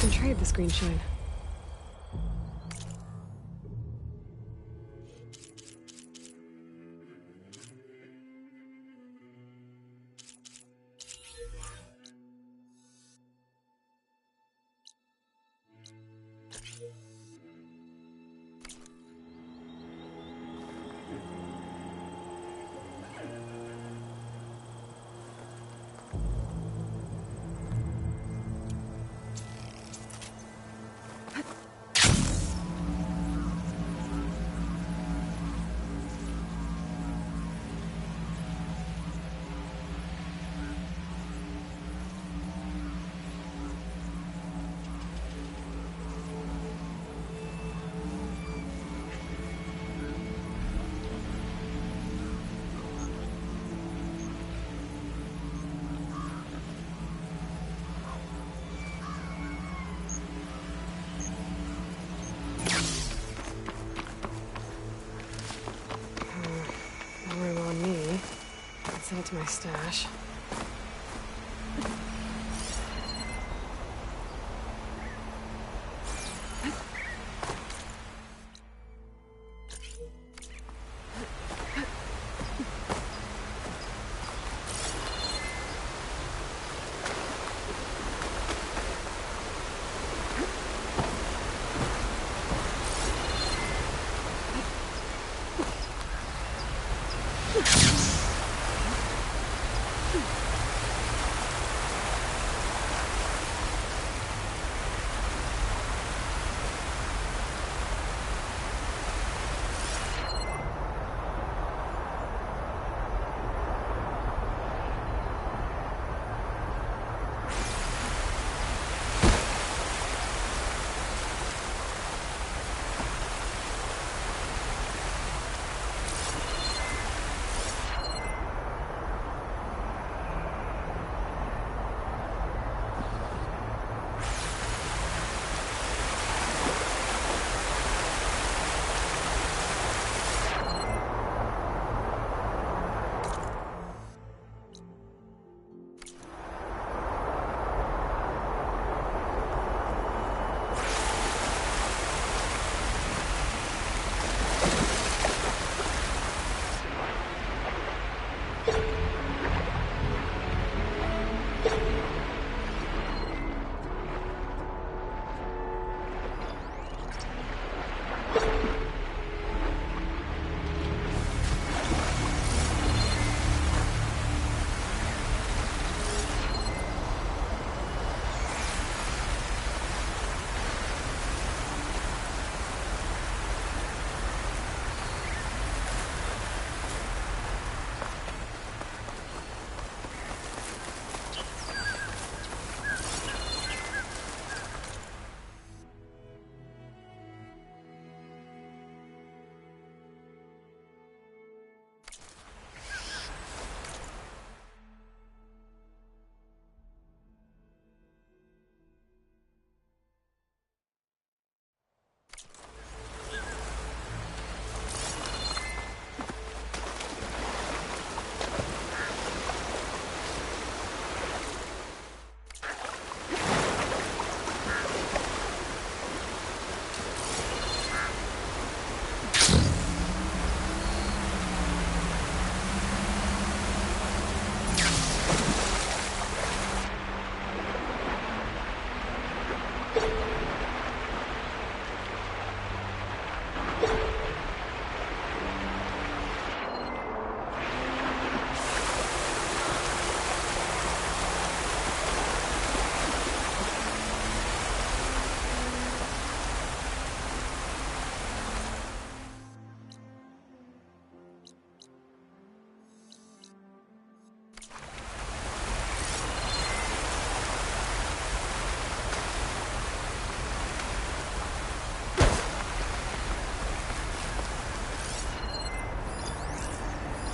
can trade this green shine. Send it to my stash.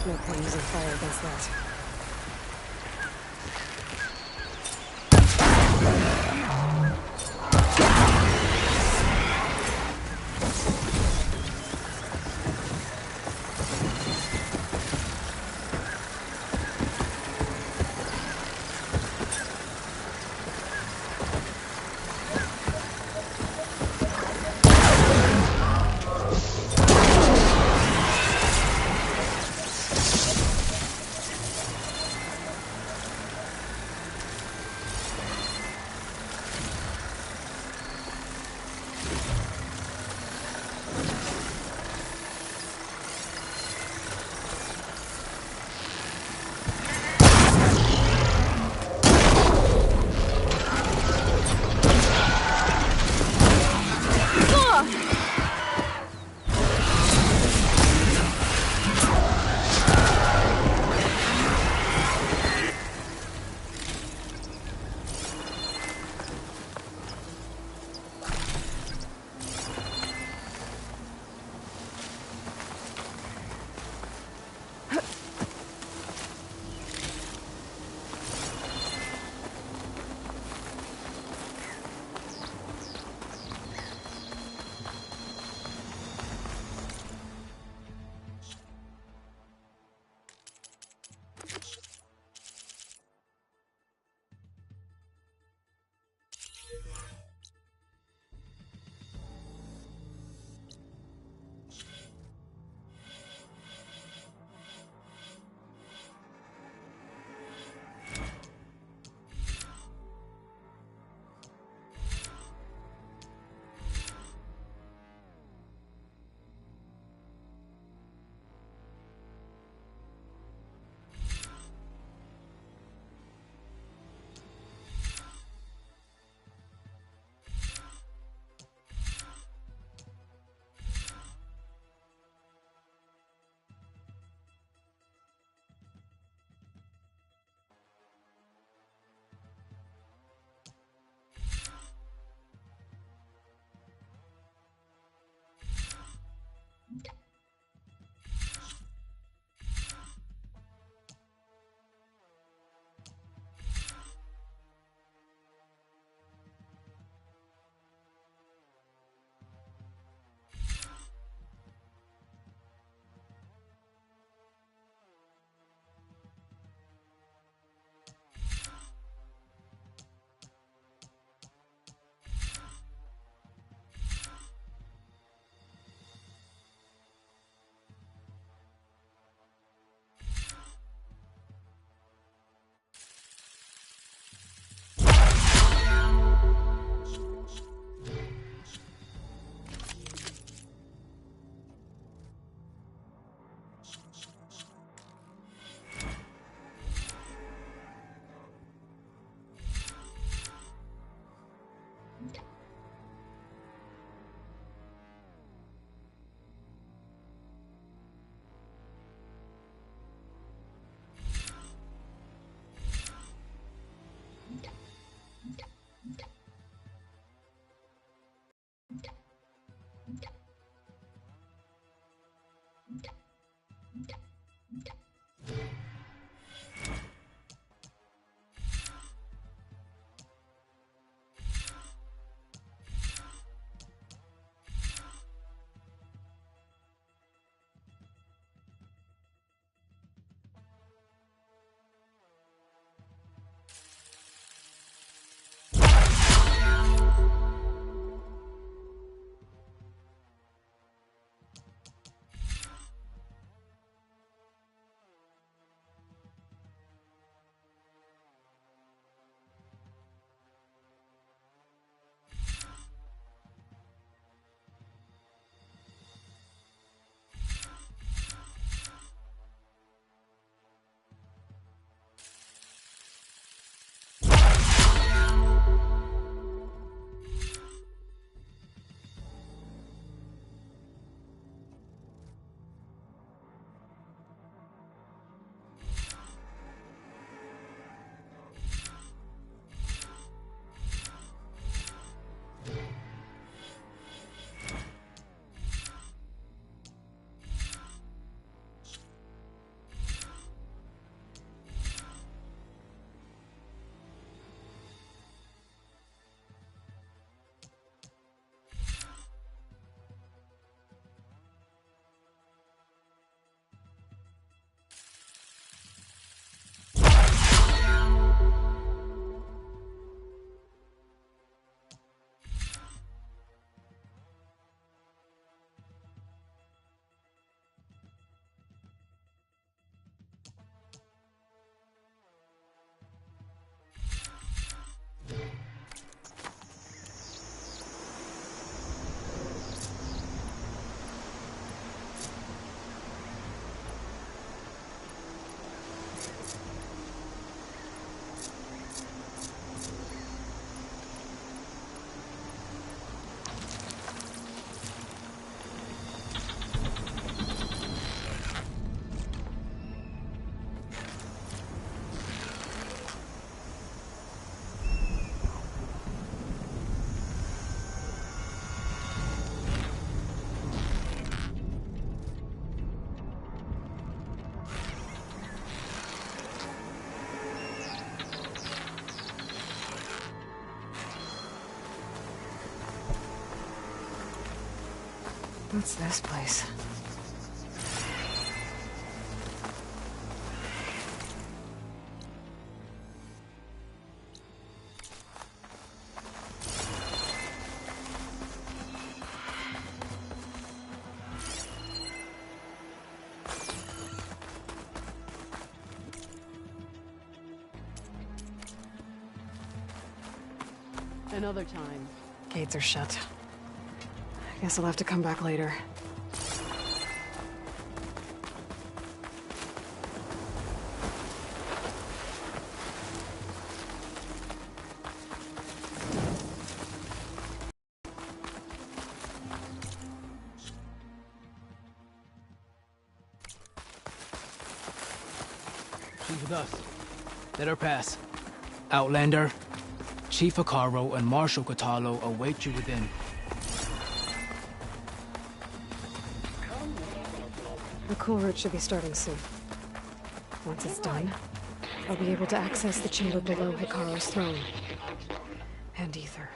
No point using fire against that. What's this place? Another time. Gates are shut. I guess I'll have to come back later. She's with us. Let her pass. Outlander, Chief Hekarro and Marshal Kotallo await you within. The cool route should be starting soon. Once it's done, I'll be able to access the chamber below Hekarro's throne. And Ether.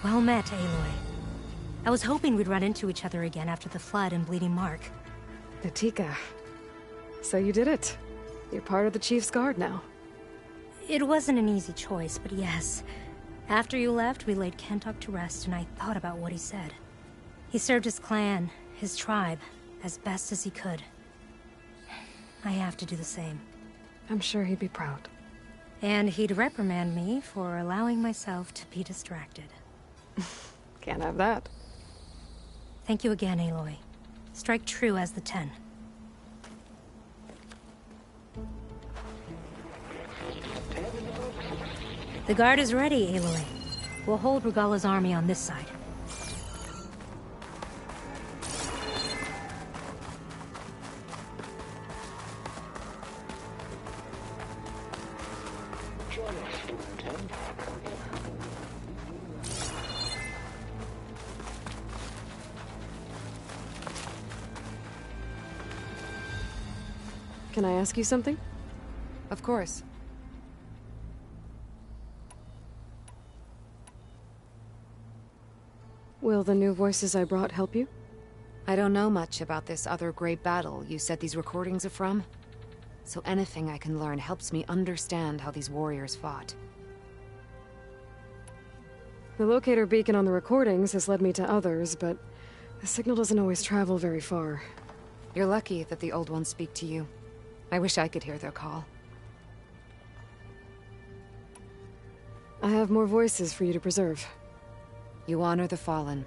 Well met, Aloy. I was hoping we'd run into each other again after the flood and Bleeding Mark. Natika. So you did it. You're part of the Chief's Guard now. It wasn't an easy choice, but yes. After you left, we laid Kentuck to rest, and I thought about what he said. He served his clan, his tribe, as best as he could. I have to do the same. I'm sure he'd be proud. And he'd reprimand me for allowing myself to be distracted. Can't have that. Thank you again, Aloy. Strike true as the Ten. The guard is ready, Aloy. We'll hold Regalla's army on this side. Can I ask you something? Of course. Will the new voices I brought help you? I don't know much about this other great battle you said these recordings are from. So anything I can learn helps me understand how these warriors fought. The locator beacon on the recordings has led me to others, but the signal doesn't always travel very far. You're lucky that the old ones speak to you. I wish I could hear their call. I have more voices for you to preserve. You honor the fallen.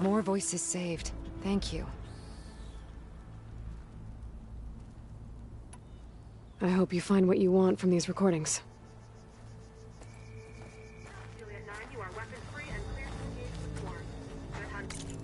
More voices saved. Thank you. I hope you find what you want from these recordings. Juliet 9, you are weapons free and clear to engage with Swarm. Good hunting.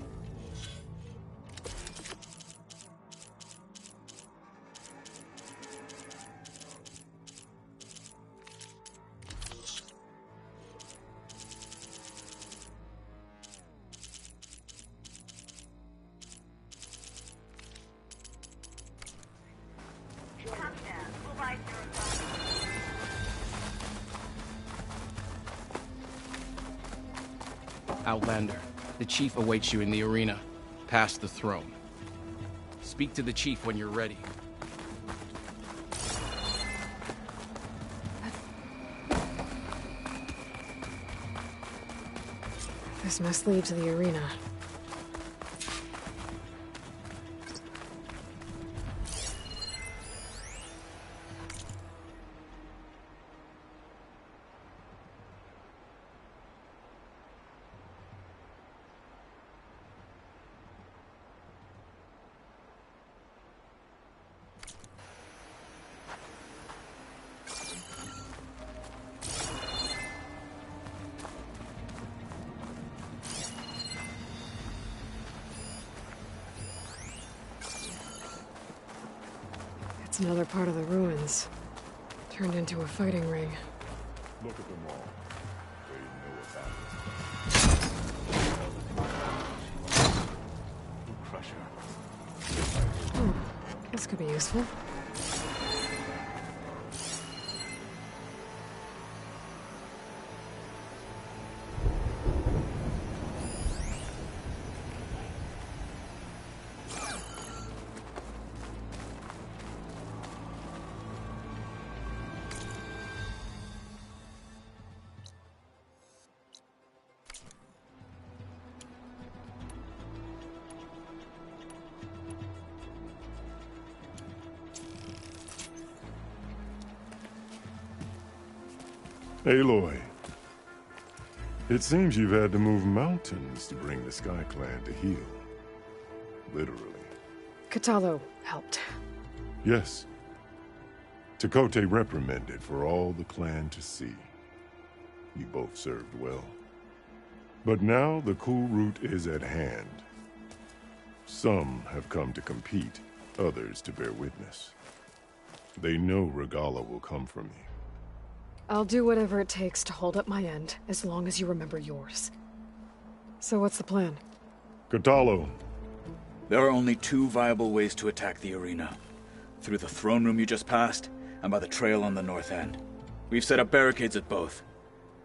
Outlander, the Chief awaits you in the arena, past the throne. Speak to the Chief when you're ready. This must lead to the arena. another part of the ruins. Turned into a fighting ring. Look at them all. They know about it. Crusher. This could be useful. Aloy, it seems you've had to move mountains to bring the Sky Clan to heel. Literally. Kotallo helped. Yes. Tekotteh reprimanded for all the clan to see. You both served well. But now the cool route is at hand. Some have come to compete, others to bear witness. They know Regalla will come for me. I'll do whatever it takes to hold up my end, as long as you remember yours. So what's the plan? Kotallo. There are only two viable ways to attack the arena. Through the throne room you just passed, and by the trail on the north end. We've set up barricades at both.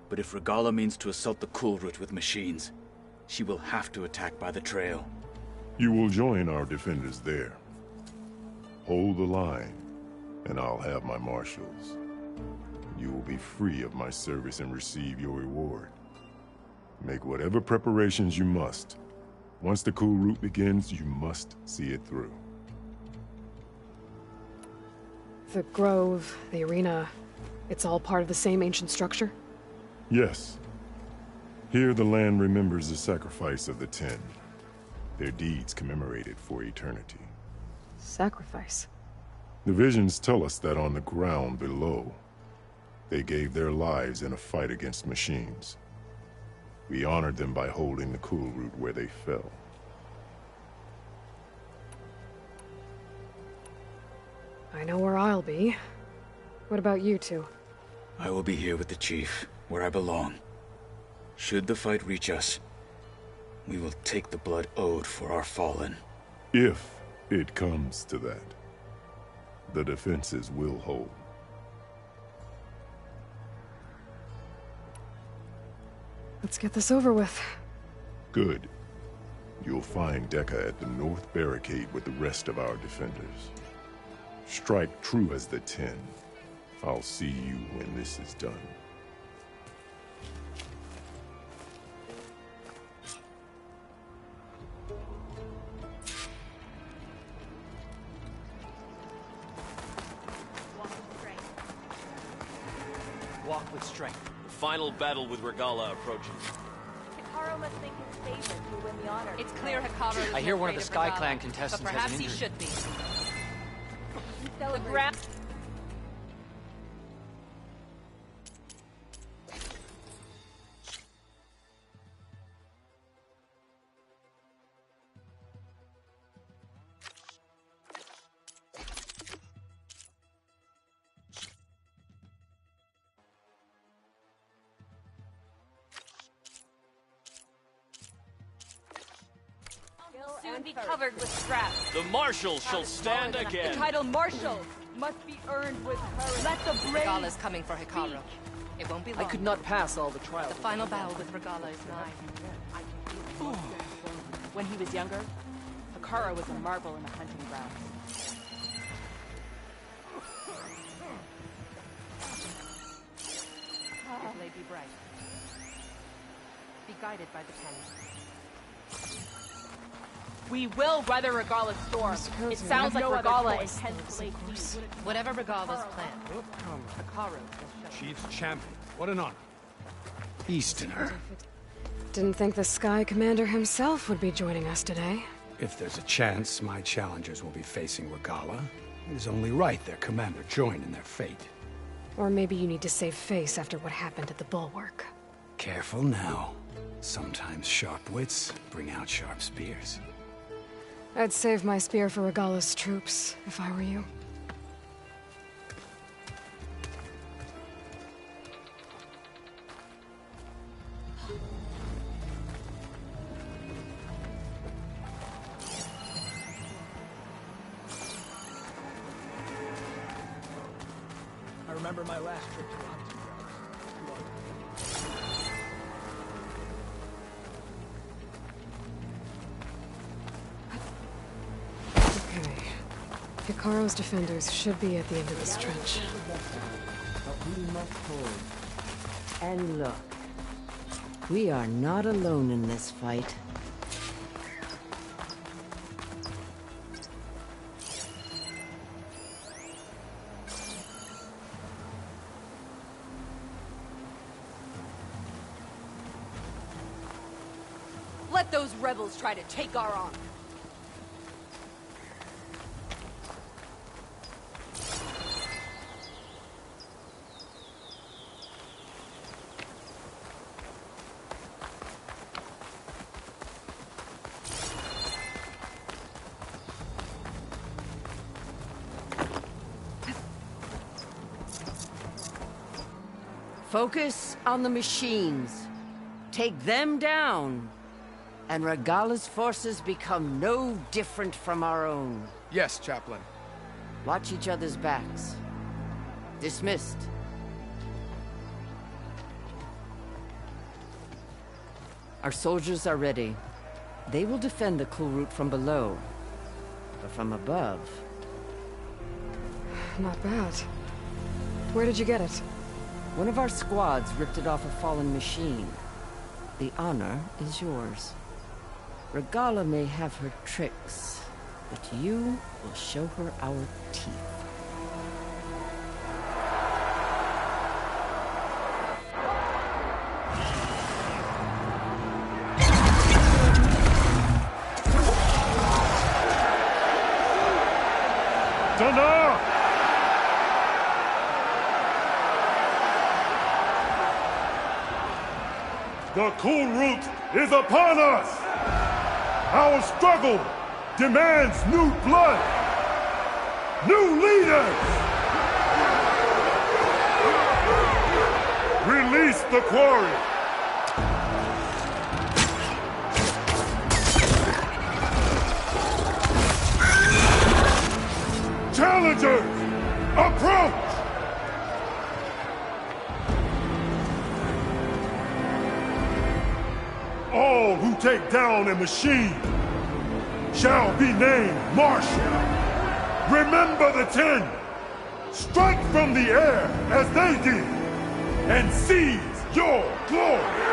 But if Regalla means to assault the cool route with machines, she will have to attack by the trail. You will join our defenders there. Hold the line, and I'll have my marshals. You will be free of my service and receive your reward. Make whatever preparations you must. Once the cool route begins, you must see it through. The grove, the arena, it's all part of the same ancient structure? Yes. Here the land remembers the sacrifice of the Ten. Their deeds commemorated for eternity. Sacrifice? The visions tell us that on the ground below, they gave their lives in a fight against machines. We honored them by holding the cool route where they fell. I know where I'll be. What about you two? I will be here with the chief, where I belong. Should the fight reach us, we will take the blood owed for our fallen. If it comes to that, the defenses will hold. Let's get this over with. Good. You'll find Dekka at the north barricade with the rest of our defenders. Strike true as the Ten. I'll see you when this is done. Walk with strength. The final battle with Regalla approaches. Hikaru must think his favorite will win the honor. It's clear Hikaru is I hear one of the afraid Sky Regalla, Clan contestants but has perhaps an he injury. should be. The ground. Soon be covered with straps. The Marshals shall stand The again. title Marshal must be earned with courage. Let the brave Regalla's coming for Hikaru. It won't be long. I could not pass all the trials. The final battle with Regalla is nigh. When he was younger, Hikaru was a marble in the hunting ground. Lady be bright. Be guided by the Ten. We will weather Regalla's storm. It sounds like Regalla intends to lay siege. Whatever Regalla's plan, Hikaru will show. Chief's champion. What an honor. Easterner. Didn't think the Sky Commander himself would be joining us today. If there's a chance my challengers will be facing Regalla, it is only right their commander join in their fate. Or maybe you need to save face after what happened at the Bulwark. Careful now. Sometimes sharp wits bring out sharp spears. I'd save my spear for Regalla's troops, if I were you. remember my last trip to hunting Okay. Hikaro's defenders should be at the end of this trench. But we must hold. And look, we are not alone in this fight. Let those rebels try to take our armor. Focus on the machines. Take them down. And Regalla's forces become no different from our own. Yes, Chaplain. Watch each other's backs. Dismissed. Our soldiers are ready. They will defend the Kulrut from below. But from above... Not bad. Where did you get it? One of our squads ripped it off a fallen machine. The honor is yours. Regalla may have her tricks, but you will show her our teeth. Dana! The Kulrut is upon us! Our struggle demands new blood! New leaders! Release the quarry! Challengers, approach! All who take down a machine shall be named Marshal. Remember the 10. Strike from the air as they did, and seize your glory.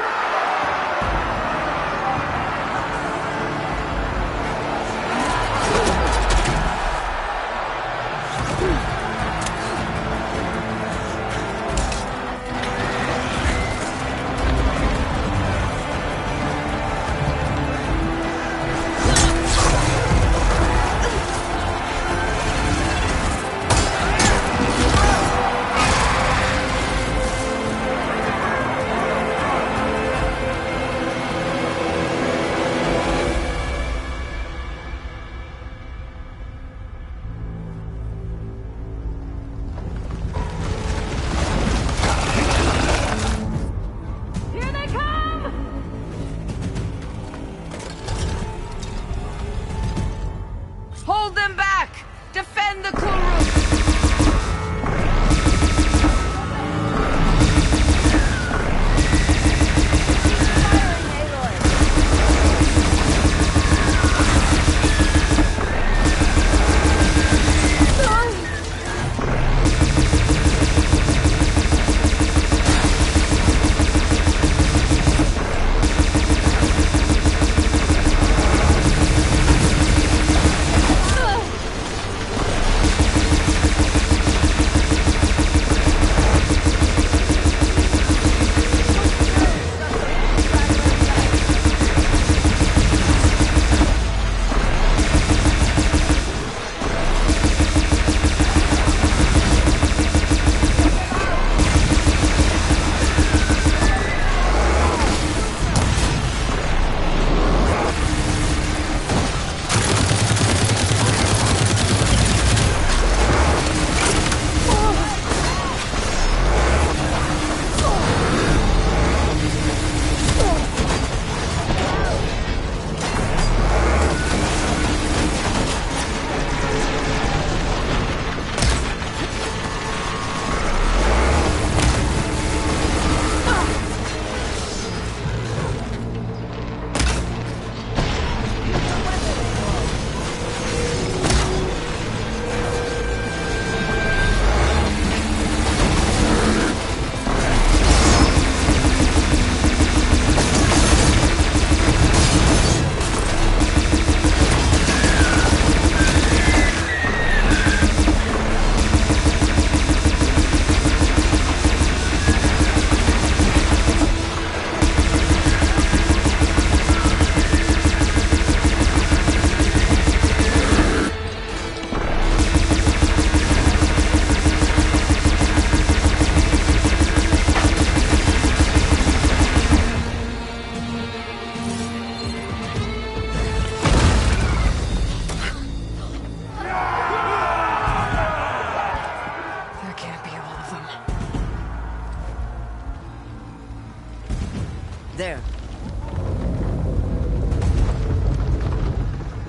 There.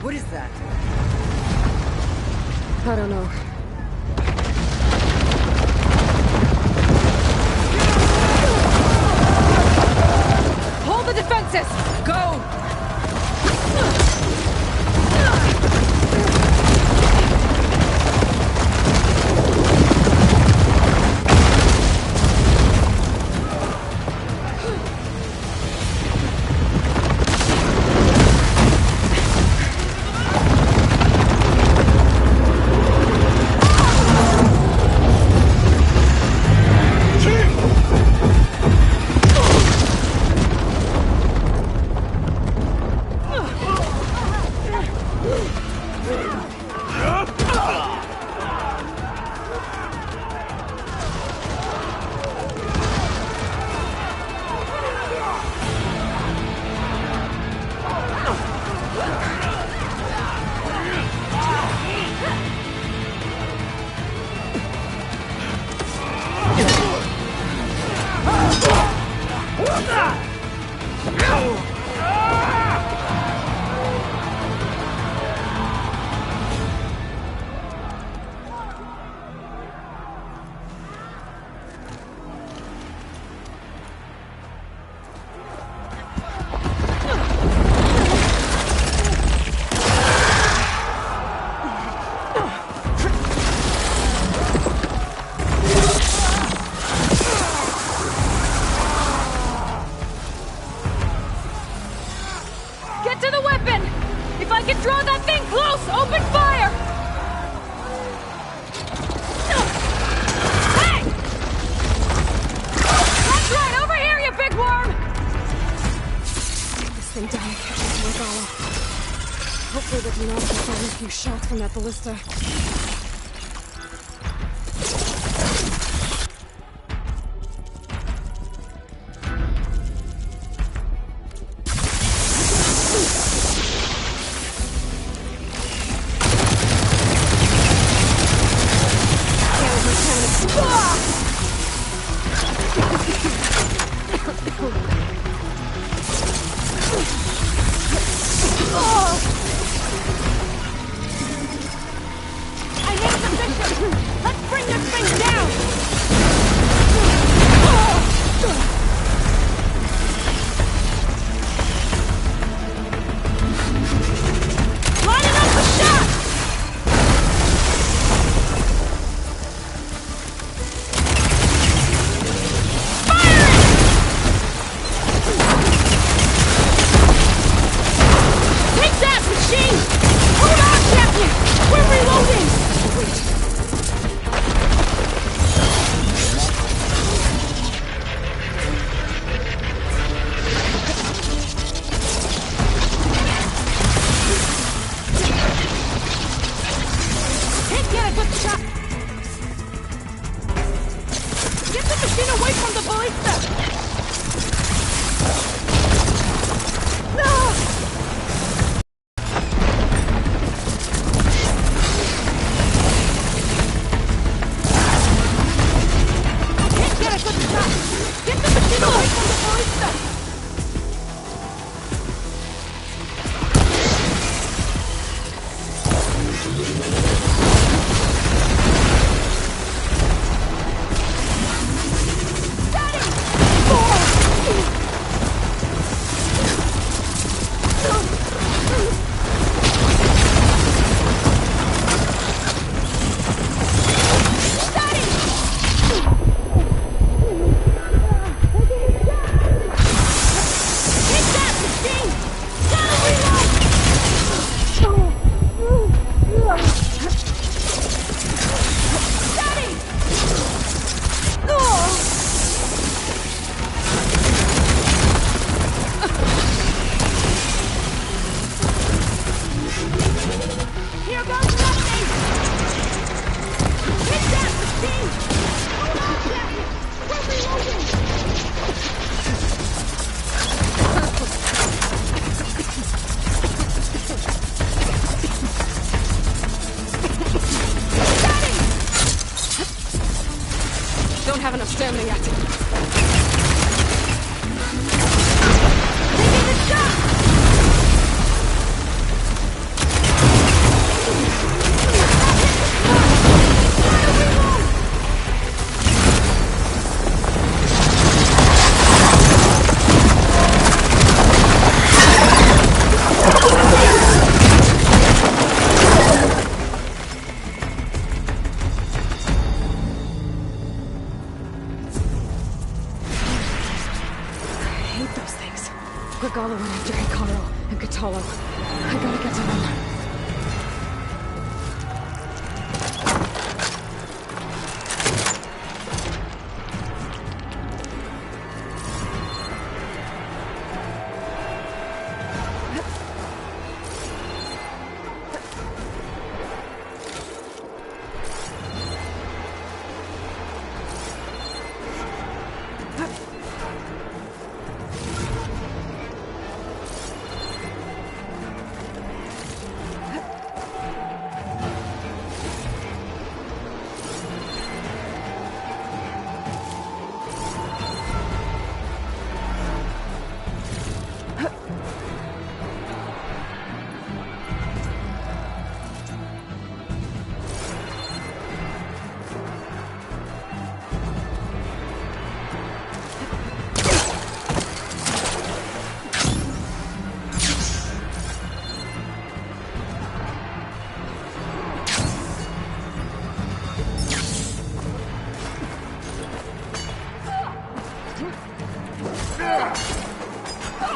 What is that? I don't know. Hold the defenses! Go! Shots from that ballista. Don't have enough stamina yet. Regala went after Hikaru and Kotallo. I gotta get to them.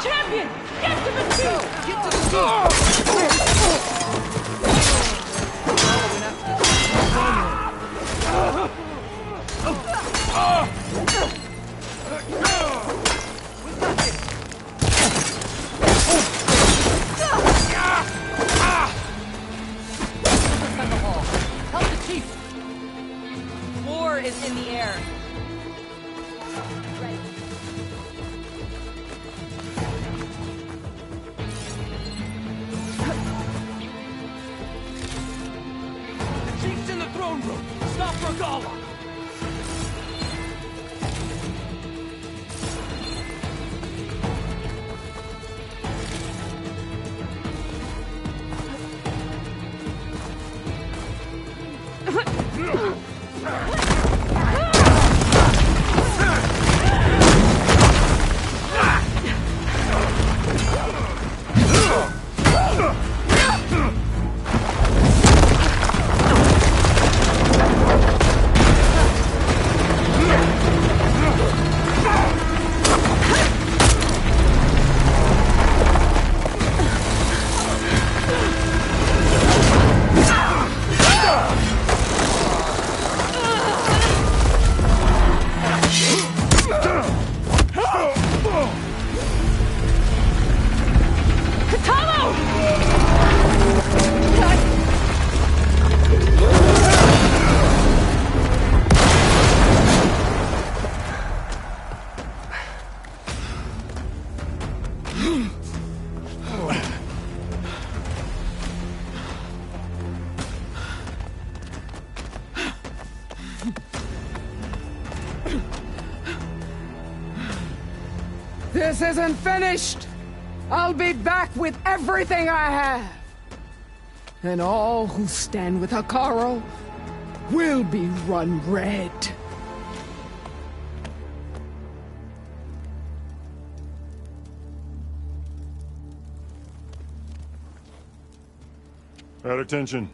Champion! Get to the field! Get to the Help the chief! Floor is in the air. Chief's in the throne room! Stop Regala! This isn't finished! I'll be back with everything I have! And all who stand with Hikaru will be run red. At attention.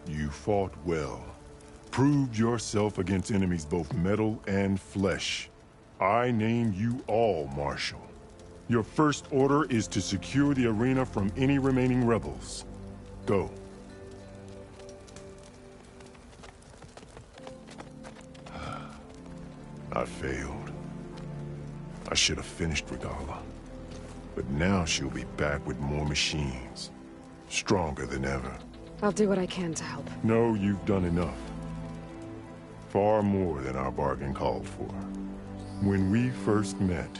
You fought well. Proved yourself against enemies both metal and flesh. I name you all Marshal. Your first order is to secure the arena from any remaining rebels. Go. I failed. I should have finished Regala. But now she'll be back with more machines. Stronger than ever. I'll do what I can to help. No, you've done enough. Far more than our bargain called for. When we first met,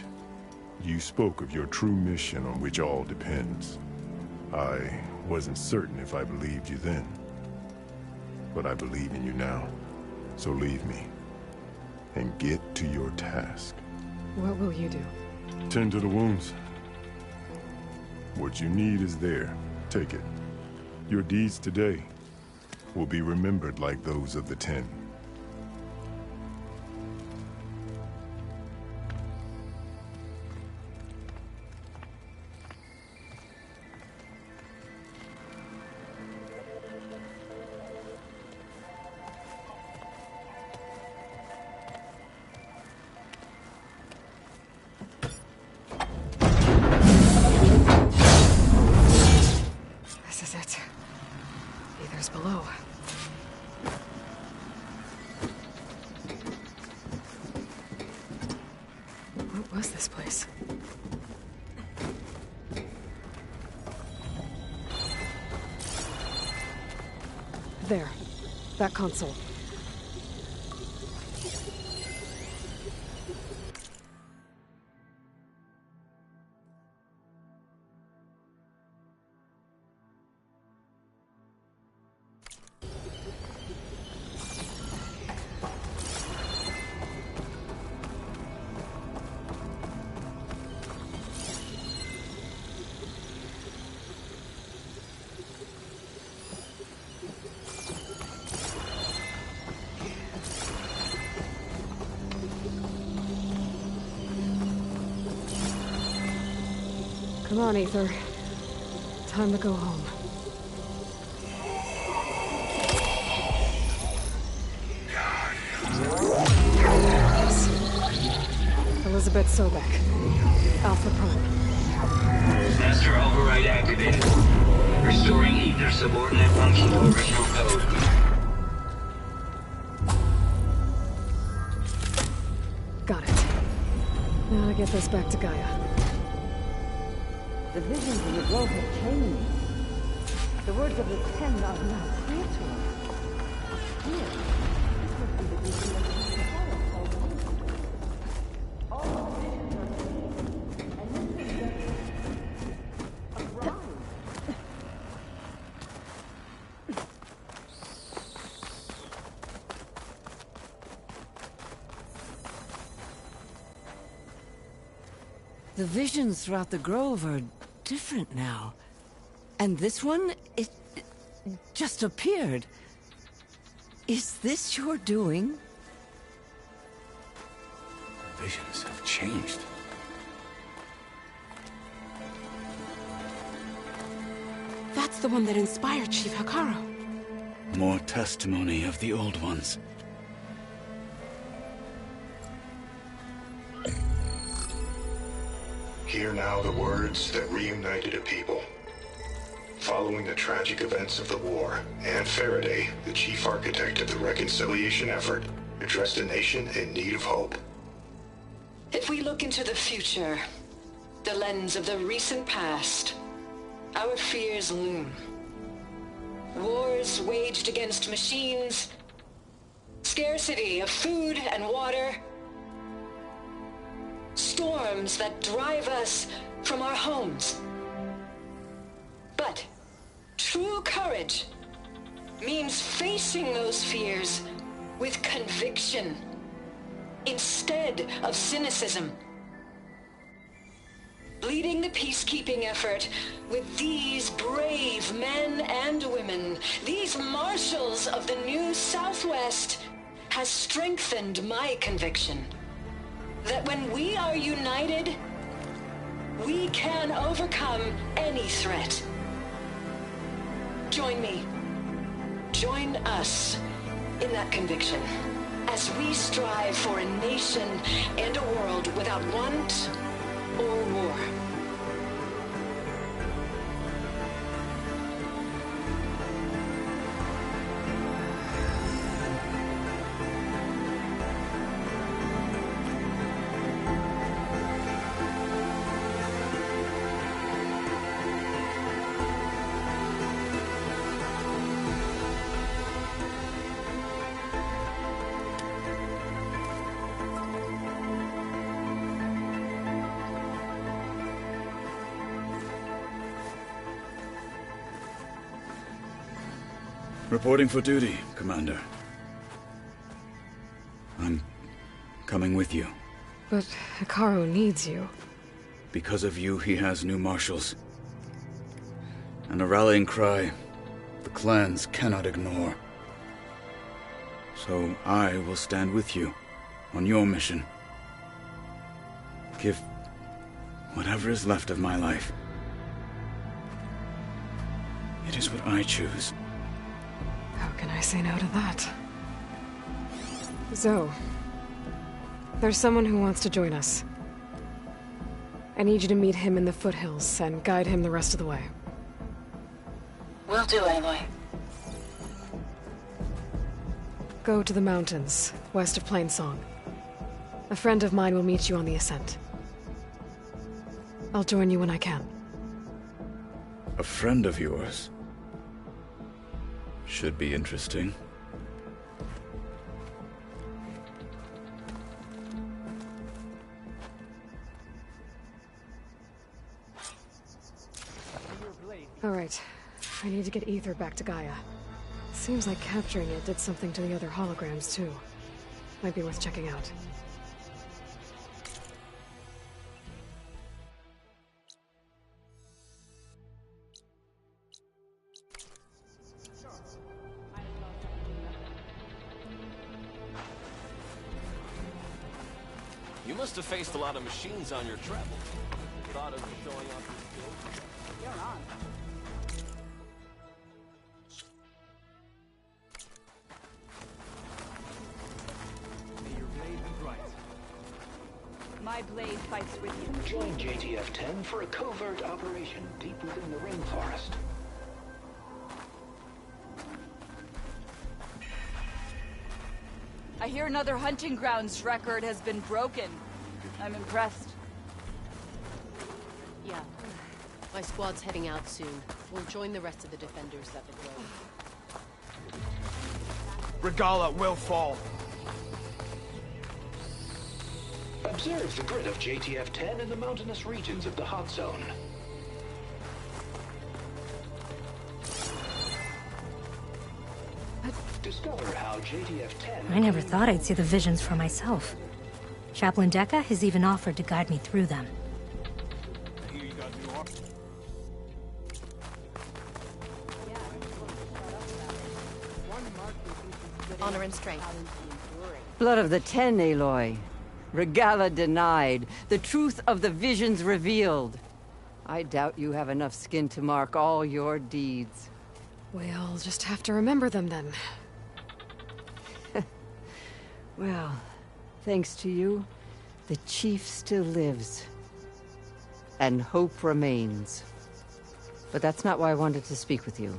you spoke of your true mission on which all depends. I wasn't certain if I believed you then. But I believe in you now. So leave me. And get to your task. What will you do? Tend to the wounds. What you need is there. Take it. Your deeds today will be remembered like those of the 10. This is it. Aether's below. What was this place? There. That console. Come on, Aether. Time to go home. Elizabeth Sobek. Alpha Prime. Master override activated. Restoring Aether subordinate function to original code. Got it. Now to get this back to Gaia. The visions in the grove have changed. The words of the 10 are now clear to us. Clear. This must be the vision of the Sahara called Home. All the visions are changed, and this is a bride. The visions throughout the grove are different now. And this one, it just appeared. Is this your doing? Visions have changed. That's the one that inspired Chief Hekarro. More testimony of the old ones. Hear now the words that reunited a people. Following the tragic events of the war, Anne Faraday, the chief architect of the reconciliation effort, addressed a nation in need of hope. If we look into the future, the lens of the recent past, our fears loom. Wars waged against machines, scarcity of food and water, storms that drive us from our homes. But true courage means facing those fears with conviction instead of cynicism. Leading the peacekeeping effort with these brave men and women, these marshals of the new Southwest, has strengthened my conviction that when we are united, we can overcome any threat. Join me. Join us in that conviction as we strive for a nation and a world without want or war. Reporting for duty, Commander. I'm coming with you. But Hekarro needs you. Because of you, he has new marshals. And a rallying cry the clans cannot ignore. So I will stand with you on your mission. Give whatever is left of my life. It is what I choose. How can I say no to that? Zoe, there's someone who wants to join us. I need you to meet him in the foothills and guide him the rest of the way. Will do, Aloy. Go to the mountains, west of Plainsong. A friend of mine will meet you on the ascent. I'll join you when I can. A friend of yours? Should be interesting. All right. I need to get Ether back to Gaia. Seems like capturing it did something to the other holograms, too. Might be worth checking out. You must have faced a lot of machines on your travels. Thought of showing off your skills? You're on. May your blade be bright. My blade fights with you. Join JTF-10 for a covert operation deep within the rainforest. I hear another hunting grounds record has been broken. I'm impressed. Yeah. My squad's heading out soon. We'll join the rest of the defenders at the grove. Regalla will fall. Observe the grid of JTF-10 in the mountainous regions of the hot zone. Discover how JTF-10... I never thought I'd see the visions for myself. Chaplain Dekka has even offered to guide me through them. Honor and strength. Blood of the Ten, Aloy. Regalla denied. The truth of the visions revealed. I doubt you have enough skin to mark all your deeds. We'll just have to remember them then. Well, thanks to you, the Chief still lives. And hope remains. But that's not why I wanted to speak with you.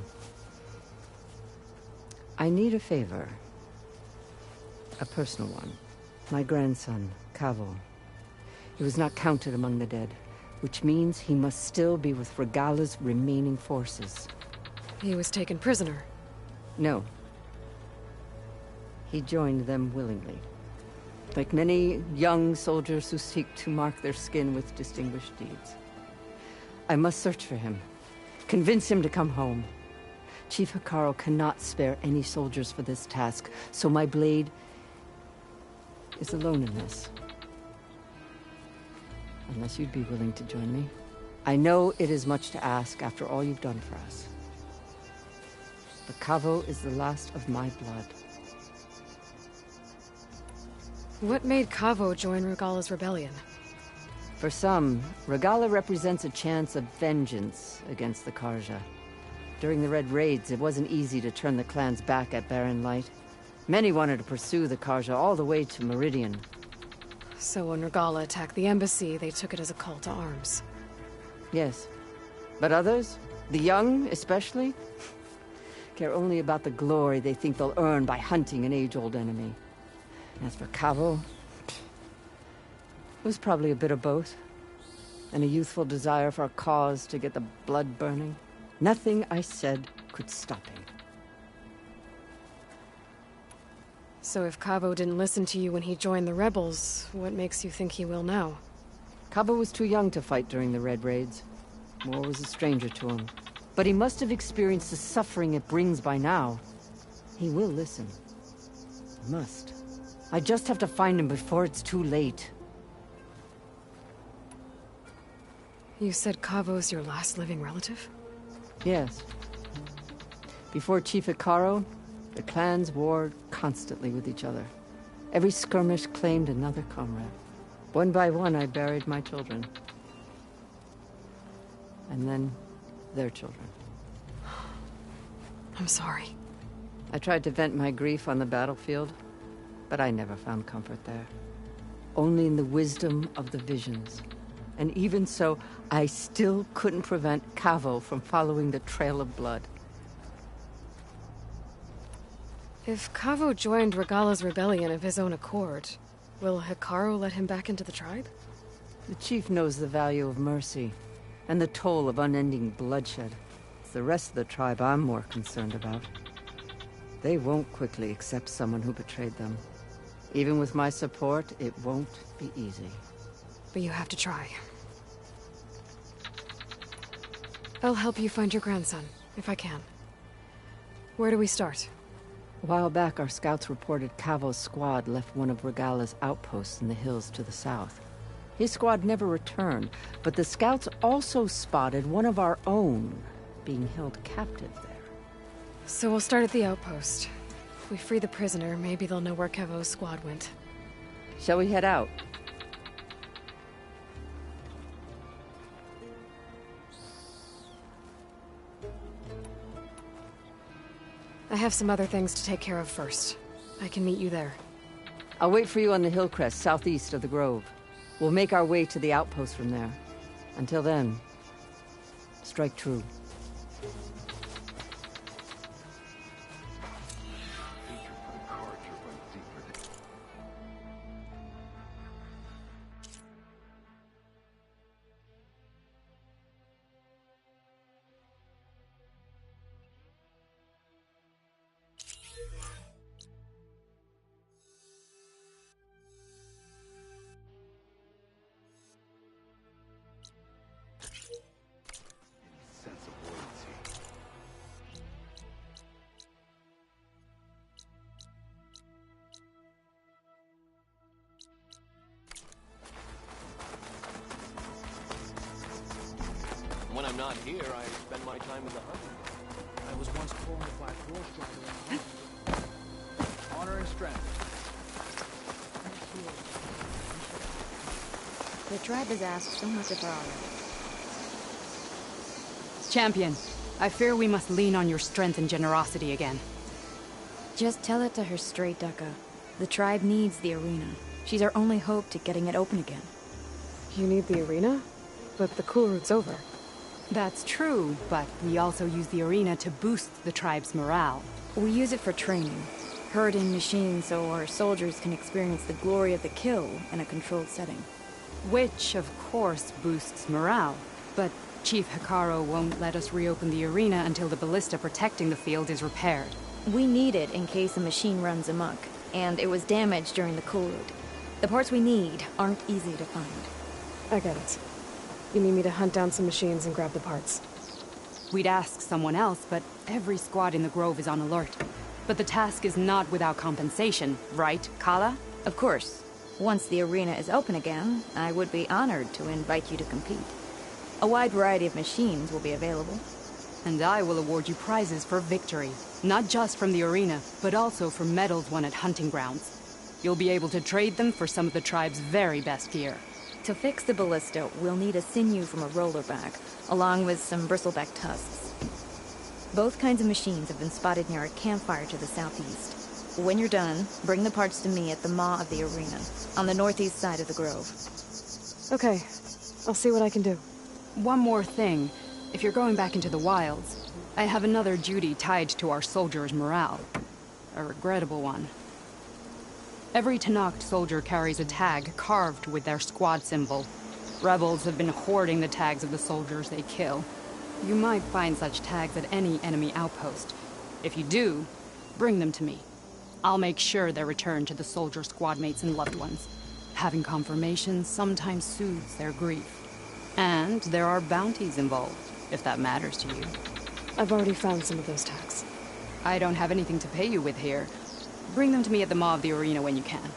I need a favor. A personal one. My grandson, Kavo. He was not counted among the dead, which means he must still be with Regalla's remaining forces. He was taken prisoner. No. He joined them willingly. Like many young soldiers who seek to mark their skin with distinguished deeds. I must search for him. Convince him to come home. Chief Hekarro cannot spare any soldiers for this task, so my blade is alone in this. Unless you'd be willing to join me. I know it is much to ask after all you've done for us. But Kavo is the last of my blood. What made Kavo join Regalla's rebellion? For some, Regalla represents a chance of vengeance against the Carja. During the Red Raids, it wasn't easy to turn the clans back at Barren Light. Many wanted to pursue the Carja all the way to Meridian. So when Regalla attacked the embassy, they took it as a call to arms. Yes. But others, the young especially, care only about the glory they think they'll earn by hunting an age-old enemy. As for Kavo, it was probably a bit of both. And a youthful desire for a cause to get the blood burning. Nothing I said could stop him. So if Kavo didn't listen to you when he joined the rebels, what makes you think he will now? Kavo was too young to fight during the Red Raids. War was a stranger to him. But he must have experienced the suffering it brings by now. He will listen. He must. I just have to find him before it's too late. You said Kavo's your last living relative? Yes. Before Chief Hekarro, the clans warred constantly with each other. Every skirmish claimed another comrade. One by one, I buried my children. And then, their children. I'm sorry. I tried to vent my grief on the battlefield, but I never found comfort there. Only in the wisdom of the visions. And even so, I still couldn't prevent Kavo from following the trail of blood. If Kavo joined Regalla's rebellion of his own accord, will Hekarro let him back into the tribe? The chief knows the value of mercy, and the toll of unending bloodshed. It's the rest of the tribe I'm more concerned about. They won't quickly accept someone who betrayed them. Even with my support, it won't be easy. But you have to try. I'll help you find your grandson, if I can. Where do we start? A while back, our scouts reported Kavo's squad left one of Regalla's outposts in the hills to the south. His squad never returned, but the scouts also spotted one of our own being held captive there. So we'll start at the outpost. If we free the prisoner, maybe they'll know where Kavo's squad went. Shall we head out? I have some other things to take care of first. I can meet you there. I'll wait for you on the hill crest southeast of the grove. We'll make our way to the outpost from there. Until then, strike true. When I'm not here, I spend my time in the hunting. I was once torn with Black Horse Driver. Honor and strength. The tribe has asked so much of our honor. Champion, I fear we must lean on your strength and generosity again. Just tell it to her straight, Ducka. The tribe needs the arena. She's our only hope to getting it open again. You need the arena? But the cool route's over. That's true, but we also use the arena to boost the tribe's morale. We use it for training. Herding machines so our soldiers can experience the glory of the kill in a controlled setting. Which, of course, boosts morale. But Chief Hekarro won't let us reopen the arena until the ballista protecting the field is repaired. We need it in case a machine runs amok, and it was damaged during the cool route. The parts we need aren't easy to find. I get it. You need me to hunt down some machines and grab the parts. We'd ask someone else, but every squad in the Grove is on alert. But the task is not without compensation, right, Kala? Of course. Once the arena is open again, I would be honored to invite you to compete. A wide variety of machines will be available. And I will award you prizes for victory. Not just from the arena, but also for medals won at hunting grounds. You'll be able to trade them for some of the tribe's very best gear. To fix the ballista, we'll need a sinew from a rollerback, along with some bristleback tusks. Both kinds of machines have been spotted near a campfire to the southeast. When you're done, bring the parts to me at the maw of the arena, on the northeast side of the grove. Okay, I'll see what I can do. One more thing. If you're going back into the wilds, I have another duty tied to our soldiers' morale. A regrettable one. Every Tenakth soldier carries a tag carved with their squad symbol. Rebels have been hoarding the tags of the soldiers they kill. You might find such tags at any enemy outpost. If you do, bring them to me. I'll make sure they're returned to the soldier squad mates and loved ones. Having confirmation sometimes soothes their grief. And there are bounties involved, if that matters to you. I've already found some of those tags. I don't have anything to pay you with here. Bring them to me at the maw of the arena when you can.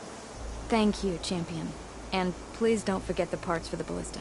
Thank you, Champion. And please don't forget the parts for the ballista.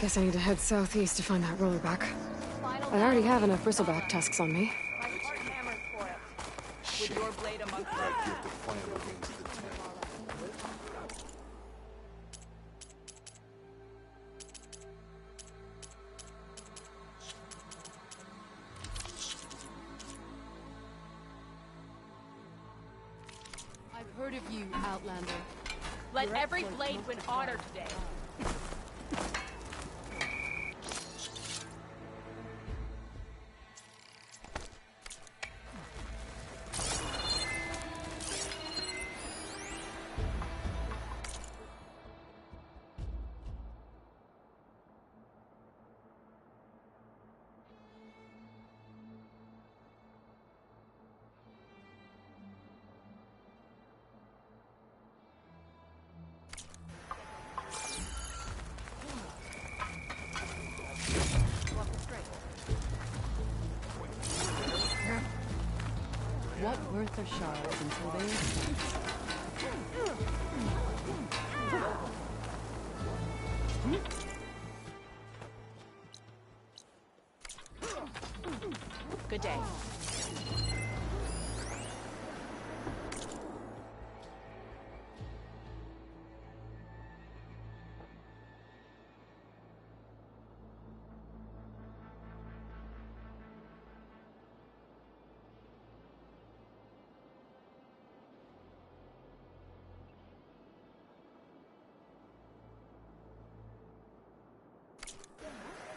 Guess I need to head southeast to find that rollerback. I already have enough bristleback tusks on me. With your blade amongst I've heard of you, Outlander. Let every blade win honor today. What worth are shards until they are Good day.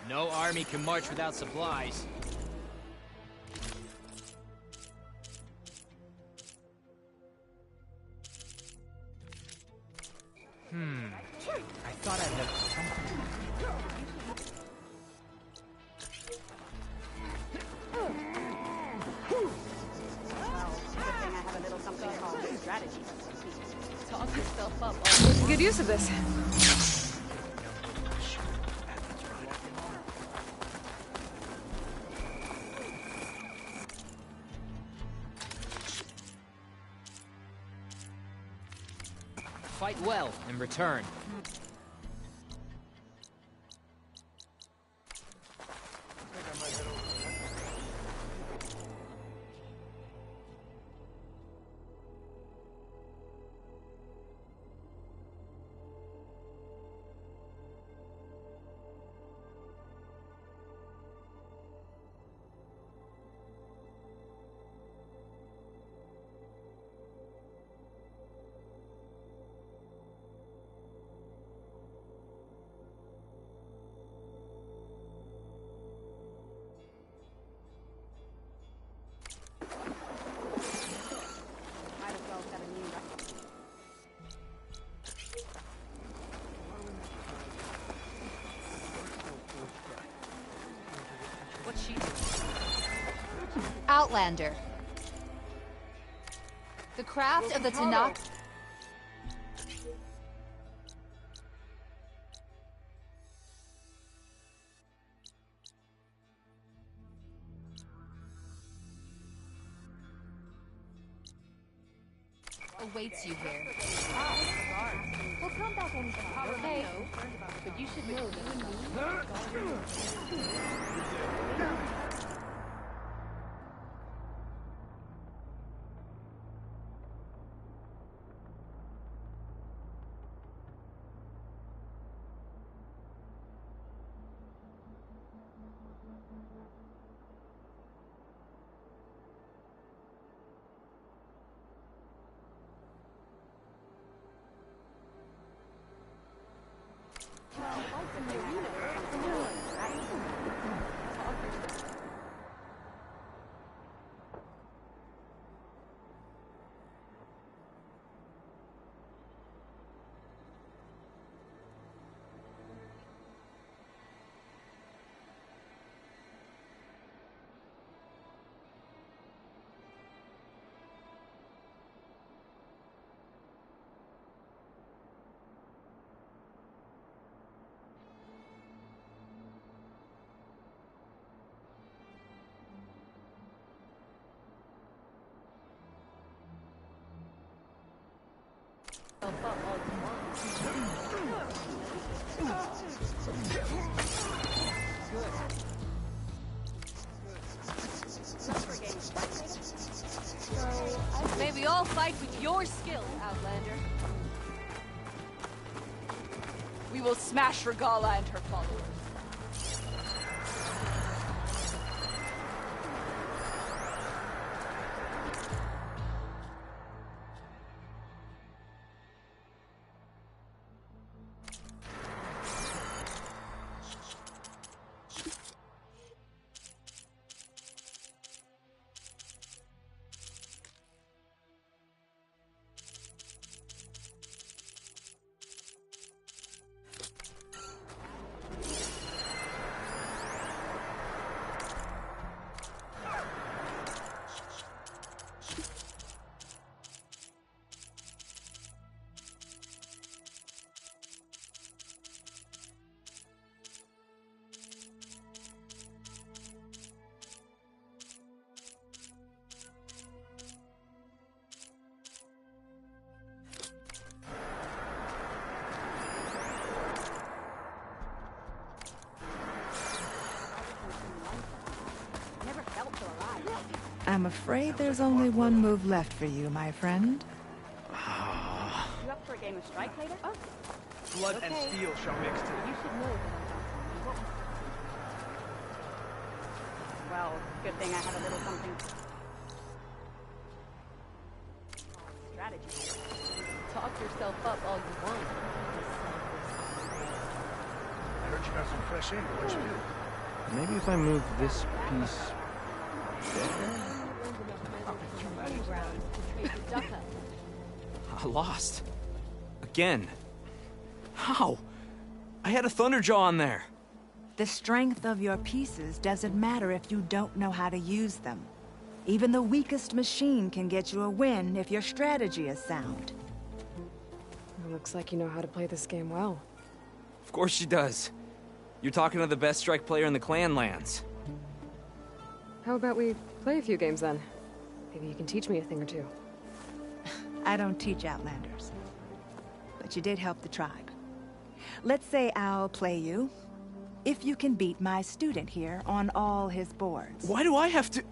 No army can march without supplies. I thought I'd have something. Talk yourself up. Making good use of this. Fight well and return. What's she doing? Outlander. The craft of the Tanakh... awaits you here. We'll come back anytime, okay? But you should know that your skill, Outlander. We will smash Regala and her followers. I'm afraid there's only one move left for you, my friend. You up for a game of strike later? Oh. Blood and steel shall mix today. You should know that well, good thing I have a little something. Strategy. Talk yourself up all you want. I heard you got some fresh ink. What'd you do? Maybe if I move this piece there? I lost. Again. How? I had a Thunderjaw on there. The strength of your pieces doesn't matter if you don't know how to use them. Even the weakest machine can get you a win if your strategy is sound. It looks like you know how to play this game well. Of course she does. You're talking to the best strike player in the clan lands. How about we play a few games then? Maybe you can teach me a thing or two. I don't teach Outlanders. But you did help the tribe. Let's say I'll play you, if you can beat my student here on all his boards. Why do I have to...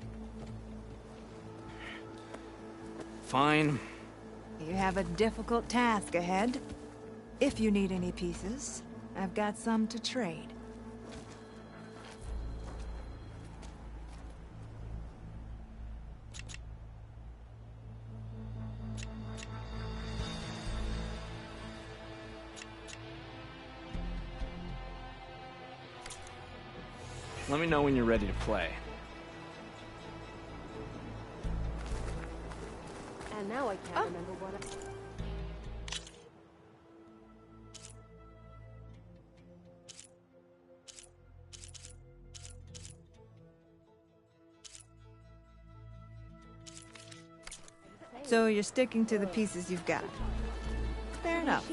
Fine. You have a difficult task ahead. If you need any pieces, I've got some to trade. Let me know when you're ready to play. And now I can't remember what So you're sticking to the pieces you've got. Fair enough.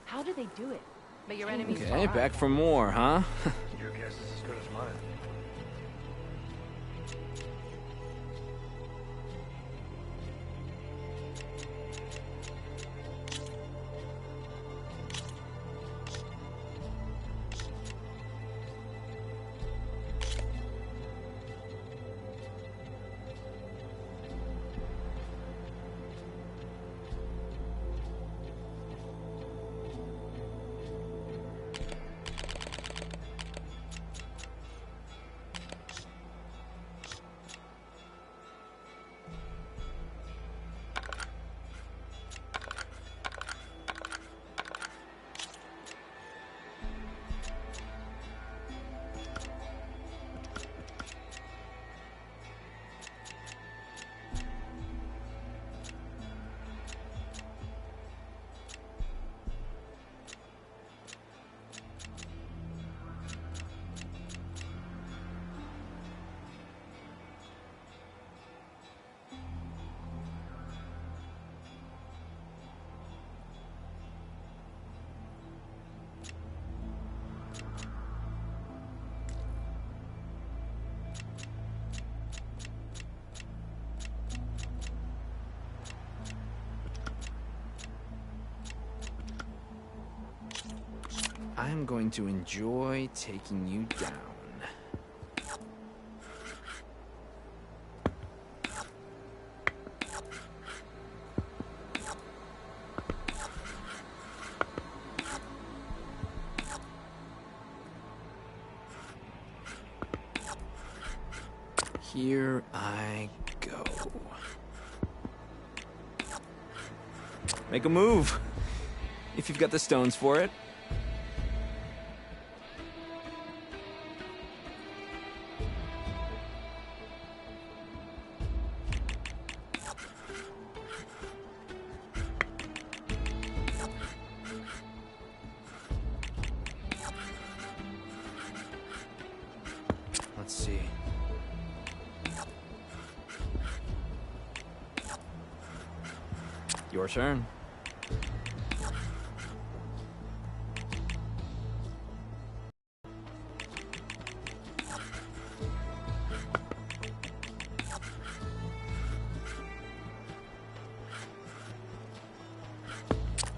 How do they do it? But your enemies Okay, back for more, huh? Your guess is as good as mine. I'm going to enjoy taking you down. Here I go. Make a move, if you've got the stones for it. Let's see. Your turn.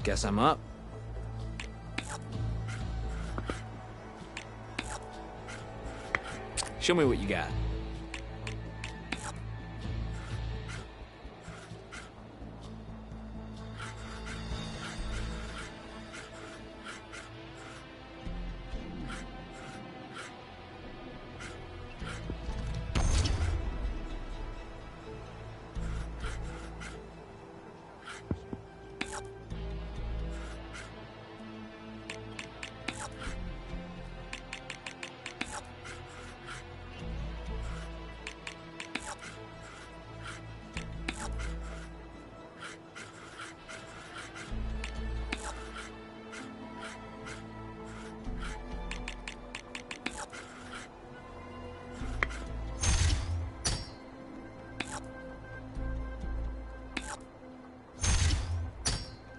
Guess I'm up. Show me what you got.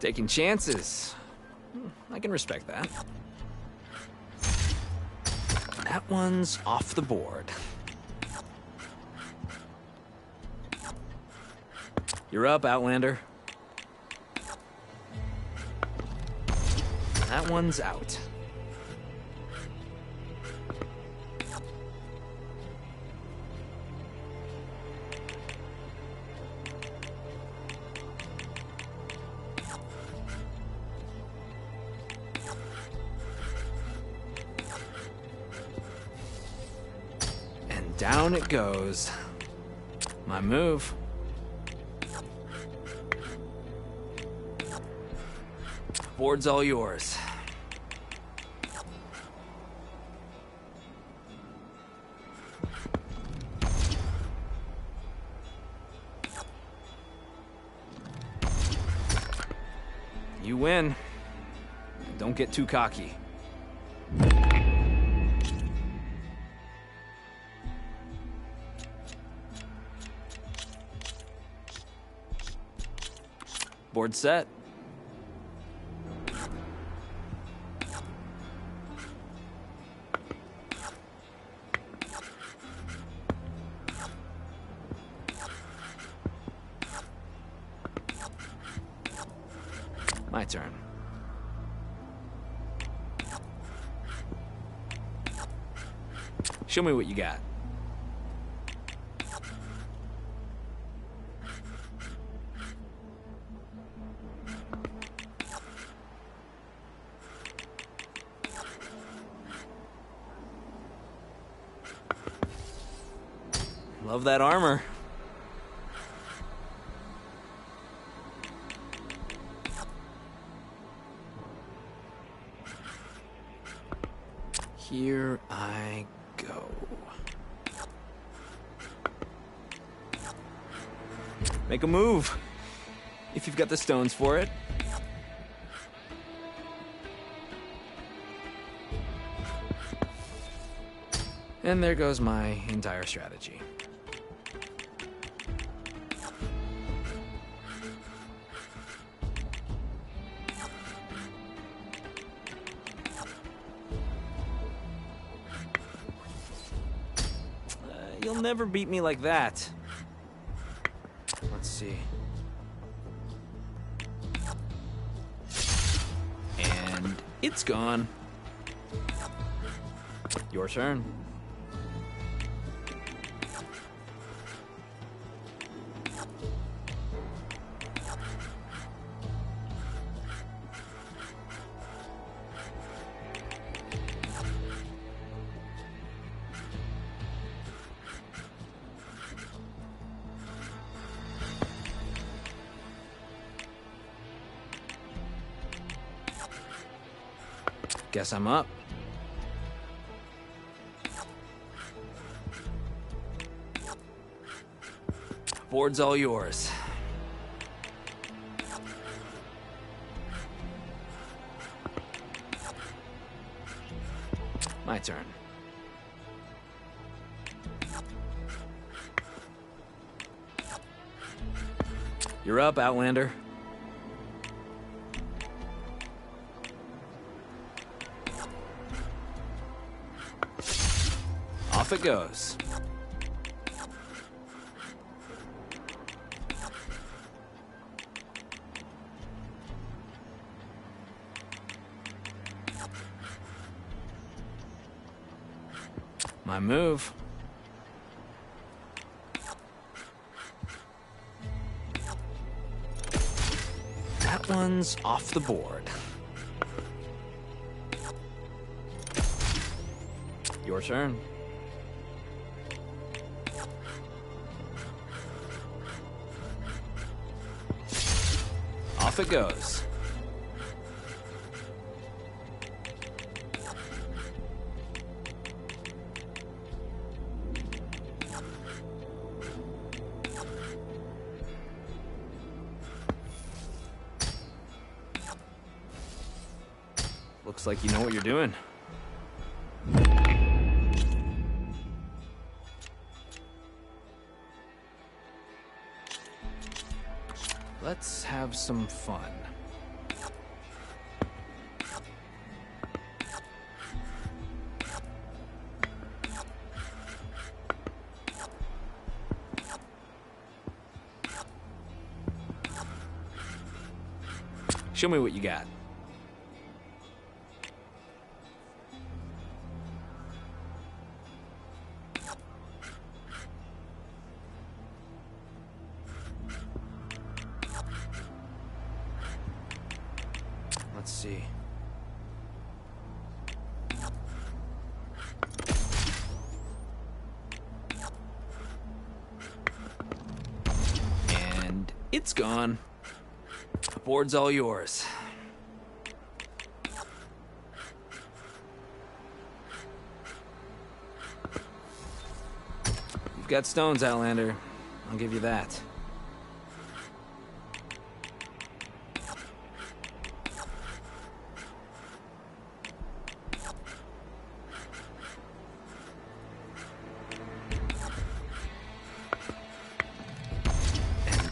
Taking chances. I can respect that. That one's off the board. You're up, Outlander. That one's out. Down it goes. My move. Board's all yours. You win. Don't get too cocky. Board set. My turn. Show me what you got. Love that armor. Here I go. Make a move, if you've got the stones for it. And there goes my entire strategy. You'll never beat me like that. Let's see. And it's gone. Your turn. Guess I'm up. Board's all yours. My turn. You're up, Outlander. Off it goes. My move. That one's off the board. Your turn. Off it goes. Looks like you know what you're doing. Let's have some fun. Show me what you got. Let's see. And it's gone. The board's all yours. You've got stones, Outlander. I'll give you that.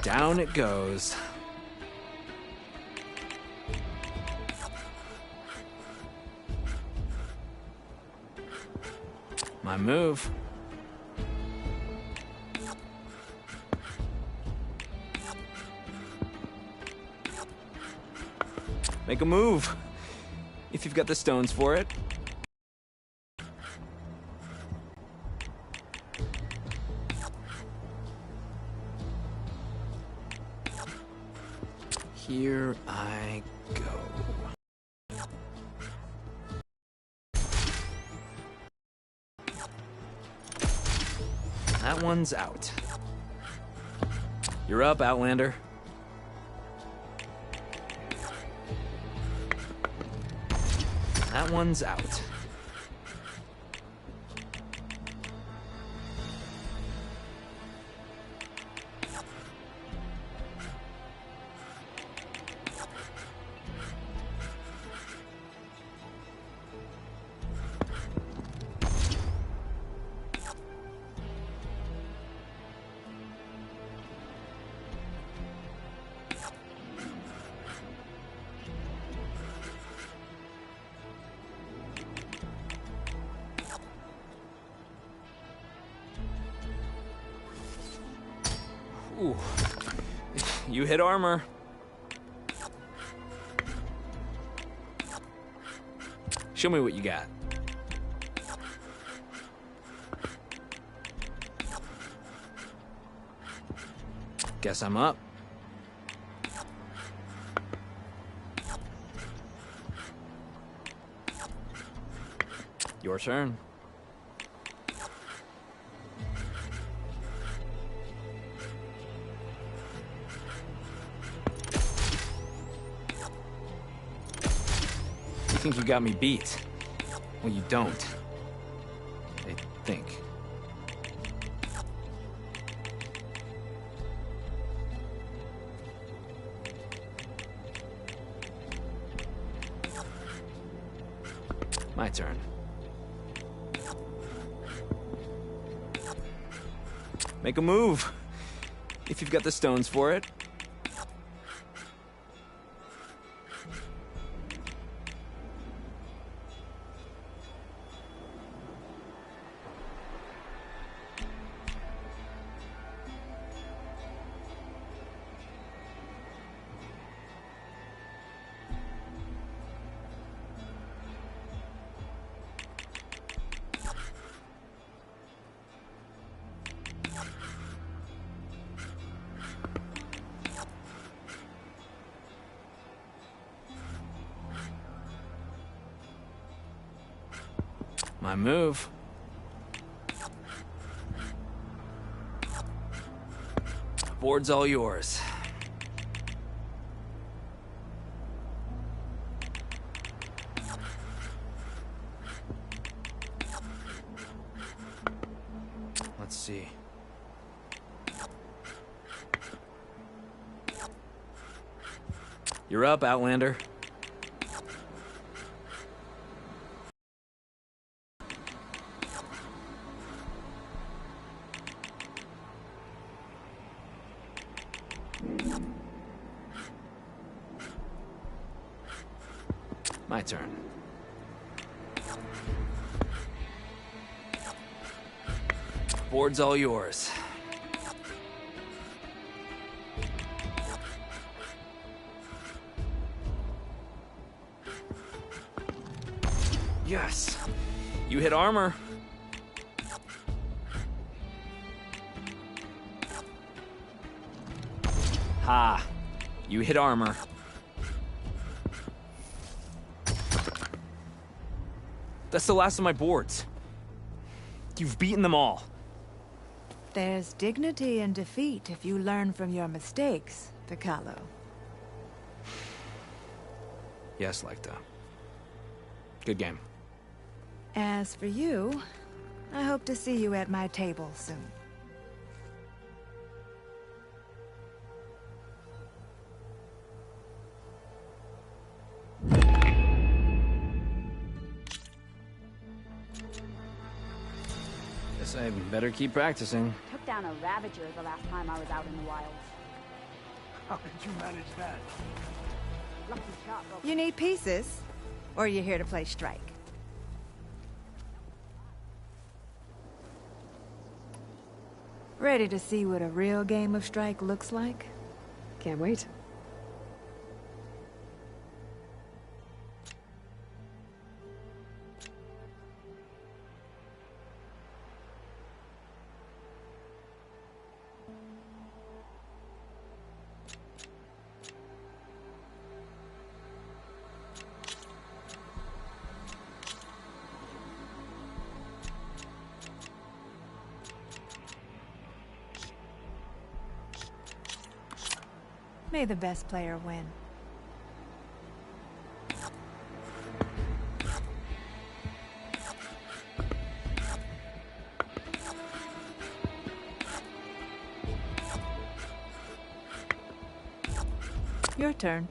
Down it goes. My move. Make a move, if you've got the stones for it. Here I go. That one's out. You're up, Outlander. That one's out. Ooh. You hit armor. Show me what you got. Guess I'm up. Your turn. You think you got me beat? Well, you don't. I think. My turn. Make a move, if you've got the stones for it. My move. Board's all yours. Let's see. You're up, Outlander. My turn. Board's all yours. Yes! You hit armor. Ha! You hit armor. That's the last of my boards. You've beaten them all. There's dignity in defeat if you learn from your mistakes, Piccolo. Yes, Lecta. Good game. As for you, I hope to see you at my table soon. Guess I better keep practicing. Took down a Ravager the last time I was out in the wilds. How did you manage that? Lucky shot, bro. You need pieces? Or are you here to play strike? Ready to see what a real game of strike looks like? Can't wait. May the best player win. Your turn.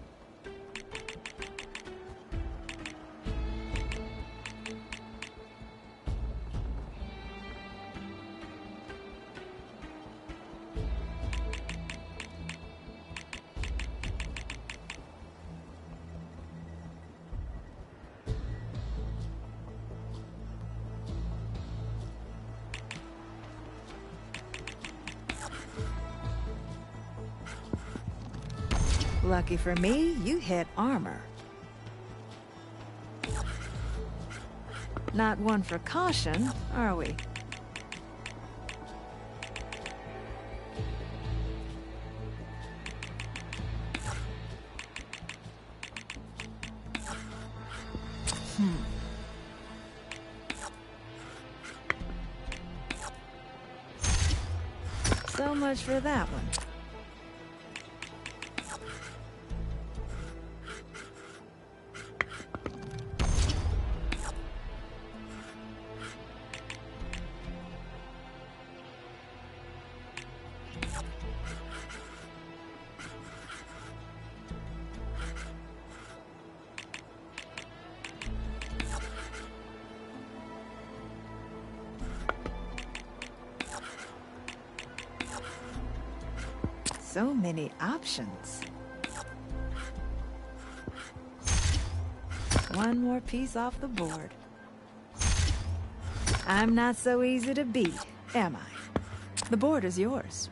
Lucky for me, you hit armor. Not one for caution, are we? So much for that one. So many options. One more piece off the board. I'm not so easy to beat, am I? The board is yours.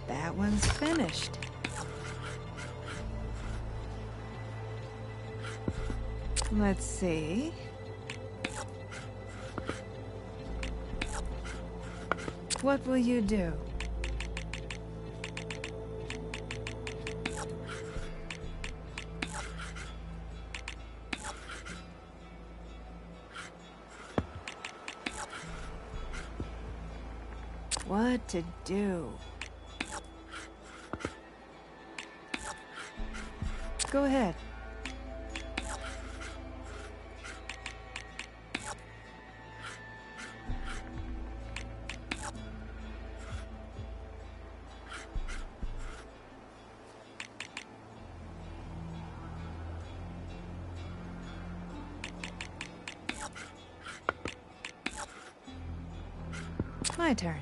That one's finished. Let's see. What will you do? What to do? Go ahead. My turn.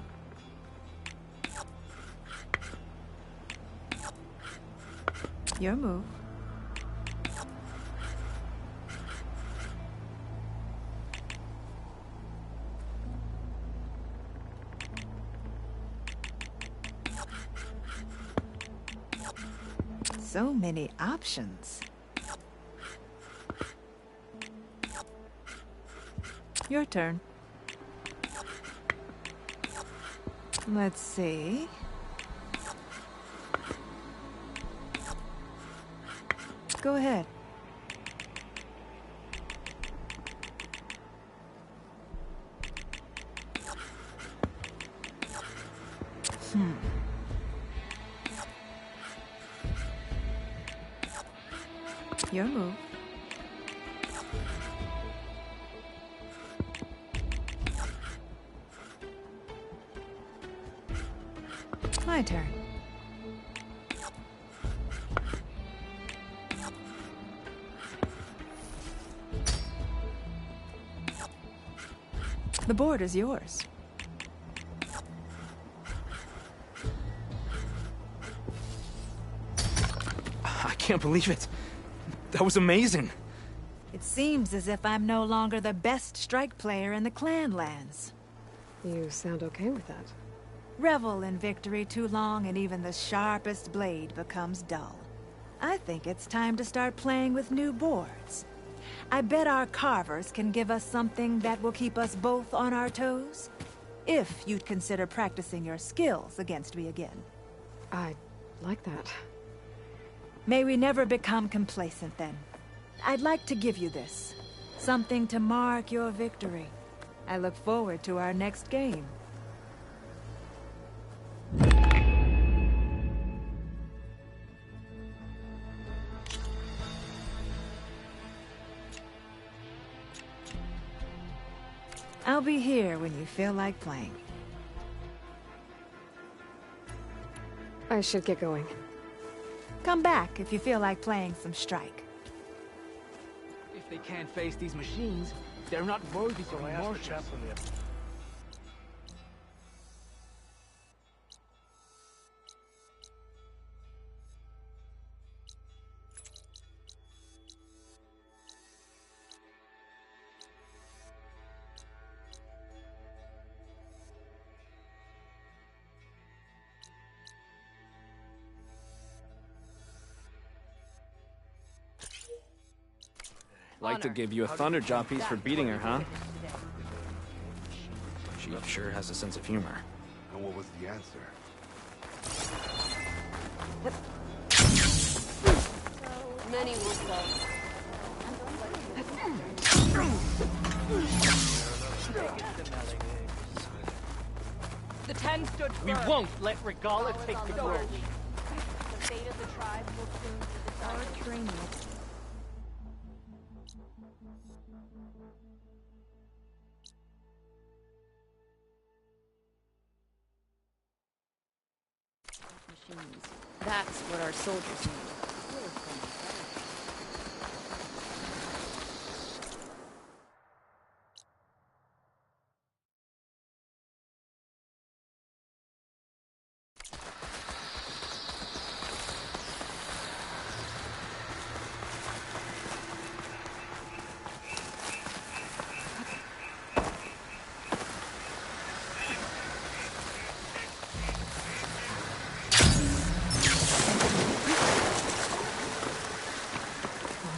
Your move. So many options. Your turn. Let's see. Go ahead. Your move. My turn. The board is yours. I can't believe it. That was amazing. It seems as if I'm no longer the best strike player in the clan lands. You sound okay with that. Revel in victory too long and even the sharpest blade becomes dull. I think it's time to start playing with new boards. I bet our carvers can give us something that will keep us both on our toes. If you'd consider practicing your skills against me again. I like that. May we never become complacent then. I'd like to give you this. Something to mark your victory. I look forward to our next game. I'll be here when you feel like playing. I should get going. Come back if you feel like playing some strike. If they can't face these machines, they're not worthy to be marshals. Like to give you a Thunderjaw piece for beating her, huh? chief sure has a sense of humor. And what was the answer? Many will fall. The 10 stood firm. We won't let Regala take the grove. The fate of the tribe will soon be decided. Our training. Machines. That's what our soldiers need.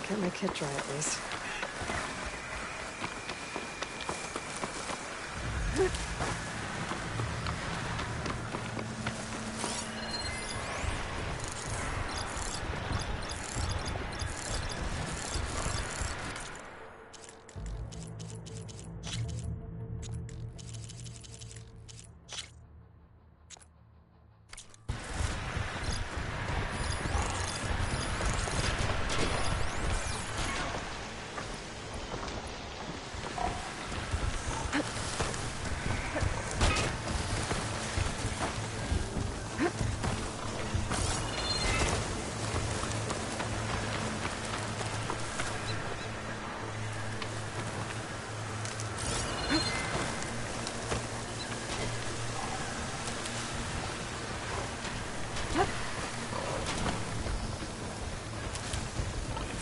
Get my kit dry at least.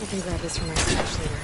I can grab this for my stash later.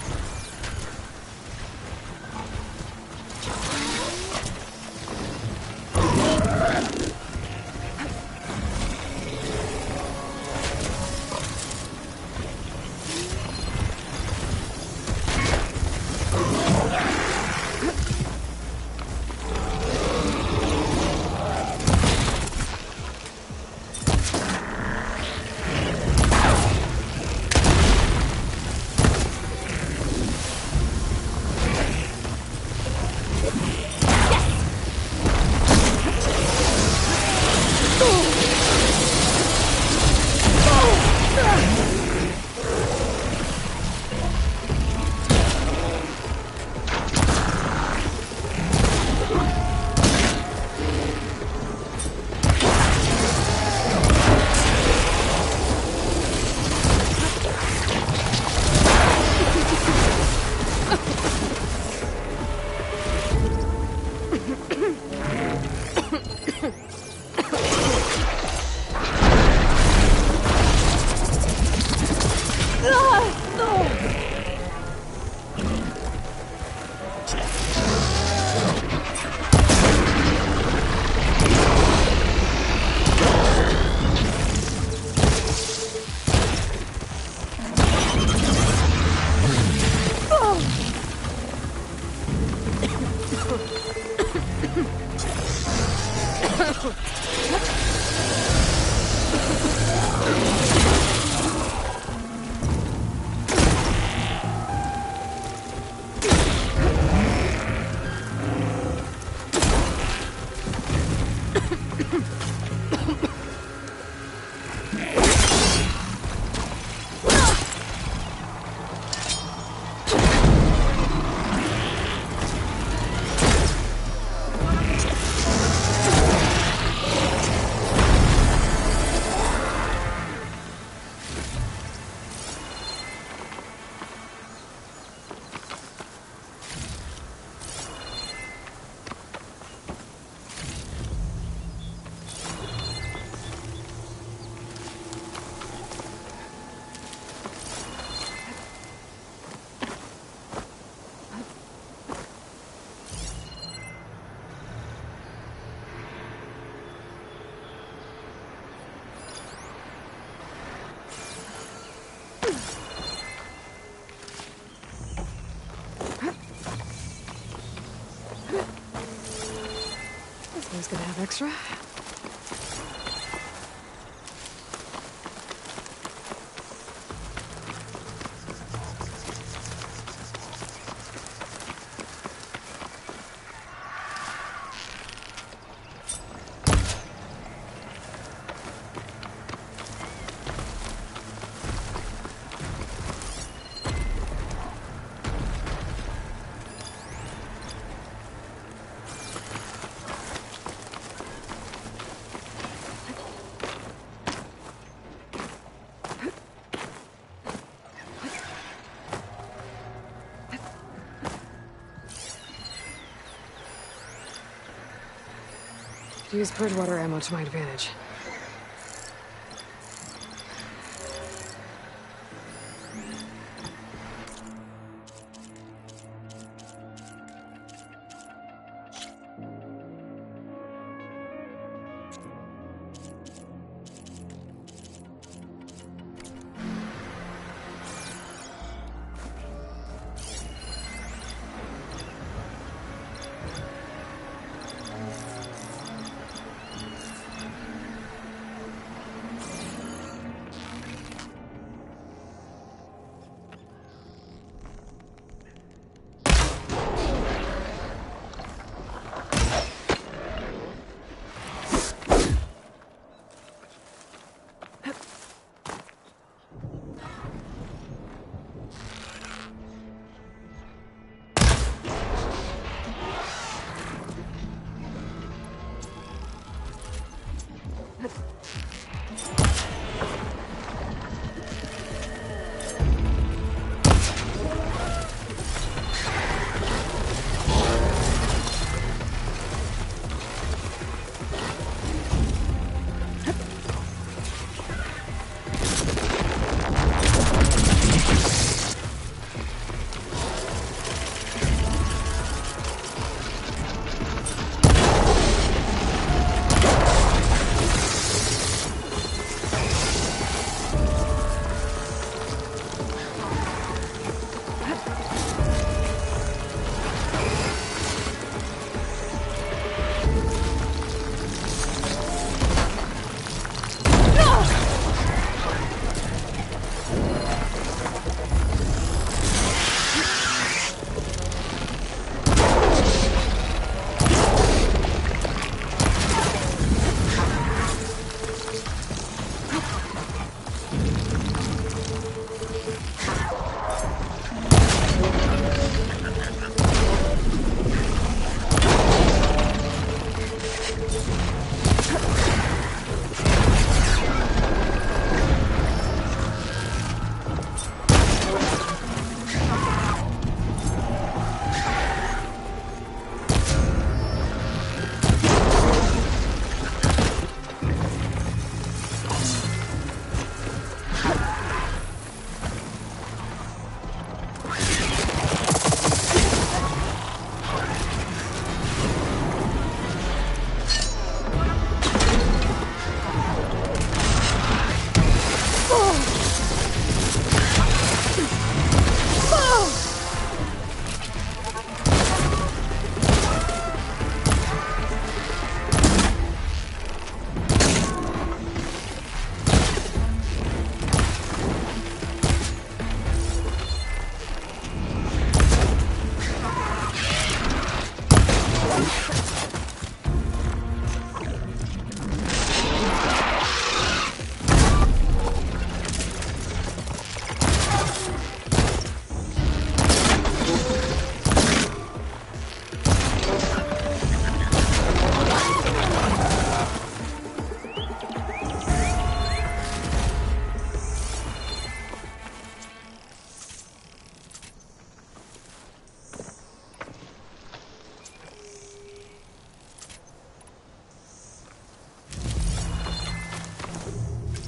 Someone's gonna have extra. Use Bridgewater ammo to my advantage.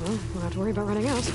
Well, we'll have to worry about running out.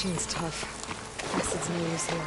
machine's tough. Acid's no use here.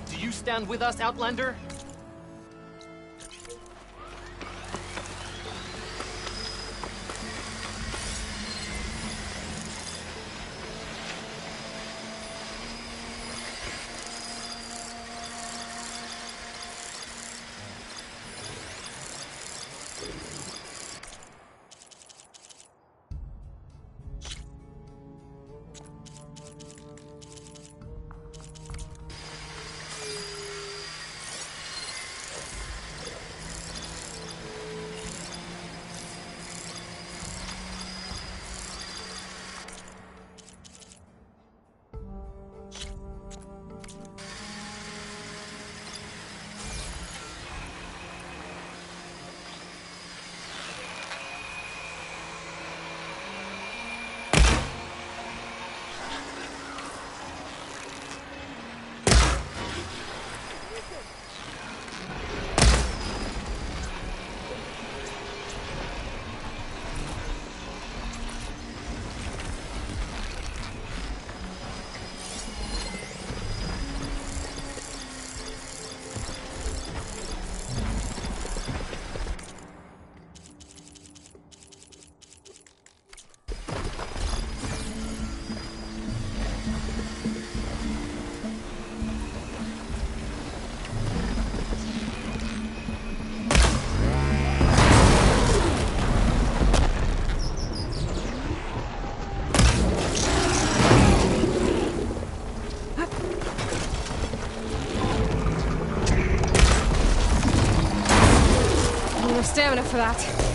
Do you stand with us, Outlander? Stamina for that.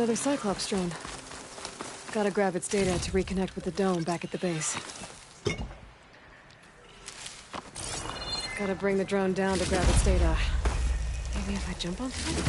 Another Cyclops drone. Gotta grab its data to reconnect with the dome back at the base. Gotta bring the drone down to grab its data. Maybe if I jump onto it?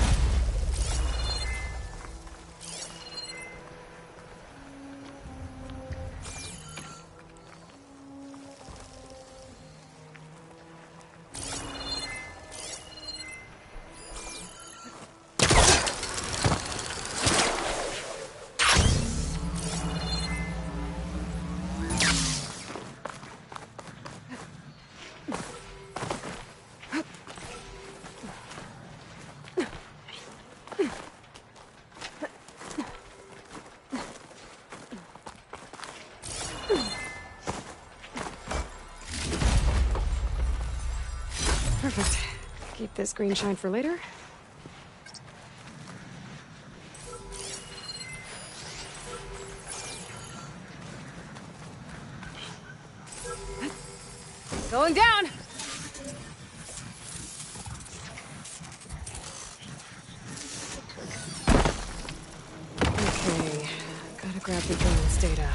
Perfect. Keep this green shine for later. Going down! Okay, gotta grab the drone's data.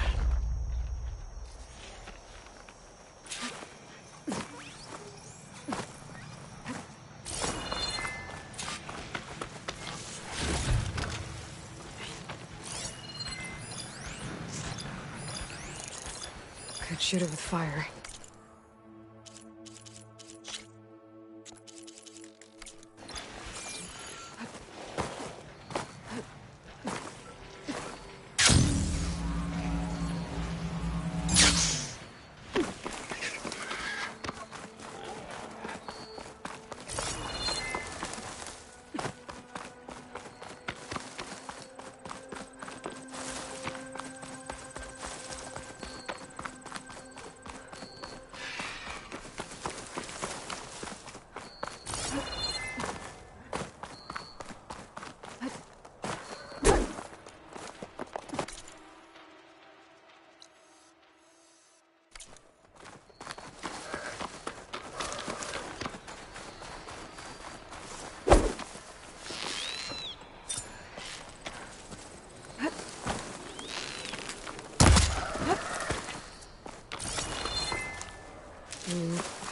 Could shoot it with fire.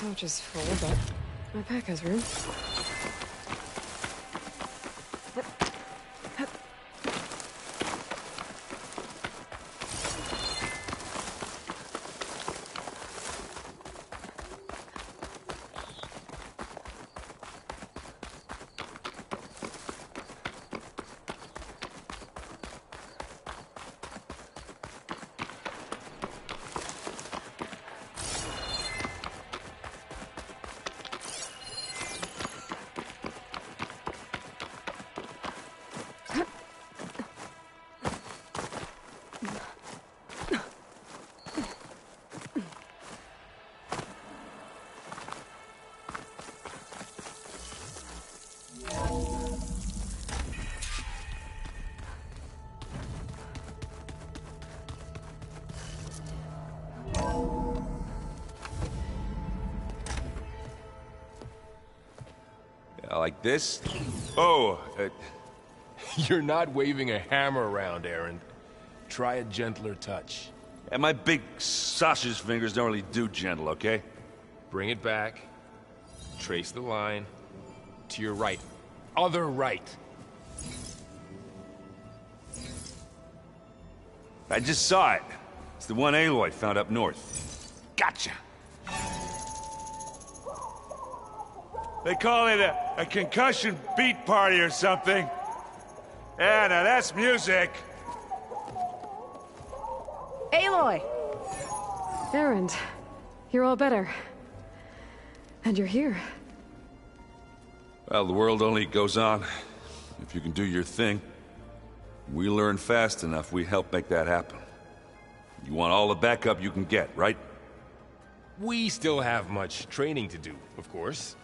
Pouch is full, but my pack has room. Like this? Oh, You're not waving a hammer around, Erend. Try a gentler touch. and my big sausage fingers don't really do gentle, okay? Bring it back. Trace the line. To your right. Other right. I just saw it. It's the one Aloy found up north. Gotcha! They call it a concussion beat party or something. Yeah, now that's music. Aloy! Erend, you're all better. And you're here. Well, the world only goes on if you can do your thing. We learn fast enough, we help make that happen. You want all the backup you can get, right? We still have much training to do, of course.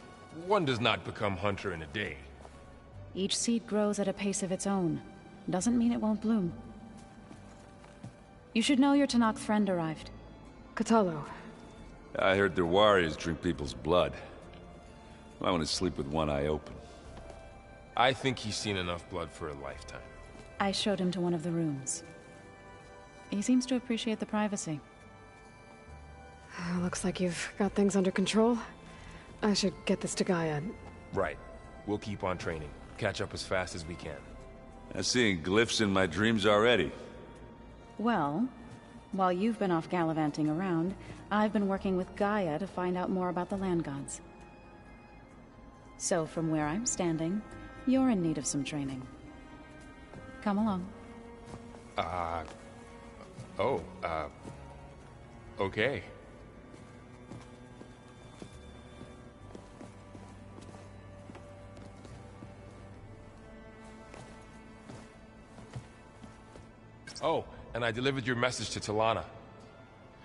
One does not become hunter in a day. Each seed grows at a pace of its own. Doesn't mean it won't bloom. You should know your Tenakth friend arrived. Kotallo. I heard their warriors drink people's blood. I want to sleep with one eye open. I think he's seen enough blood for a lifetime. I showed him to one of the rooms. He seems to appreciate the privacy. Looks like you've got things under control. I should get this to Gaia. Right. We'll keep on training. Catch up as fast as we can. I'm seeing glyphs in my dreams already. Well, while you've been off gallivanting around, I've been working with Gaia to find out more about the land gods. So from where I'm standing, you're in need of some training. Come along. Okay. Oh, and I delivered your message to Talana.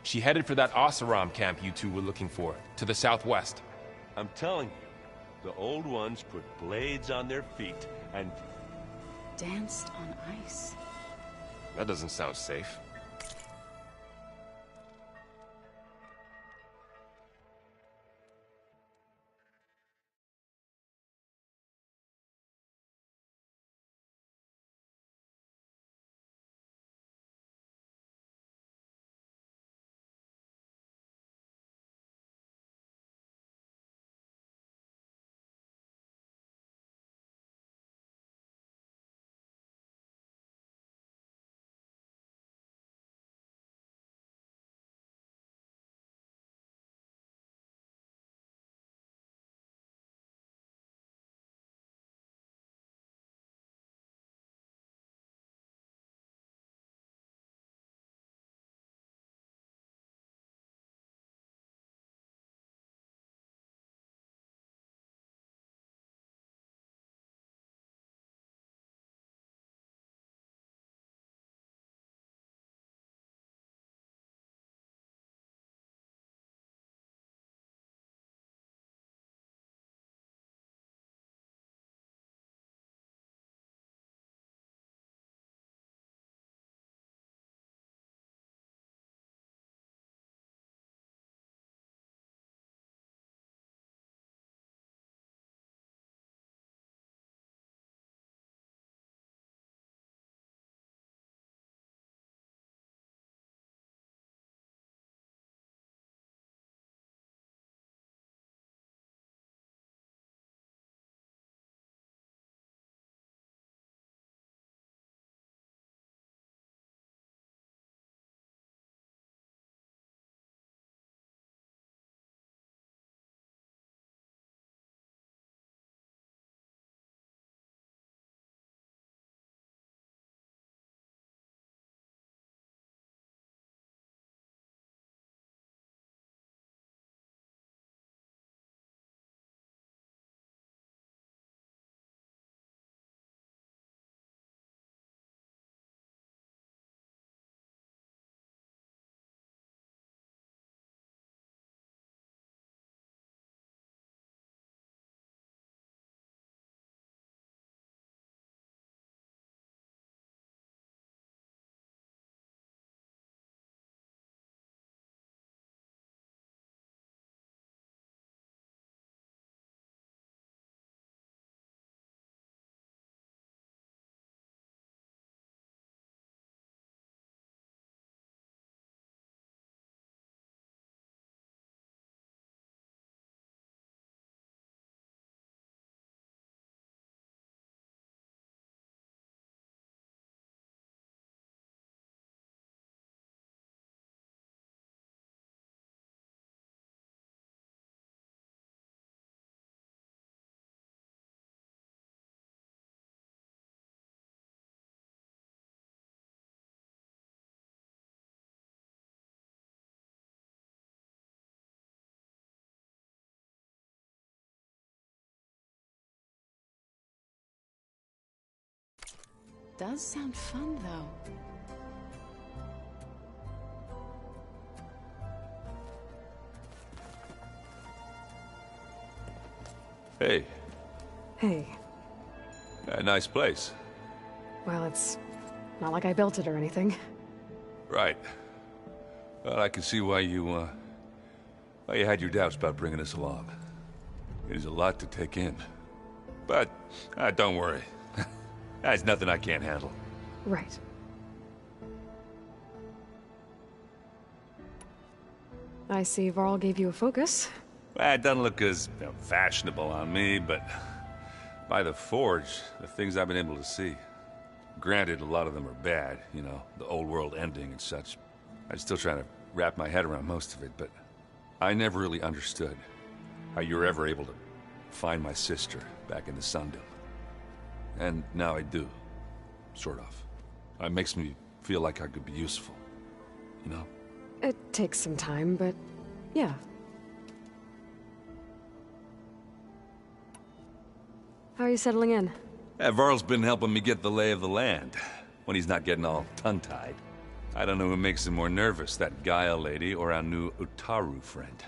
She headed for that Oseram camp you two were looking for, to the southwest. I'm telling you, the old ones put blades on their feet and... Danced on ice? That doesn't sound safe. Does sound fun, though. Hey. Hey. A nice place. Well, it's not like I built it or anything. Right. Well, I can see why you had your doubts about bringing us along. It is a lot to take in. But, don't worry. That's nothing I can't handle. Right. I see Varl gave you a focus. Well, it doesn't look as fashionable on me, but by the Forge, the things I've been able to see. Granted, a lot of them are bad, you know, the old world ending and such. I'm still trying to wrap my head around most of it, but I never really understood how you were ever able to find my sister back in the Sundom. And now I do, sort of. It makes me feel like I could be useful, you know? It takes some time, but yeah. How are you settling in? Varl's been helping me get the lay of the land, when he's not getting all tongue-tied. I don't know who makes him more nervous, that Gaia lady or our new Utaru friend.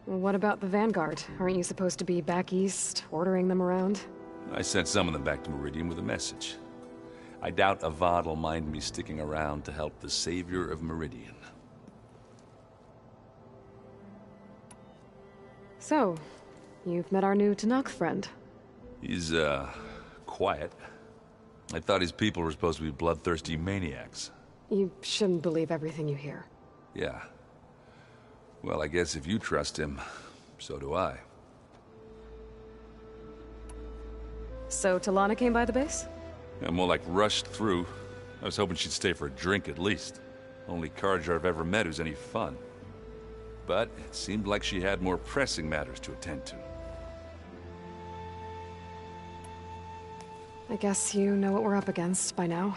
Well, what about the Vanguard? Aren't you supposed to be back east, ordering them around? I sent some of them back to Meridian with a message. I doubt Avad will mind me sticking around to help the savior of Meridian. So, you've met our new Tenakth friend. He's, quiet. I thought his people were supposed to be bloodthirsty maniacs. You shouldn't believe everything you hear. Yeah. Well, I guess if you trust him, so do I. So, Talana came by the base? Yeah, more like rushed through. I was hoping she'd stay for a drink at least. Only Carja I've ever met who's any fun. But it seemed like she had more pressing matters to attend to. I guess you know what we're up against by now.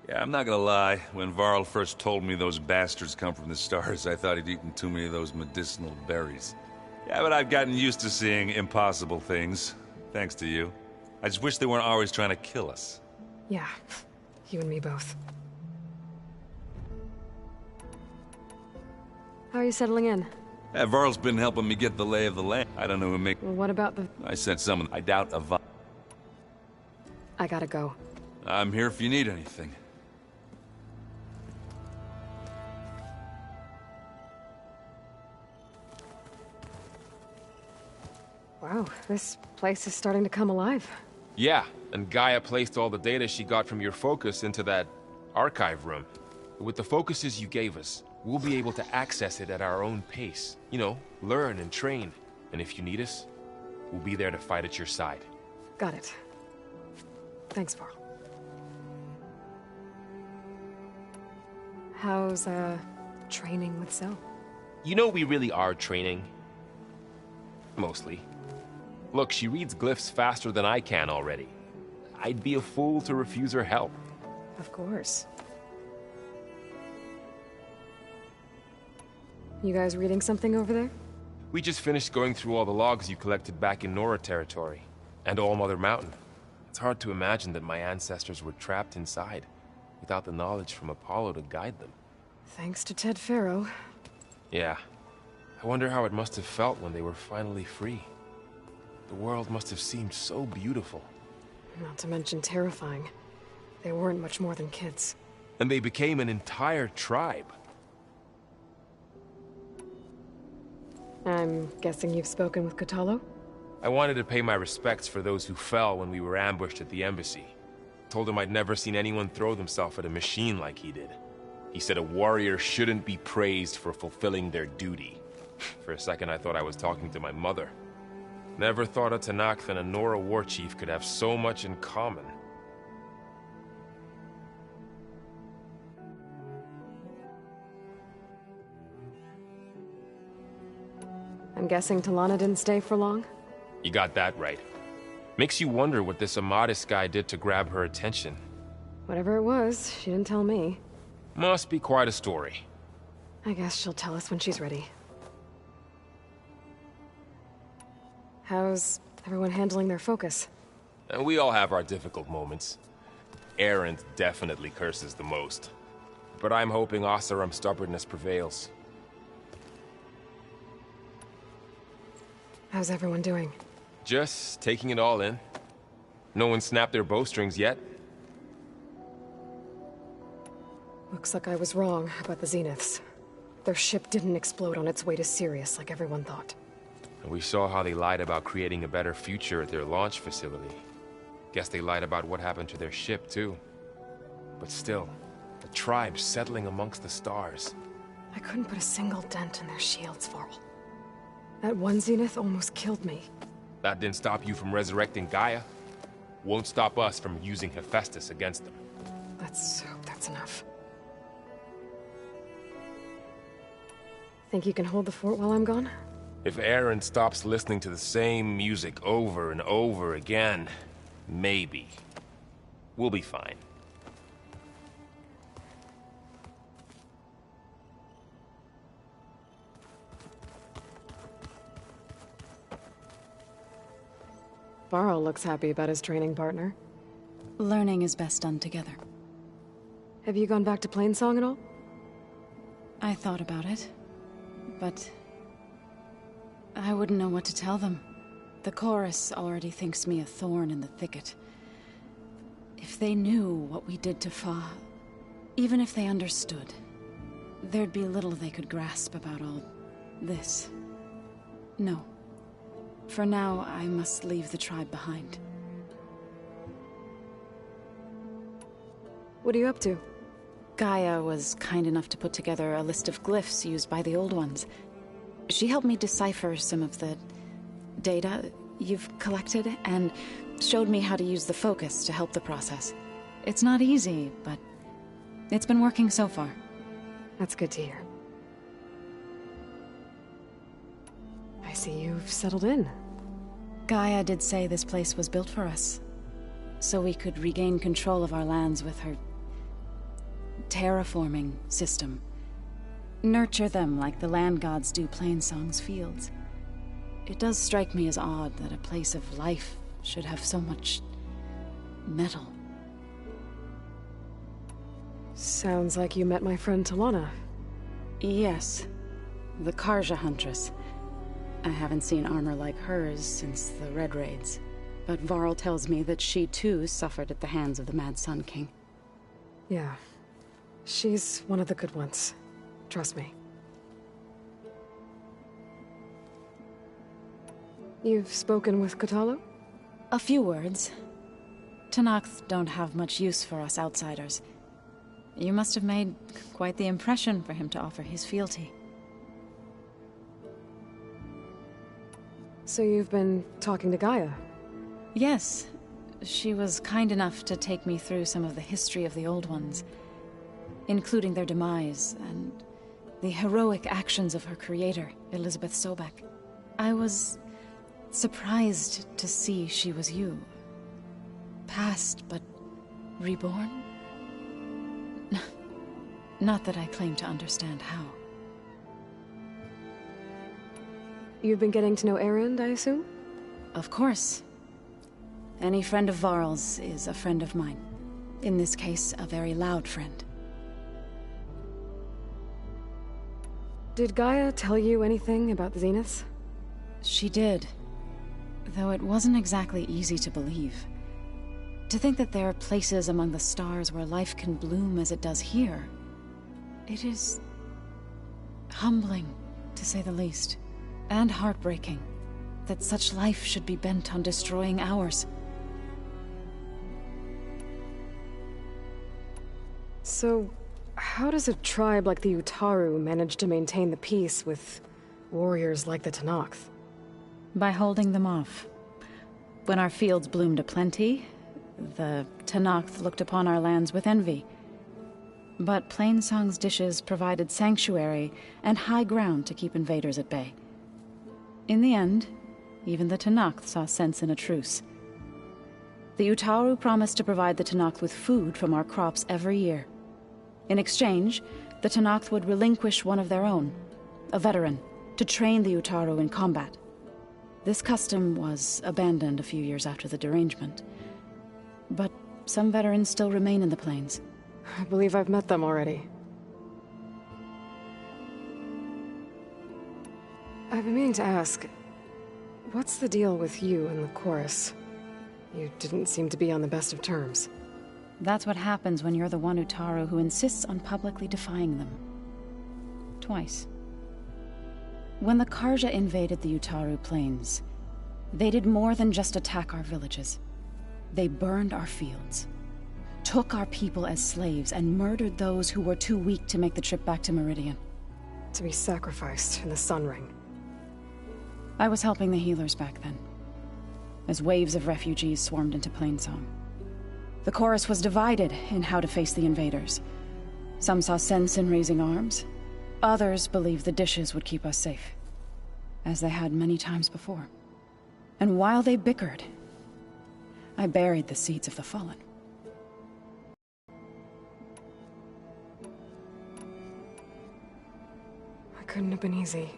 Yeah, I'm not gonna lie. When Varl first told me those bastards come from the stars, I thought he'd eaten too many of those medicinal berries. Yeah, but I've gotten used to seeing impossible things, thanks to you. I just wish they weren't always trying to kill us. Yeah, you and me both. How are you settling in? Varl's been helping me get the lay of the land. I don't know who make... Well, what about the... I sent someone. I doubt Avad... I gotta go. I'm here if you need anything. Wow, this place is starting to come alive. Yeah, and Gaia placed all the data she got from your focus into that archive room. With the focuses you gave us, we'll be able to access it at our own pace. You know, learn and train. And if you need us, we'll be there to fight at your side. Got it. Thanks, Varl. How's, training with Zoe? You know we really are training. Mostly. Look, she reads glyphs faster than I can already. I'd be a fool to refuse her help. Of course. You guys reading something over there? We just finished going through all the logs you collected back in Nora territory, and All Mother Mountain. It's hard to imagine that my ancestors were trapped inside, without the knowledge from Apollo to guide them. Thanks to Ted Faro. Yeah. I wonder how it must have felt when they were finally free. The world must have seemed so beautiful. Not to mention terrifying. They weren't much more than kids. And they became an entire tribe. I'm guessing you've spoken with Kotallo? I wanted to pay my respects for those who fell when we were ambushed at the embassy. Told him I'd never seen anyone throw themselves at a machine like he did. He said a warrior shouldn't be praised for fulfilling their duty. For a second I thought I was talking to my mother. Never thought a Tenakth and a Nora war chief could have so much in common. I'm guessing Talana didn't stay for long? You got that right. Makes you wonder what this Amadis guy did to grab her attention. Whatever it was, she didn't tell me. Must be quite a story. I guess she'll tell us when she's ready. How's everyone handling their focus? And we all have our difficult moments. Erend definitely curses the most. But I'm hoping Oseram's stubbornness prevails. How's everyone doing? Just taking it all in. No one snapped their bowstrings yet. Looks like I was wrong about the Zeniths. Their ship didn't explode on its way to Sirius like everyone thought. And we saw how they lied about creating a better future at their launch facility. Guess they lied about what happened to their ship, too. But still, the tribe settling amongst the stars. I couldn't put a single dent in their shields, Varl. That one zenith almost killed me. That didn't stop you from resurrecting Gaia. Won't stop us from using Hephaestus against them. Let's hope that's enough. Think you can hold the fort while I'm gone? If Aaron stops listening to the same music over and over again, maybe. We'll be fine. Varl looks happy about his training partner. Learning is best done together. Have you gone back to Plainsong at all? I thought about it, but I wouldn't know what to tell them. The chorus already thinks me a thorn in the thicket. If they knew what we did to Fa, even if they understood, there'd be little they could grasp about all this. No. For now, I must leave the tribe behind. What are you up to? Gaia was kind enough to put together a list of glyphs used by the Old Ones. She helped me decipher some of the data you've collected, and showed me how to use the focus to help the process. It's not easy, but it's been working so far. That's good to hear. I see you've settled in. Gaia did say this place was built for us, so we could regain control of our lands with her terraforming system. Nurture them like the land gods do Plainsong's fields. It does strike me as odd that a place of life should have so much metal. Sounds like you met my friend Talana. Yes, the Karja Huntress. I haven't seen armor like hers since the Red Raids, but Varl tells me that she too suffered at the hands of the Mad Sun King. Yeah, she's one of the good ones. Trust me. You've spoken with Kotallo? A few words. Tenakth don't have much use for us outsiders. You must have made quite the impression for him to offer his fealty. So you've been talking to Gaia? Yes. She was kind enough to take me through some of the history of the Old Ones, including their demise and the heroic actions of her creator, Elizabeth Sobek. I was surprised to see she was you. Past, but reborn? Not that I claim to understand how. You've been getting to know Erend, I assume? Of course. Any friend of Varl's is a friend of mine. In this case, a very loud friend. Did Gaia tell you anything about the Zeniths? She did. Though it wasn't exactly easy to believe. To think that there are places among the stars where life can bloom as it does here. It is humbling, to say the least. And heartbreaking that such life should be bent on destroying ours. So, how does a tribe like the Utaru manage to maintain the peace with warriors like the Tenakth? By holding them off. When our fields bloomed aplenty, the Tenakth looked upon our lands with envy. But Plainsong's dishes provided sanctuary and high ground to keep invaders at bay. In the end, even the Tenakth saw sense in a truce. The Utaru promised to provide the Tenakth with food from our crops every year. In exchange, the Tenakth would relinquish one of their own, a veteran, to train the Utaru in combat. This custom was abandoned a few years after the derangement. But some veterans still remain in the plains. I believe I've met them already. I've been meaning to ask, what's the deal with you and the chorus? You didn't seem to be on the best of terms. That's what happens when you're the one Utaru who insists on publicly defying them. Twice. When the Karja invaded the Utaru plains, they did more than just attack our villages. They burned our fields. took our people as slaves and murdered those who were too weak to make the trip back to Meridian. To be sacrificed in the Sun Ring. I was helping the healers back then, as waves of refugees swarmed into Plainsong. The chorus was divided in how to face the invaders. Some saw sense in raising arms. Others believed the dishes would keep us safe, as they had many times before. And while they bickered, I buried the seeds of the Fallen. It couldn't have been easy.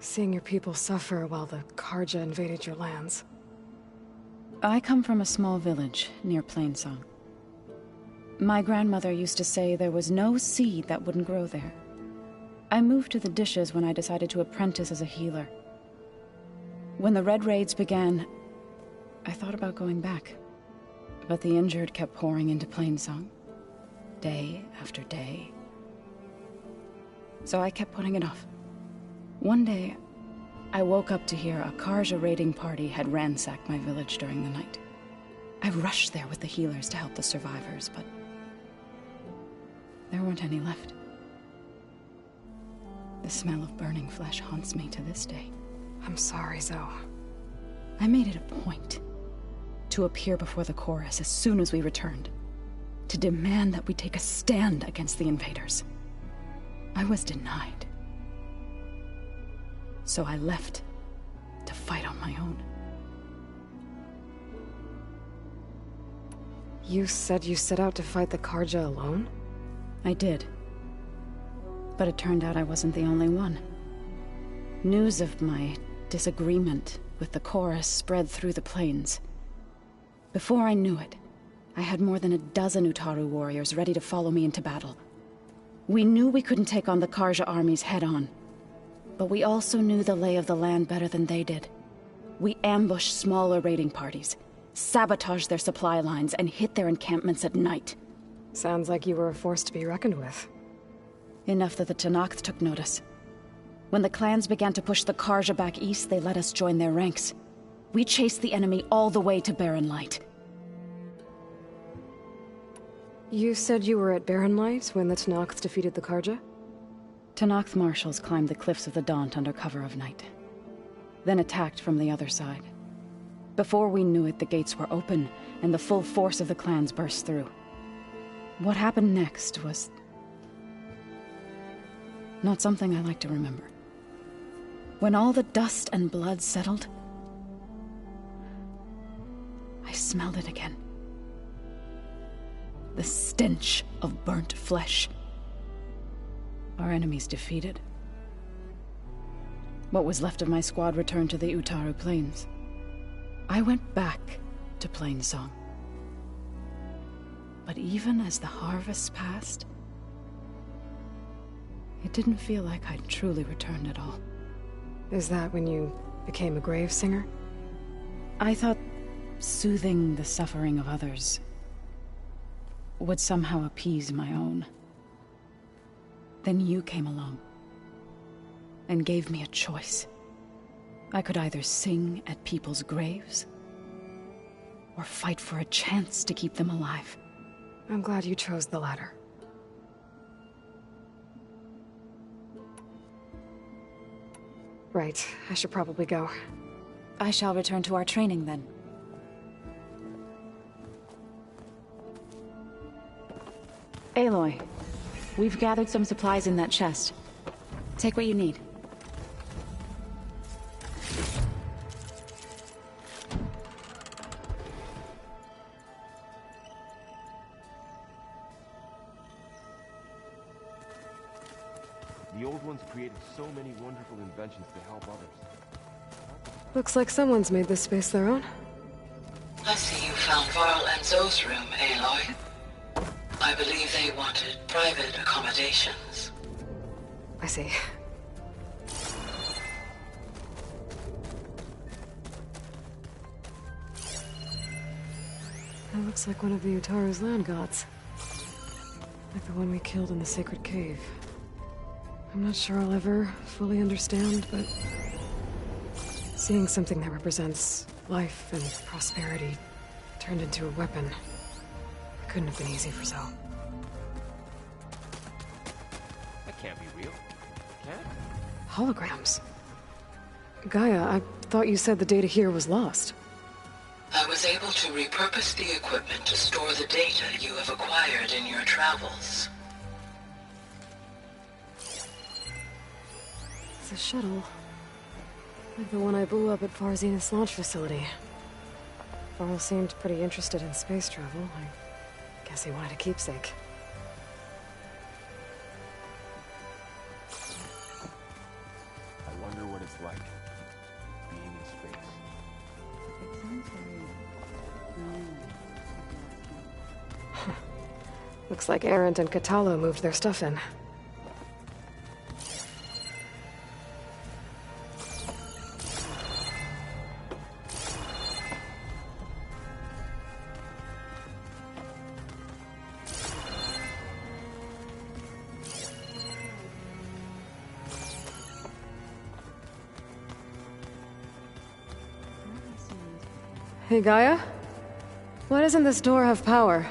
Seeing your people suffer while the Carja invaded your lands. I come from a small village near Plainsong. My grandmother used to say there was no seed that wouldn't grow there. I moved to the dishes when I decided to apprentice as a healer. When the Red Raids began, I thought about going back. But the injured kept pouring into Plainsong, day after day. So I kept putting it off. One day, I woke up to hear a Carja raiding party had ransacked my village during the night. I rushed there with the healers to help the survivors, but there weren't any left. The smell of burning flesh haunts me to this day. I'm sorry, Zoe. I made it a point to appear before the chorus as soon as we returned, to demand that we take a stand against the invaders. I was denied. So I left to fight on my own. You said you set out to fight the Carja alone? I did. But it turned out I wasn't the only one. News of my disagreement with the chorus spread through the plains. Before I knew it, I had more than a dozen Utaru warriors ready to follow me into battle. We knew we couldn't take on the Carja armies head-on, but we also knew the lay of the land better than they did. We ambushed smaller raiding parties, sabotaged their supply lines, and hit their encampments at night. Sounds like you were a force to be reckoned with. Enough that the Tenakth took notice. When the clans began to push the Carja back east, they let us join their ranks. We chased the enemy all the way to Barren Light. You said you were at Barren Light when the Tenakth defeated the Carja? Tenakth marshals climbed the cliffs of the Daunt under cover of night, then attacked from the other side. Before we knew it, the gates were open, and the full force of the clans burst through. What happened next was not something I like to remember. When all the dust and blood settled, I smelled it again. The stench of burnt flesh. Our enemies defeated. What was left of my squad returned to the Utaru Plains. I went back to Plainsong. But even as the harvest passed, it didn't feel like I'd truly returned at all. Is that when you became a grave singer? I thought soothing the suffering of others would somehow appease my own. Then you came along and gave me a choice. I could either sing at people's graves or fight for a chance to keep them alive. I'm glad you chose the latter. Right, I should probably go. I shall return to our training then. Aloy, we've gathered some supplies in that chest. Take what you need. The old ones created so many wonderful inventions to help others. Looks like someone's made this space their own. I see you found Varl and Zoe's room, Aloy. I believe they wanted private accommodations. I see. That looks like one of the Utaru's land gods. Like the one we killed in the sacred cave. I'm not sure I'll ever fully understand, but seeing something that represents life and prosperity turned into a weapon, Couldn't have been easy for Zoe. That can't be real. Can it? Holograms. Gaia, I thought you said the data here was lost. I was able to repurpose the equipment to store the data you have acquired in your travels. It's a shuttle. Like the one I blew up at Far Zenith's launch facility. Varl seemed pretty interested in space travel. I guess he wanted a keepsake. I wonder what it's like being in space. Looks like Erend and Katalo moved their stuff in. Hey, Gaia? Why doesn't this door have power?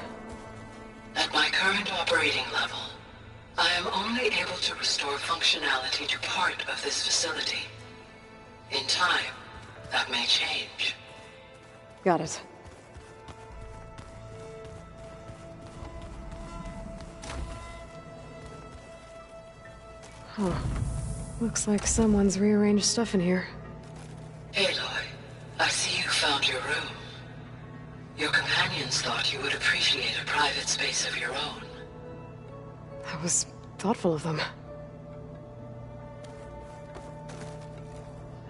At my current operating level, I am only able to restore functionality to part of this facility. In time, that may change. Got it. Huh. Looks like someone's rearranged stuff in here. Aloy, I see you found your room. Your companions thought you would appreciate a private space of your own. That was thoughtful of them.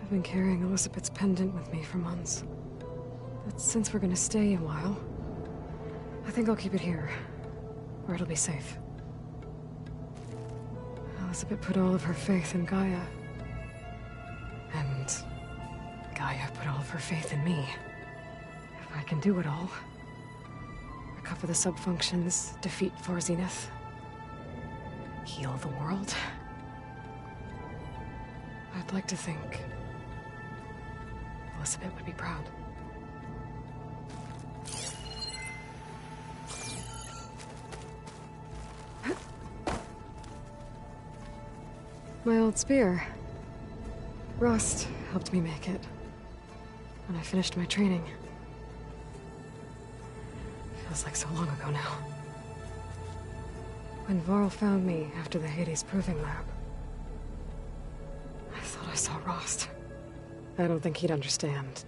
I've been carrying Elizabeth's pendant with me for months. But since we're gonna stay a while, I think I'll keep it here, where it'll be safe. Elizabeth put all of her faith in Gaia. And Gaia put all of her faith in me. If I can do it all, recover the sub-functions, defeat Far Zenith, heal the world, I'd like to think Elizabeth would be proud. My old spear. Rust helped me make it when I finished my training. Feels like so long ago now. When Varl found me after the Hades Proving Lab, I thought I saw Rost. I don't think he'd understand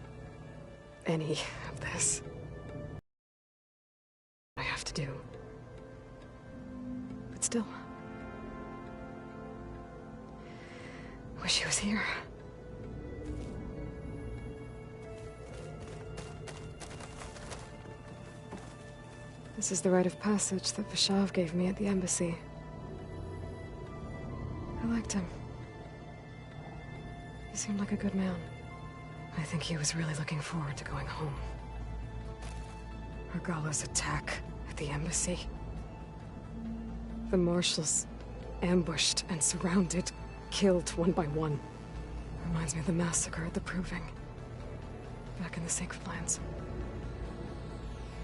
any of this. I have to do. But still, wish he was here. This is the rite of passage that Vashav gave me at the embassy. I liked him. He seemed like a good man. I think he was really looking forward to going home. Regala's attack at the embassy. The marshals ambushed and surrounded, killed one by one. Reminds me of the massacre at the Proving. Back in the Sacred Lands.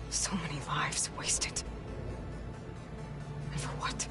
So many lives wasted. And for what?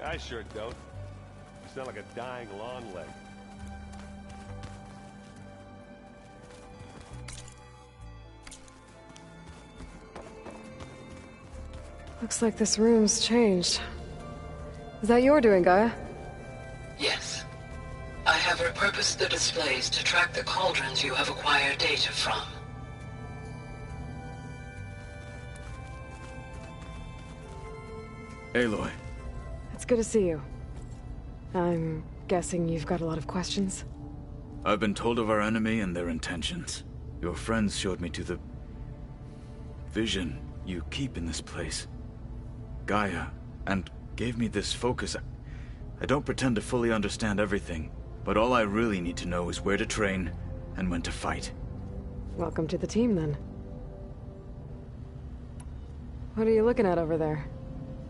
I sure don't. You sound like a dying lawn leg. Looks like this room's changed. Is that your doing, Gaia? Yes. I have repurposed the displays to track the cauldrons you have acquired data from. Aloy. It's good to see you. I'm guessing you've got a lot of questions? I've been told of our enemy and their intentions. Your friends showed me to the vision you keep in this place, Gaia, and gave me this focus. I don't pretend to fully understand everything, but all I really need to know is where to train and when to fight. Welcome to the team, then. What are you looking at over there?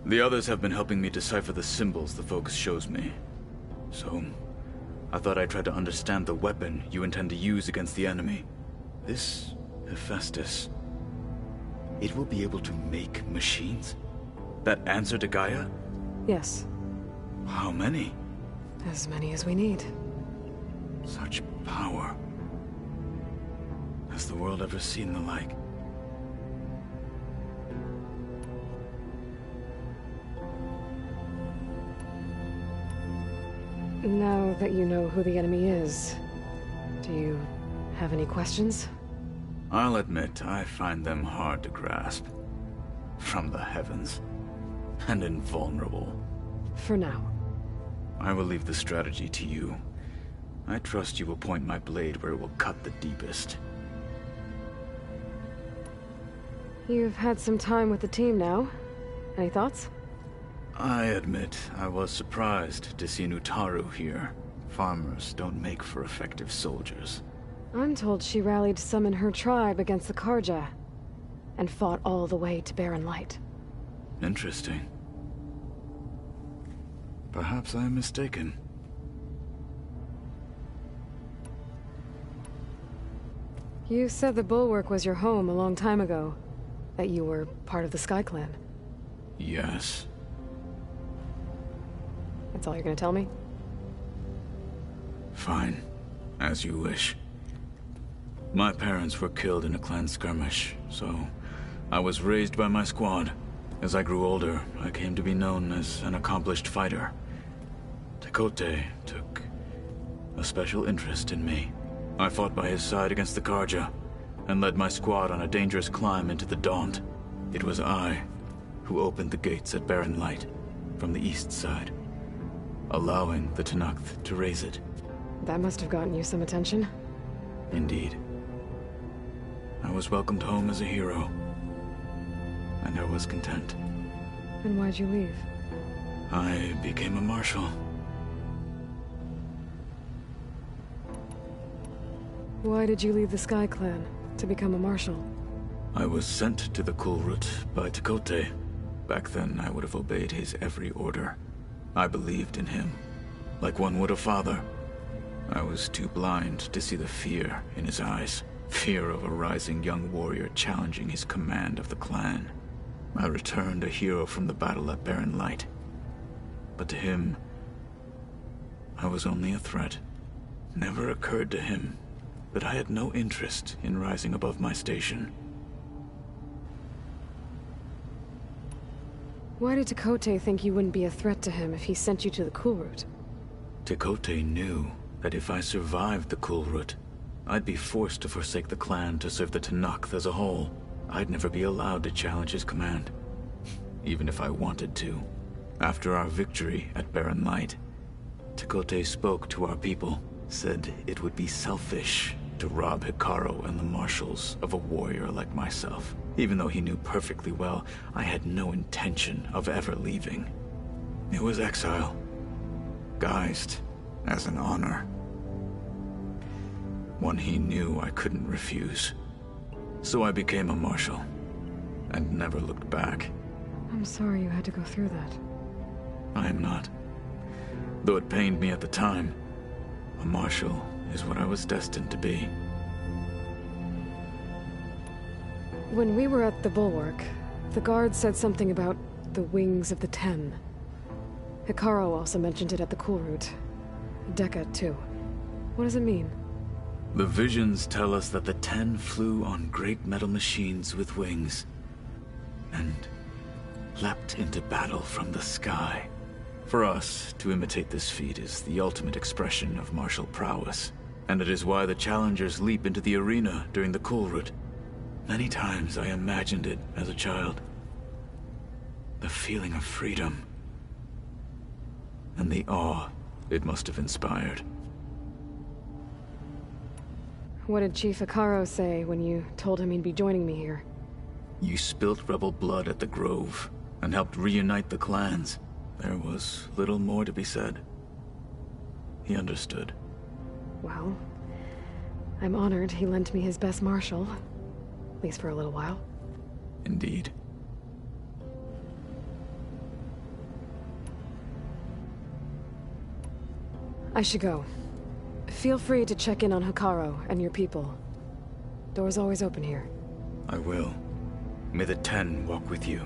The others have been helping me decipher the symbols the focus shows me. So, I thought I'd try to understand the weapon you intend to use against the enemy. This Hephaestus, it will be able to make machines? That answer to Gaia? Yes. How many? As many as we need. Such power. Has the world ever seen the like? Now that you know who the enemy is, do you have any questions? I'll admit, I find them hard to grasp. From the heavens. And invulnerable. For now. I will leave the strategy to you. I trust you will point my blade where it will cut the deepest. You've had some time with the team now. Any thoughts? I admit, I was surprised to see Nutaru here. Farmers don't make for effective soldiers. I'm told she rallied some in her tribe against the Karja, and fought all the way to Barren Light. Interesting. Perhaps I am mistaken. You said the Bulwark was your home a long time ago. That you were part of the Sky Clan. Yes. That's all you're gonna tell me? Fine. As you wish. My parents were killed in a clan skirmish, so I was raised by my squad. As I grew older, I came to be known as an accomplished fighter. Tekotteh took a special interest in me. I fought by his side against the Karja, and led my squad on a dangerous climb into the Daunt. It was I who opened the gates at Barren Light, from the east side, allowing the Tenakth to raise it. That must have gotten you some attention. Indeed. I was welcomed home as a hero, and I was content. And why'd you leave? I became a marshal. Why did you leave the Sky Clan to become a marshal? I was sent to the Kulrut by Tekotteh. Back then, I would have obeyed his every order. I believed in him, like one would a father. I was too blind to see the fear in his eyes. Fear of a rising young warrior challenging his command of the clan. I returned a hero from the battle at Barren Light. But to him, I was only a threat. Never occurred to him that I had no interest in rising above my station. Why did Tekotteh think you wouldn't be a threat to him if he sent you to the Kulrut? Tekotteh knew that if I survived the Kulrut, I'd be forced to forsake the clan to serve the Tenakth as a whole. I'd never be allowed to challenge his command, even if I wanted to. After our victory at Barren Light, Tekotteh spoke to our people, said it would be selfish to rob Hekarro and the marshals of a warrior like myself, even though he knew perfectly well I had no intention of ever leaving. It was exile, guised as an honor. One he knew I couldn't refuse. So I became a marshal, and never looked back. I'm sorry you had to go through that. I am not. Though it pained me at the time, a marshal is what I was destined to be. When we were at the Bulwark, the guard said something about the Wings of the Ten. Hikaru also mentioned it at the Cool Route. Dekka, too. What does it mean? The visions tell us that the Ten flew on great metal machines with wings, and leapt into battle from the sky. For us, to imitate this feat is the ultimate expression of martial prowess, and it is why the challengers leap into the arena during the Cool Route. Many times I imagined it as a child. The feeling of freedom, and the awe it must have inspired. What did Chief Hikaru say when you told him he'd be joining me here? You spilt rebel blood at the Grove, and helped reunite the clans. There was little more to be said. He understood. Well, I'm honored he lent me his best martial. At least for a little while. Indeed. I should go. Feel free to check in on Hikaru and your people. Door's always open here. I will. May the Ten walk with you.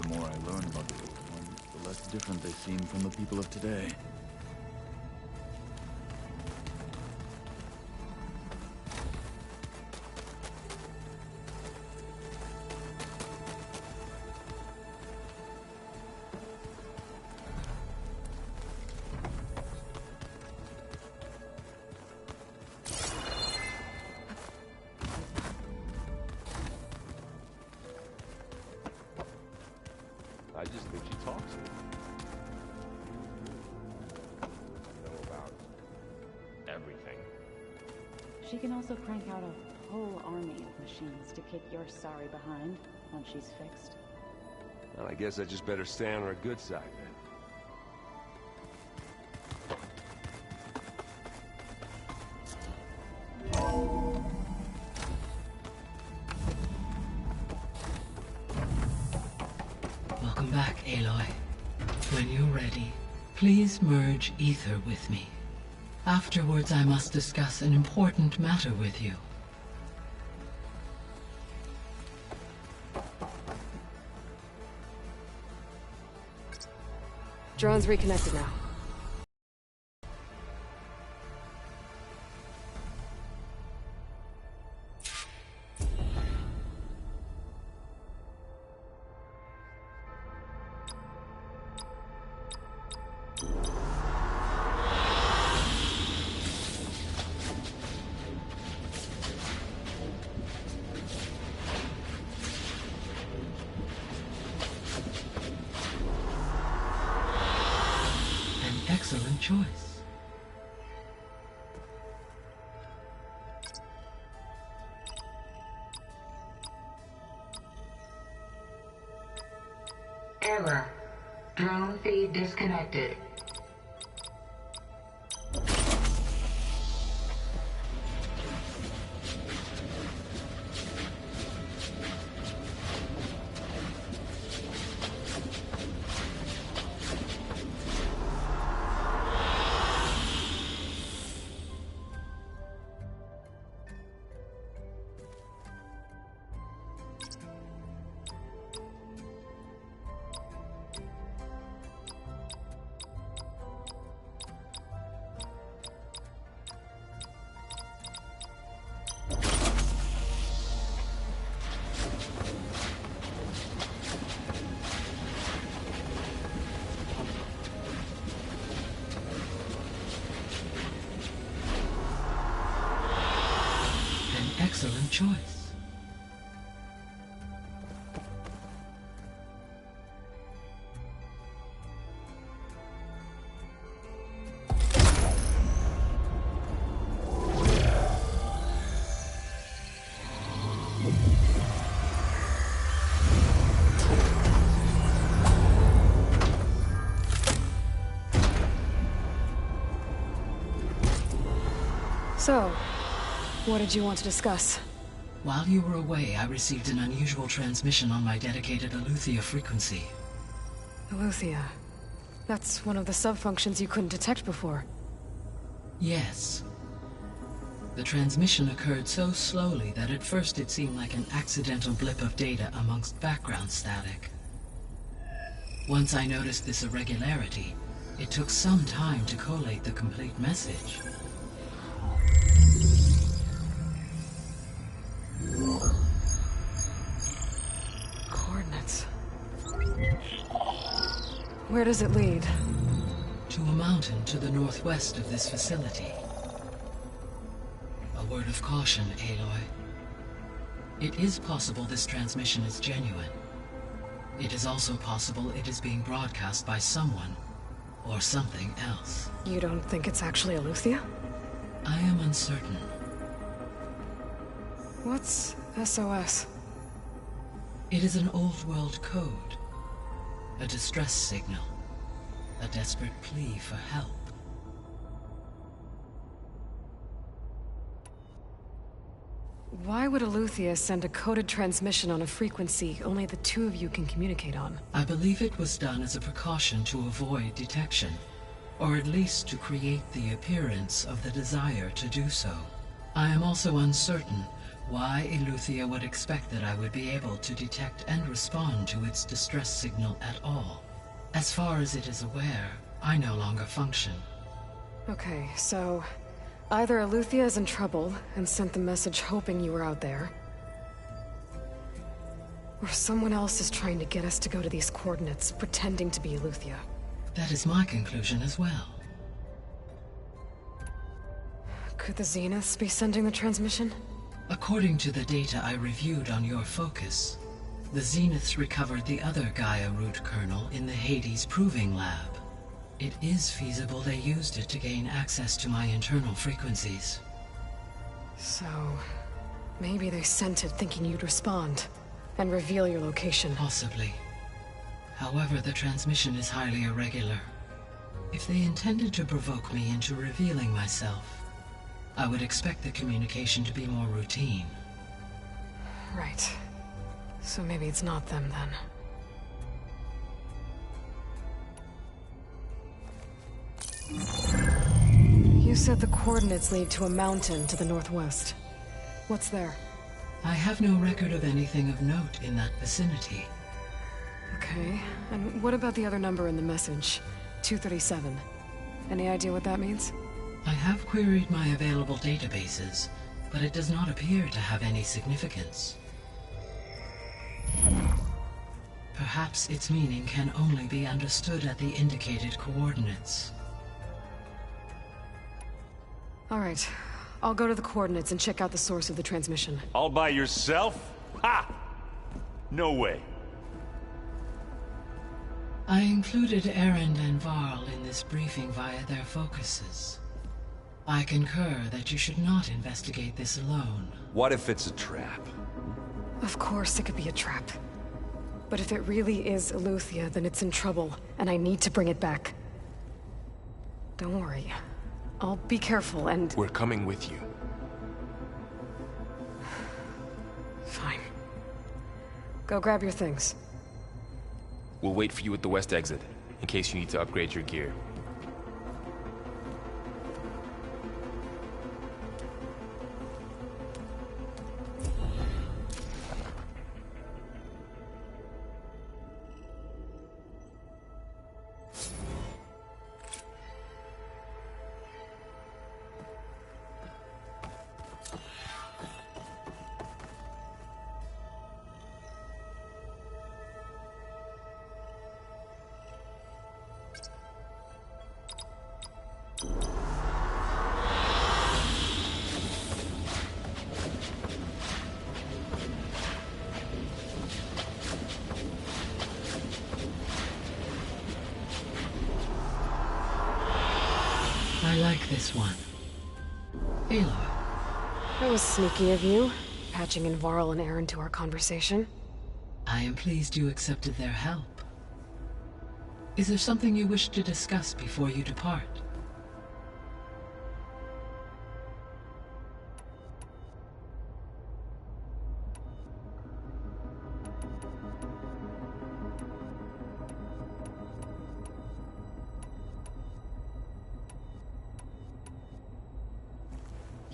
The more I learn about the old ones, the less different they seem from the people of today. She can also crank out a whole army of machines to kick your sorry behind once she's fixed. Well, I guess I just better stay on her good side then. Welcome back, Aloy. When you're ready, please merge ether with me. Afterwards, I must discuss an important matter with you. Drone's reconnected now. Excellent choice. Error. Drone feed disconnected. Excellent choice. So, what did you want to discuss? While you were away, I received an unusual transmission on my dedicated Eleuthia frequency. Eleuthia. That's one of the sub-functions you couldn't detect before. Yes. The transmission occurred so slowly that at first it seemed like an accidental blip of data amongst background static. Once I noticed this irregularity, it took some time to collate the complete message. Coordinates. Where does it lead? To a mountain to the northwest of this facility. A word of caution, Aloy. It is possible this transmission is genuine. It is also possible it is being broadcast by someone or something else. You don't think it's actually Eleuthia? I am uncertain. What's SOS? It is an old-world code. A distress signal. A desperate plea for help. Why would Eleuthia send a coded transmission on a frequency only the two of you can communicate on? I believe it was done as a precaution to avoid detection, or at least to create the appearance of the desire to do so. I am also uncertain why Eleuthia would expect that I would be able to detect and respond to its distress signal at all. As far as it is aware, I no longer function. Okay, so either Eleuthia is in trouble and sent the message hoping you were out there, or someone else is trying to get us to go to these coordinates, pretending to be Eleuthia. That is my conclusion as well. Could the Zeniths be sending the transmission? According to the data I reviewed on your focus, the Zeniths recovered the other Gaia root kernel in the Hades Proving Lab. It is feasible they used it to gain access to my internal frequencies. So... maybe they sent it thinking you'd respond, and reveal your location. Possibly. However, the transmission is highly irregular. If they intended to provoke me into revealing myself, I would expect the communication to be more routine. Right. So maybe it's not them, then. You said the coordinates lead to a mountain to the northwest. What's there? I have no record of anything of note in that vicinity. Okay, and what about the other number in the message? 237. Any idea what that means? I have queried my available databases, but it does not appear to have any significance. Perhaps its meaning can only be understood at the indicated coordinates. All right. I'll go to the coordinates and check out the source of the transmission. All by yourself? Ha! No way. I included Erend and Varl in this briefing via their focuses. I concur that you should not investigate this alone. What if it's a trap? Of course it could be a trap. But if it really is Eleuthia, then it's in trouble, and I need to bring it back. Don't worry. I'll be careful and... We're coming with you. Fine. Go grab your things. We'll wait for you at the west exit, in case you need to upgrade your gear. I like this one. Aloy. That was sneaky of you, patching in Varl and Erend to our conversation. I am pleased you accepted their help. Is there something you wish to discuss before you depart?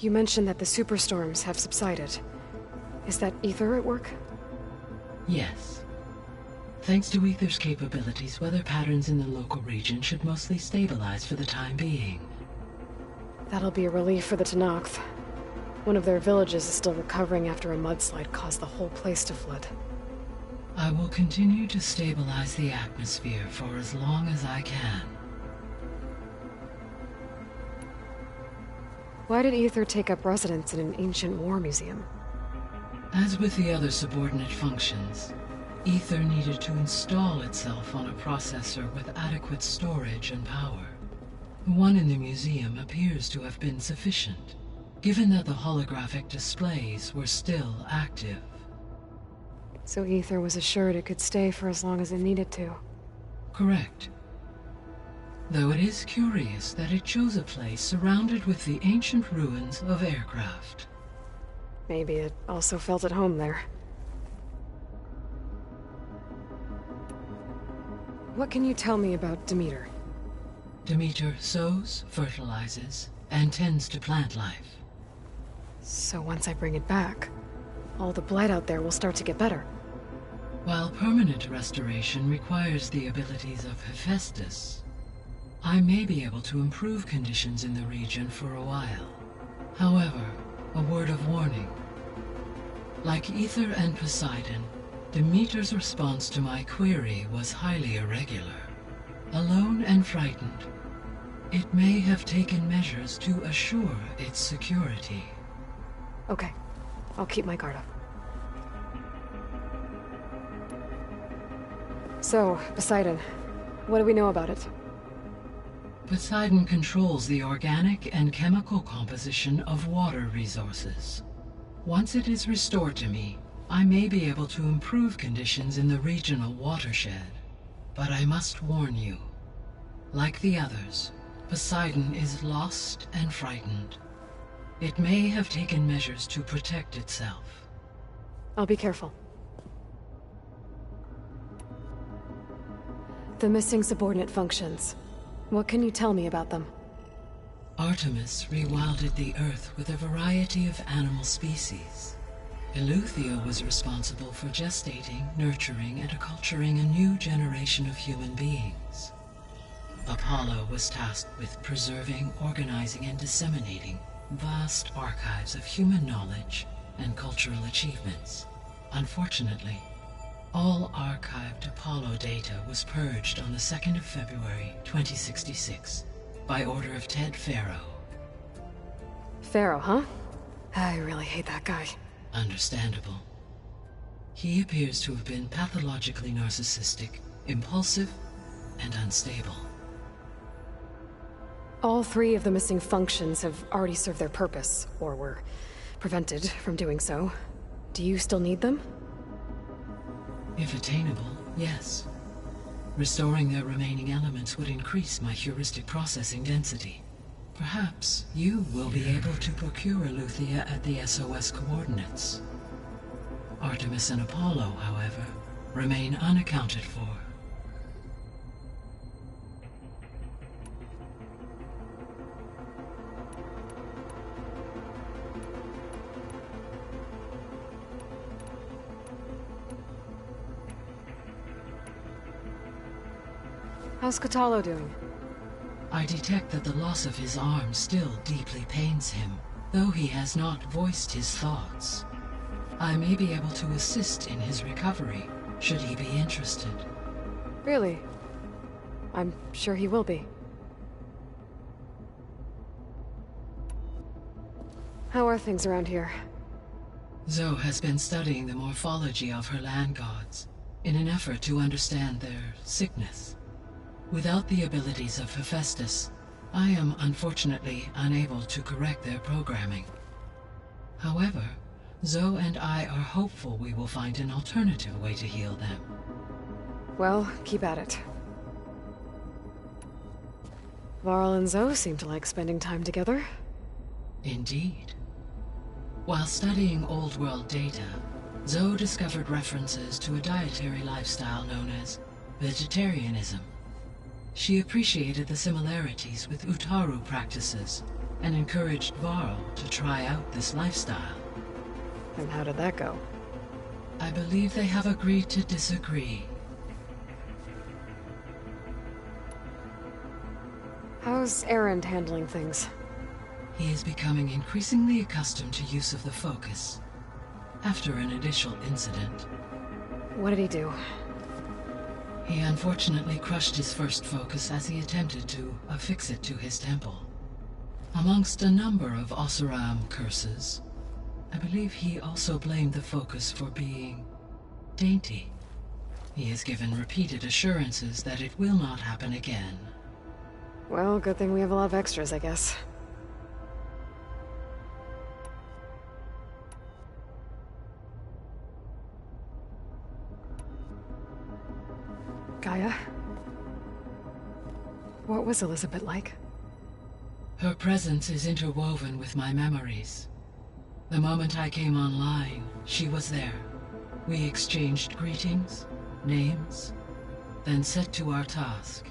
You mentioned that the superstorms have subsided. Is that Aether at work? Yes. Thanks to Aether's capabilities, weather patterns in the local region should mostly stabilize for the time being. That'll be a relief for the Tenakth. One of their villages is still recovering after a mudslide caused the whole place to flood. I will continue to stabilize the atmosphere for as long as I can. Why did Aether take up residence in an ancient war museum? As with the other subordinate functions, Aether needed to install itself on a processor with adequate storage and power. The one in the museum appears to have been sufficient, given that the holographic displays were still active. So Aether was assured it could stay for as long as it needed to. Correct. Though it is curious that it chose a place surrounded with the ancient ruins of aircraft. Maybe it also felt at home there. What can you tell me about Demeter? Demeter sows, fertilizes, and tends to plant life. So once I bring it back, all the blight out there will start to get better. While permanent restoration requires the abilities of Hephaestus, I may be able to improve conditions in the region for a while. However, a word of warning. Like Aether and Poseidon, Demeter's response to my query was highly irregular. Alone and frightened, it may have taken measures to assure its security. Okay, I'll keep my guard up. So, Poseidon, what do we know about it? Poseidon controls the organic and chemical composition of water resources. Once it is restored to me, I may be able to improve conditions in the regional watershed. But I must warn you, like the others, Poseidon is lost and frightened. It may have taken measures to protect itself. I'll be careful. The missing subordinate functions. What can you tell me about them? Artemis rewilded the Earth with a variety of animal species. Eleuthia was responsible for gestating, nurturing, and acculturating a new generation of human beings. Apollo was tasked with preserving, organizing, and disseminating vast archives of human knowledge and cultural achievements. Unfortunately, all archived Apollo data was purged on the 2nd of February, 2066, by order of Ted Faro. Faro, huh? I really hate that guy. Understandable. He appears to have been pathologically narcissistic, impulsive, and unstable. All 3 of the missing functions have already served their purpose, or were prevented from doing so. Do you still need them? If attainable, yes. Restoring their remaining elements would increase my heuristic processing density. Perhaps you will be able to procure Eleuthia at the SOS coordinates. Artemis and Apollo, however, remain unaccounted for. How's Kotallo doing? I detect that the loss of his arm still deeply pains him, though he has not voiced his thoughts. I may be able to assist in his recovery, should he be interested. Really? I'm sure he will be. How are things around here? Zoe has been studying the morphology of her land gods, in an effort to understand their sickness. Without the abilities of Hephaestus, I am unfortunately unable to correct their programming. However, Zoe and I are hopeful we will find an alternative way to heal them. Well, keep at it. Varl and Zoe seem to like spending time together. Indeed. While studying Old World data, Zoe discovered references to a dietary lifestyle known as vegetarianism. She appreciated the similarities with Utaru practices and encouraged Varl to try out this lifestyle. And how did that go? I believe they have agreed to disagree. How's Erend handling things? He is becoming increasingly accustomed to use of the focus, after an initial incident. What did he do? He unfortunately crushed his first focus as he attempted to affix it to his temple. Amongst a number of Oseram curses, I believe he also blamed the focus for being dainty. He has given repeated assurances that it will not happen again. Well, good thing we have a lot of extras, I guess. Gaia? What was Elizabeth like? Her presence is interwoven with my memories. The moment I came online, she was there. We exchanged greetings, names, then set to our task.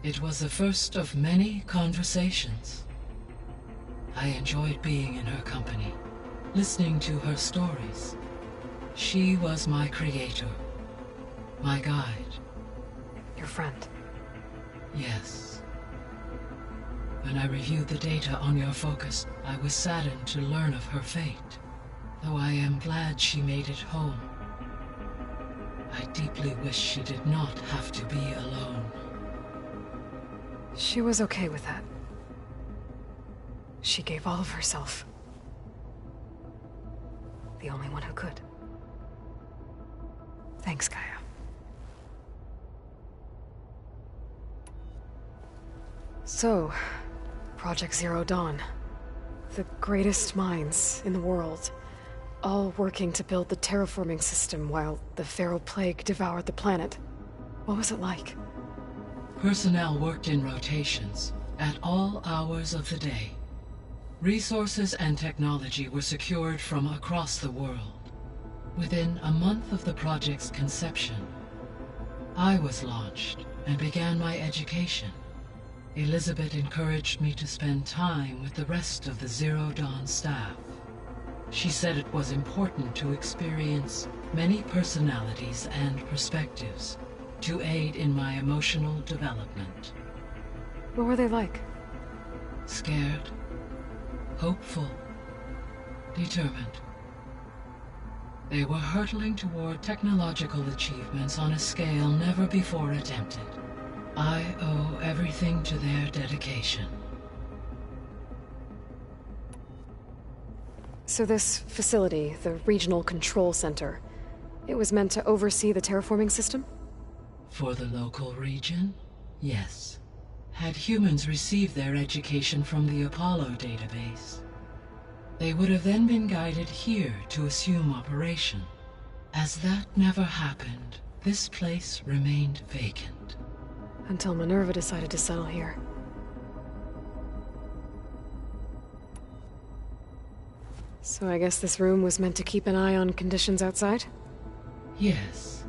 It was the first of many conversations. I enjoyed being in her company, listening to her stories. She was my creator, my guide. Your friend? Yes. When I reviewed the data on your focus, I was saddened to learn of her fate, though I am glad she made it home. I deeply wish she did not have to be alone. She was okay with that. She gave all of herself. The only one who could. Thanks, Gaia. So, Project Zero Dawn. The greatest minds in the world, all working to build the terraforming system while the Pharaoh Plague devoured the planet. What was it like? Personnel worked in rotations, at all hours of the day. Resources and technology were secured from across the world. Within a month of the project's conception, I was launched and began my education. Elizabeth encouraged me to spend time with the rest of the Zero Dawn staff. She said it was important to experience many personalities and perspectives to aid in my emotional development. What were they like? Scared, hopeful, determined. They were hurtling toward technological achievements on a scale never before attempted. I owe everything to their dedication. So this facility, the Regional Control Center, it was meant to oversee the terraforming system? For the local region, yes. Had humans received their education from the Apollo database, they would have then been guided here to assume operation. As that never happened, this place remained vacant. Until Minerva decided to settle here. So I guess this room was meant to keep an eye on conditions outside? Yes.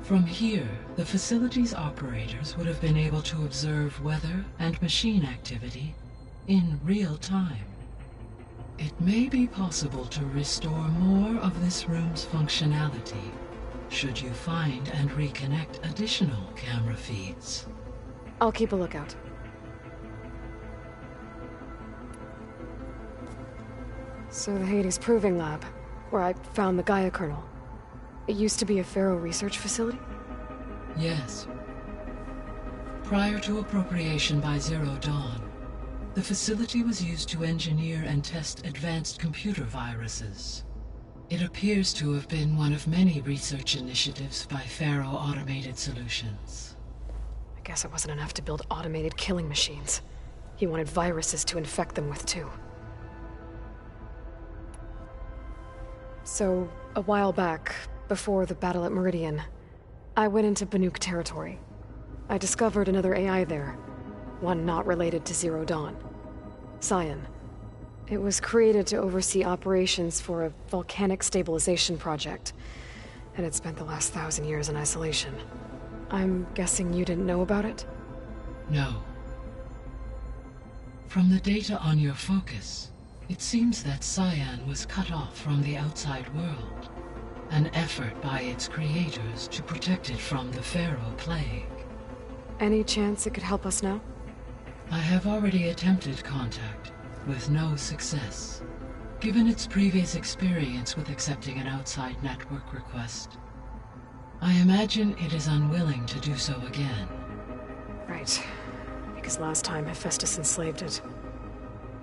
From here, the facility's operators would have been able to observe weather and machine activity in real time. It may be possible to restore more of this room's functionality should you find and reconnect additional camera feeds. I'll keep a lookout. So the Hades Proving Lab, where I found the Gaia kernel. It used to be a Pharaoh research facility? Yes. Prior to appropriation by Zero Dawn, the facility was used to engineer and test advanced computer viruses. It appears to have been one of many research initiatives by Pharaoh Automated Solutions. I guess it wasn't enough to build automated killing machines. He wanted viruses to infect them with too. So, a while back, before the battle at Meridian, I went into Banuk territory. I discovered another AI there, one not related to Zero Dawn. Scion. It was created to oversee operations for a volcanic stabilization project, and it spent the last 1,000 years in isolation. I'm guessing you didn't know about it? No. From the data on your focus, it seems that Scion was cut off from the outside world, an effort by its creators to protect it from the Pharaoh Plague. Any chance it could help us now? I have already attempted contact, with no success. Given its previous experience with accepting an outside network request, I imagine it is unwilling to do so again. Right. Because last time Hephaestus enslaved it.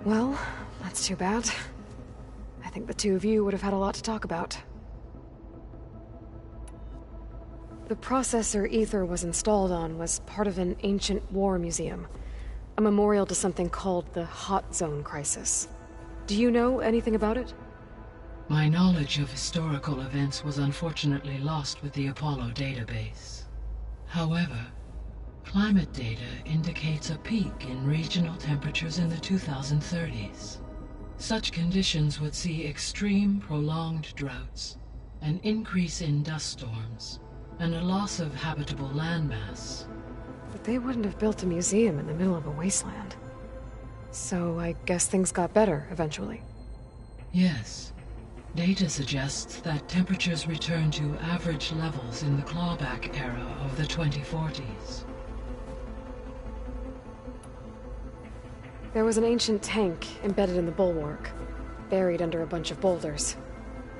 Well, that's too bad. I think the two of you would have had a lot to talk about. The processor Ether was installed on was part of an ancient war museum. A memorial to something called the Hot Zone Crisis. Do you know anything about it? My knowledge of historical events was unfortunately lost with the Apollo database. However, climate data indicates a peak in regional temperatures in the 2030s. Such conditions would see extreme, prolonged droughts, an increase in dust storms, and a loss of habitable landmass. But they wouldn't have built a museum in the middle of a wasteland. So I guess things got better eventually. Yes. Data suggests that temperatures returned to average levels in the clawback era of the 2040s. There was an ancient tank embedded in the bulwark, buried under a bunch of boulders.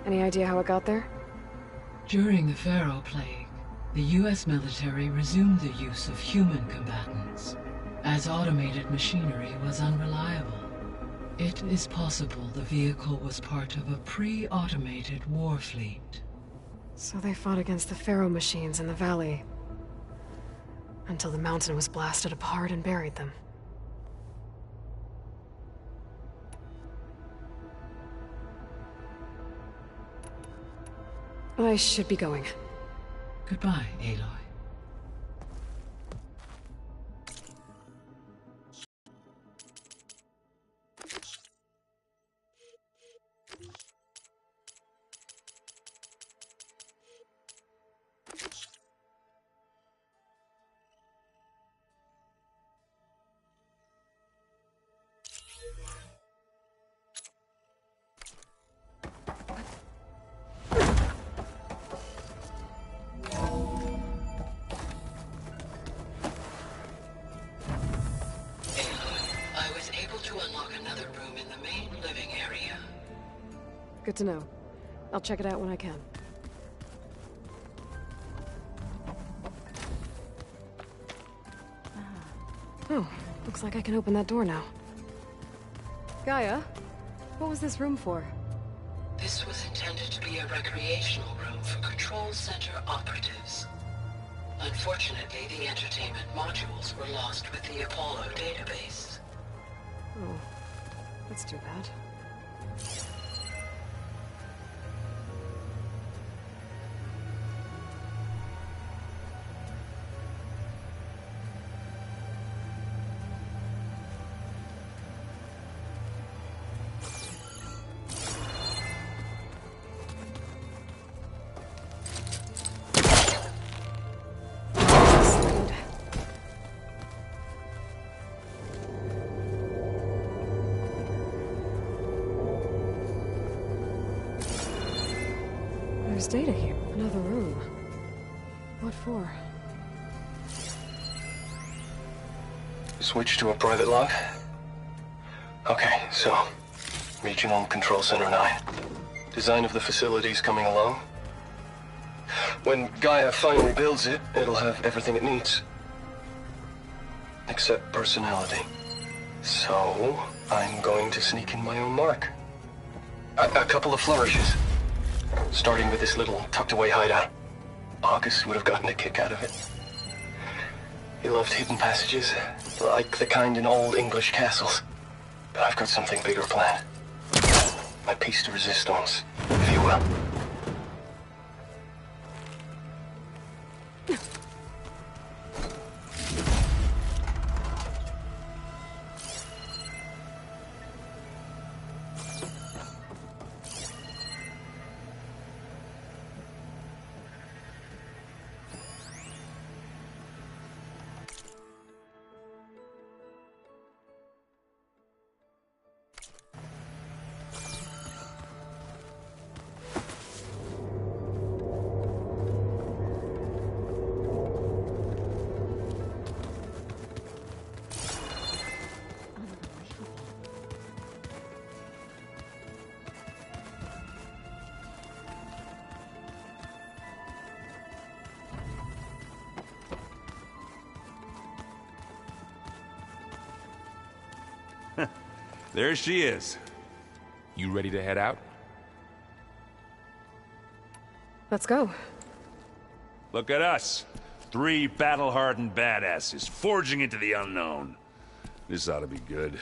Any idea how it got there? During the Pharaoh Plague, the US military resumed the use of human combatants, as automated machinery was unreliable. It is possible the vehicle was part of a pre-automated war fleet. So they fought against the Pharaoh machines in the valley. Until the mountain was blasted apart and buried them. I should be going. Goodbye, Aloy. Good to know. I'll check it out when I can. Oh, looks like I can open that door now. Gaia, what was this room for? This was intended to be a recreational room for Control Center operatives. Unfortunately, the entertainment modules were lost with the Apollo database. Oh, that's too bad. There's data here. Another room. What for? Switch to a private log? Okay, so... Regional Control Center 9. Design of the facility's coming along. When Gaia finally builds it, it'll have everything it needs. Except personality. So, I'm going to sneak in my own mark. A couple of flourishes. Starting with this little tucked-away hideout. August would have gotten a kick out of it. He loved hidden passages, like the kind in old English castles. But I've got something bigger planned. My piece de resistance, if you will. There she is. You ready to head out? Let's go. Look at us. 3 battle-hardened badasses forging into the unknown. This ought to be good.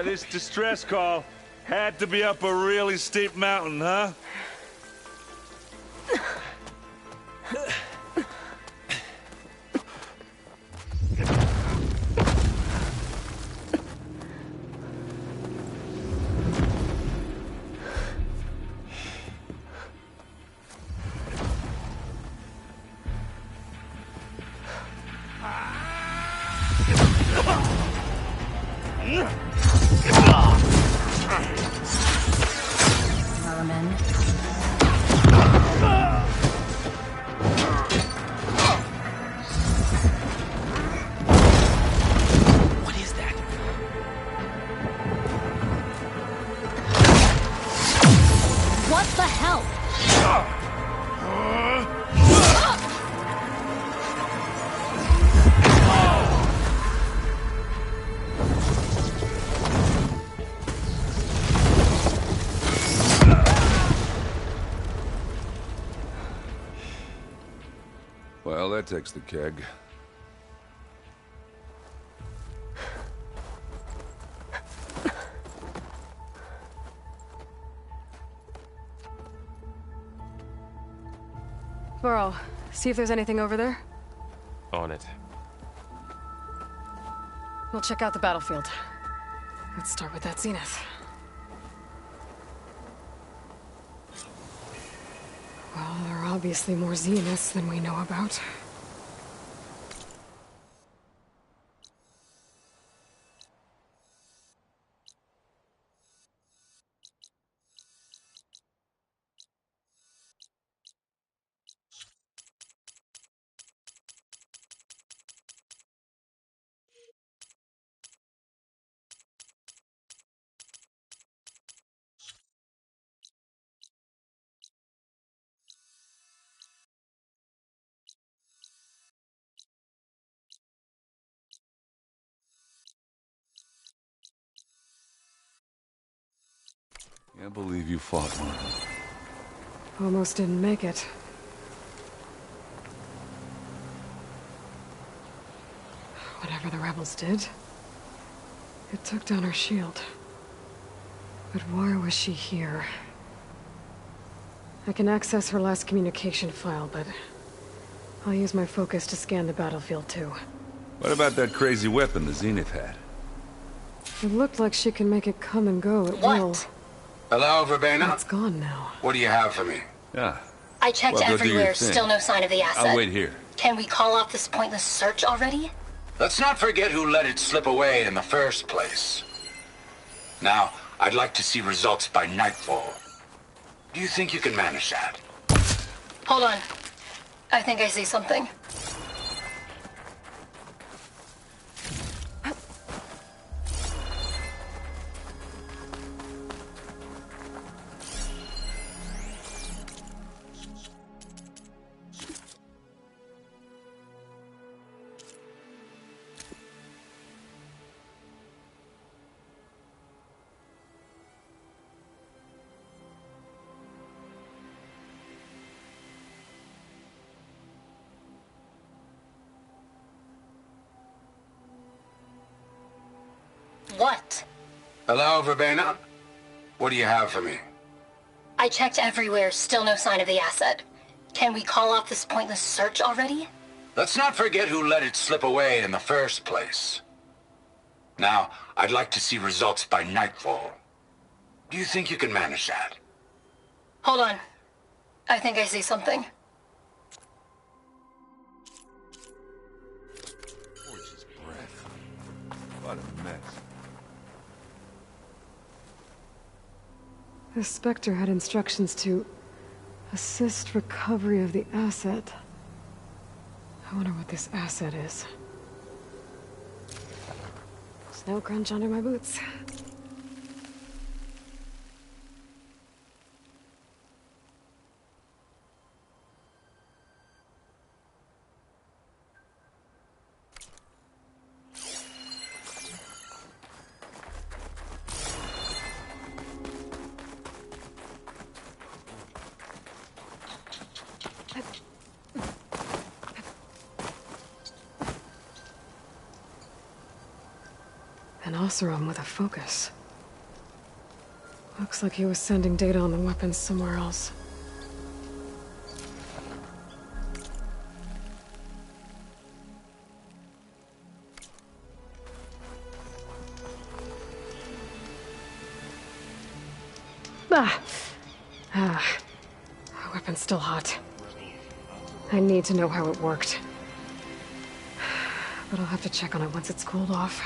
This distress call had to be up a really steep mountain, huh? Well, that takes the keg. Burrow, see if there's anything over there. On it. We'll check out the battlefield. Let's start with that Zenith. Well, there are obviously more Zeniths than we know about. Can't believe you fought one. Almost didn't make it. Whatever the rebels did, it took down her shield. But why was she here? I can access her last communication file, but I'll use my focus to scan the battlefield too. What about that crazy weapon the Zenith had? It looked like she can make it come and go at will. Hello, Verbena? It's gone now. What do you have for me? Yeah. I checked everywhere, still no sign of the asset. I'll wait here. Can we call off this pointless search already? Let's not forget who let it slip away in the first place. Now, I'd like to see results by nightfall. Do you think you can manage that? Hold on. I think I see something. What? Hello, Verbena? What do you have for me? I checked everywhere, still no sign of the asset. Can we call off this pointless search already? Let's not forget who let it slip away in the first place. Now, I'd like to see results by nightfall. Do you think you can manage that? Hold on. I think I see something. Gorgeous breath. What a mess. The Spectre had instructions to assist recovery of the asset. I wonder what this asset is. Snow crunch under my boots. An Oseram with a focus. Looks like he was sending data on the weapons somewhere else. Ah, the weapon's still hot. I need to know how it worked. But I'll have to check on it once it's cooled off.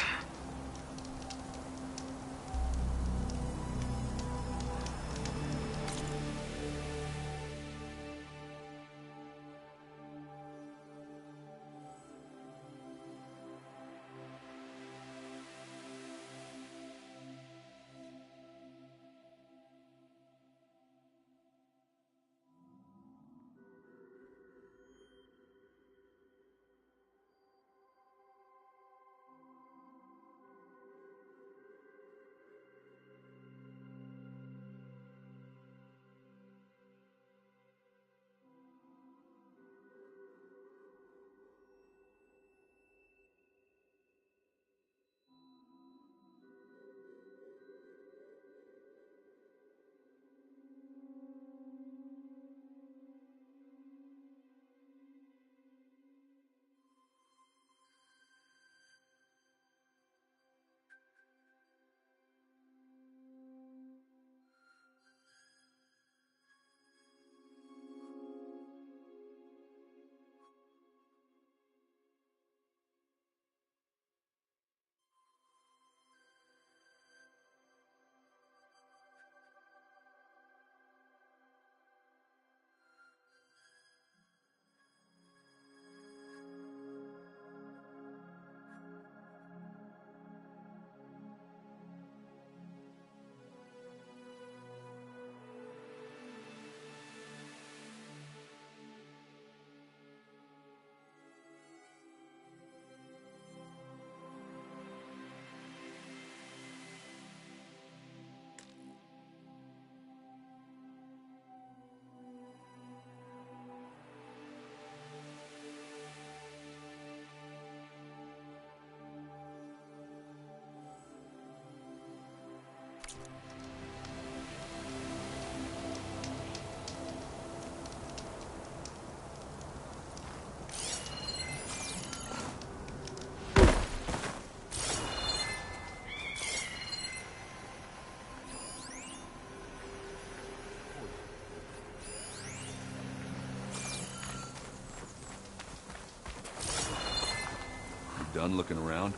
done looking around?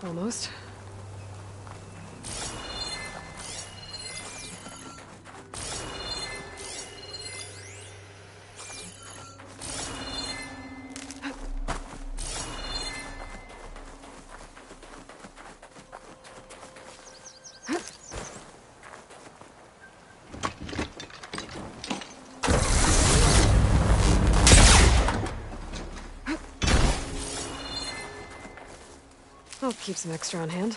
Almost. I'll keep some extra on hand.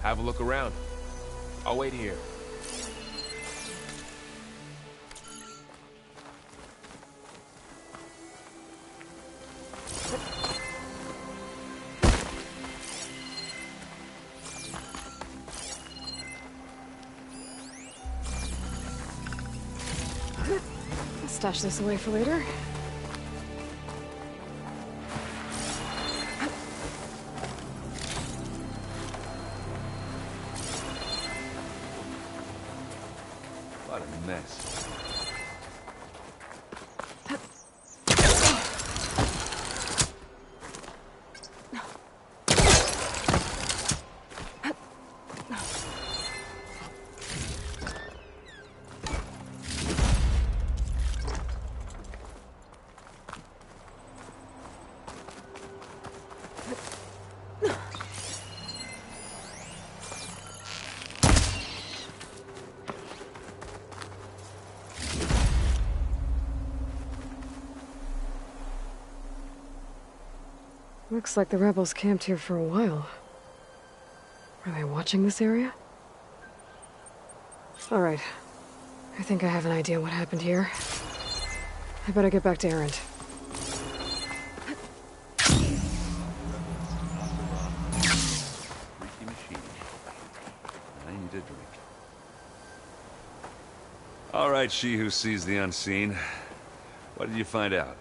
Have a look around. I'll wait here. Stash this away for later. What a mess. Looks like the rebels camped here for a while. Are they watching this area? All right. I think I have an idea what happened here. I better get back to Erend. Freaky machine. I need a drink. All right, she who sees the unseen. What did you find out?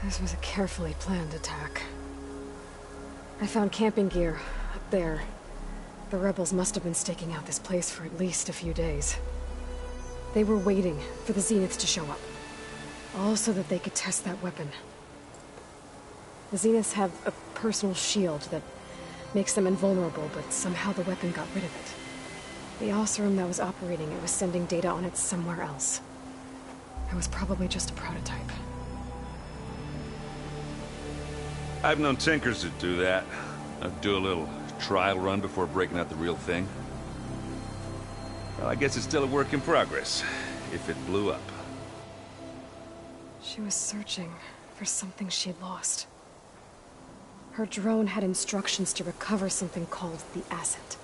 This was a carefully planned attack. I found camping gear up there. The rebels must have been staking out this place for at least a few days. They were waiting for the Zeniths to show up. All so that they could test that weapon. The Zeniths have a personal shield that makes them invulnerable, but somehow the weapon got rid of it. The Oseram that was operating it was sending data on it somewhere else. It was probably just a prototype. I've known tinkers that do that. I'd do a little trial run before breaking out the real thing. Well, I guess it's still a work in progress, if it blew up. She was searching for something she'd lost. Her drone had instructions to recover something called the Asset.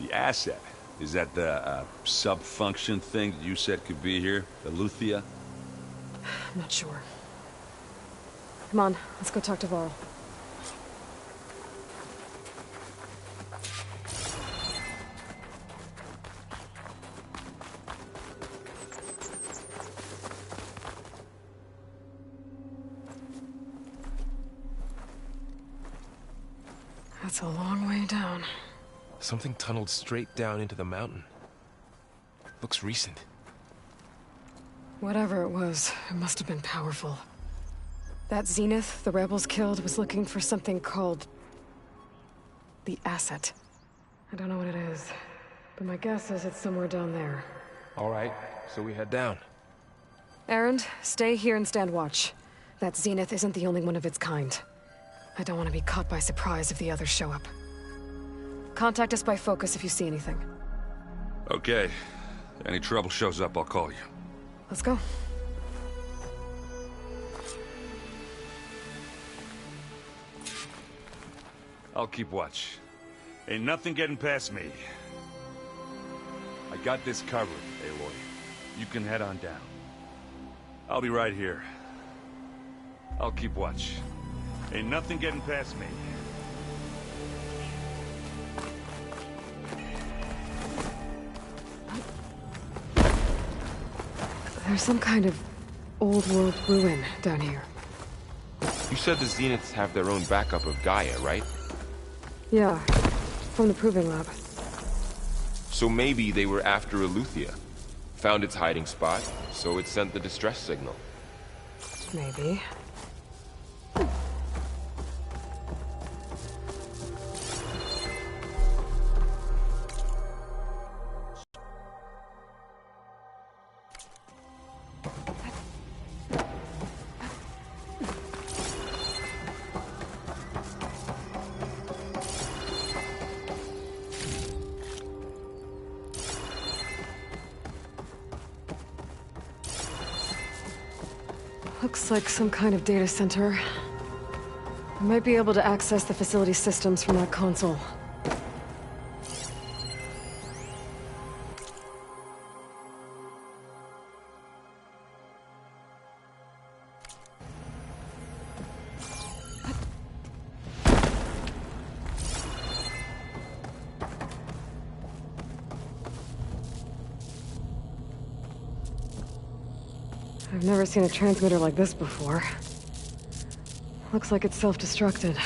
The Asset? Is that the sub-function thing that you said could be here? The Luthia? I'm not sure. Come on, let's go talk to Varl. That's a long way down. Something tunneled straight down into the mountain. Looks recent. Whatever it was, it must have been powerful. That Zenith the rebels killed was looking for something called the Asset. I don't know what it is, but my guess is it's somewhere down there. All right, so we head down. Erend, stay here and stand watch. That Zenith isn't the only one of its kind. I don't want to be caught by surprise if the others show up. Contact us by focus if you see anything. Okay. Any trouble shows up, I'll call you. Let's go. I'll keep watch. Ain't nothing getting past me. I got this covered, Aloy. You can head on down. I'll be right here. I'll keep watch. Ain't nothing getting past me. There's some kind of old world ruin down here. You said the Zeniths have their own backup of Gaia, right? Yeah, from the Proving Lab. So maybe they were after Eleuthia. Found its hiding spot, so it sent the distress signal. Maybe. Looks like some kind of data center. I might be able to access the facility systems from that console. I've never seen a transmitter like this before. Looks like it's self-destructed.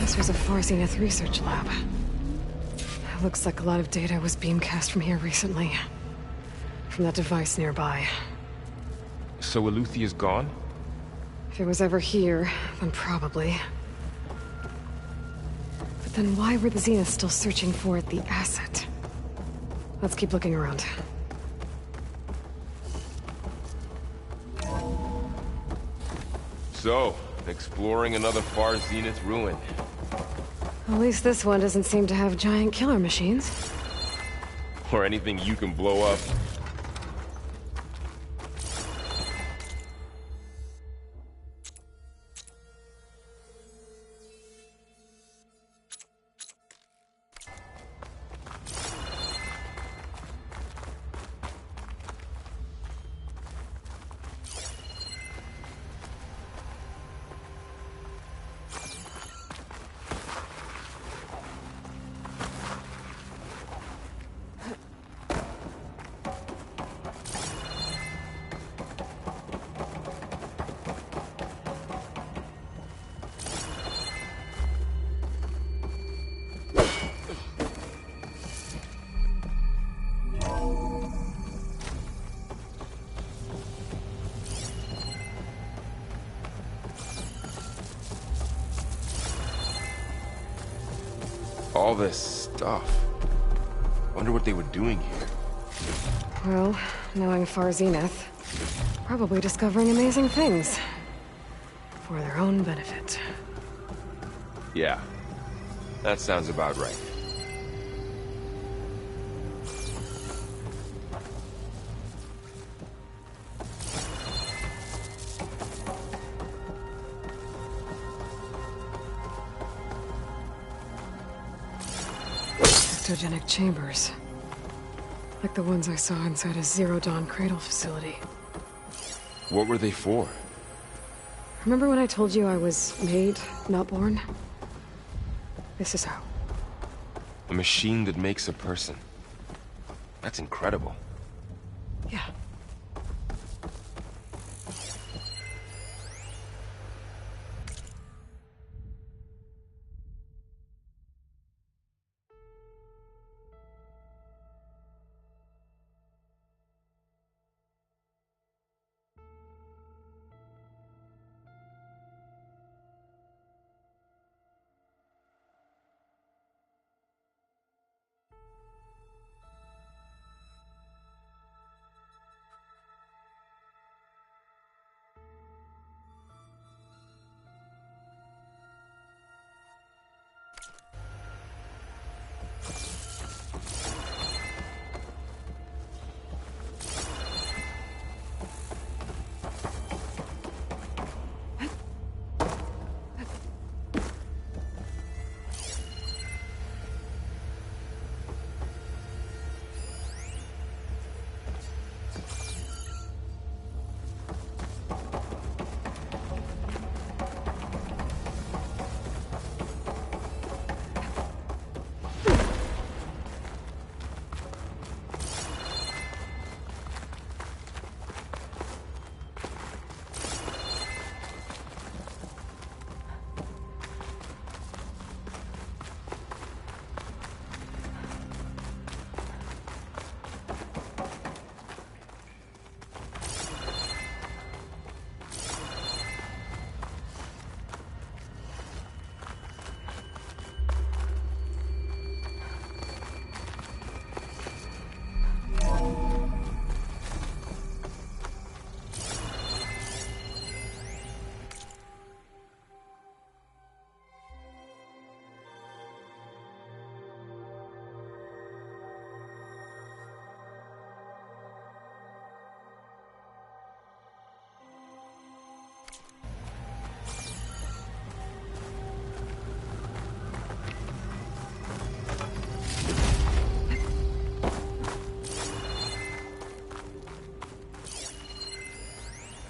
This was a Far Zenith research lab. It looks like a lot of data was beamcast from here recently. From that device nearby. So Eleuthia's gone? If it was ever here, then probably. But then why were the Zeniths still searching for the asset? Let's keep looking around. So, exploring another Far Zenith ruin. At least this one doesn't seem to have giant killer machines. Or anything you can blow up. All this stuff. Wonder what they were doing here. Well, knowing Far Zenith, probably discovering amazing things. For their own benefit. Yeah. That sounds about right. Cryptogenic chambers. Like the ones I saw inside a Zero Dawn cradle facility. What were they for? Remember when I told you I was made, not born? This is how. A machine that makes a person. That's incredible. Yeah.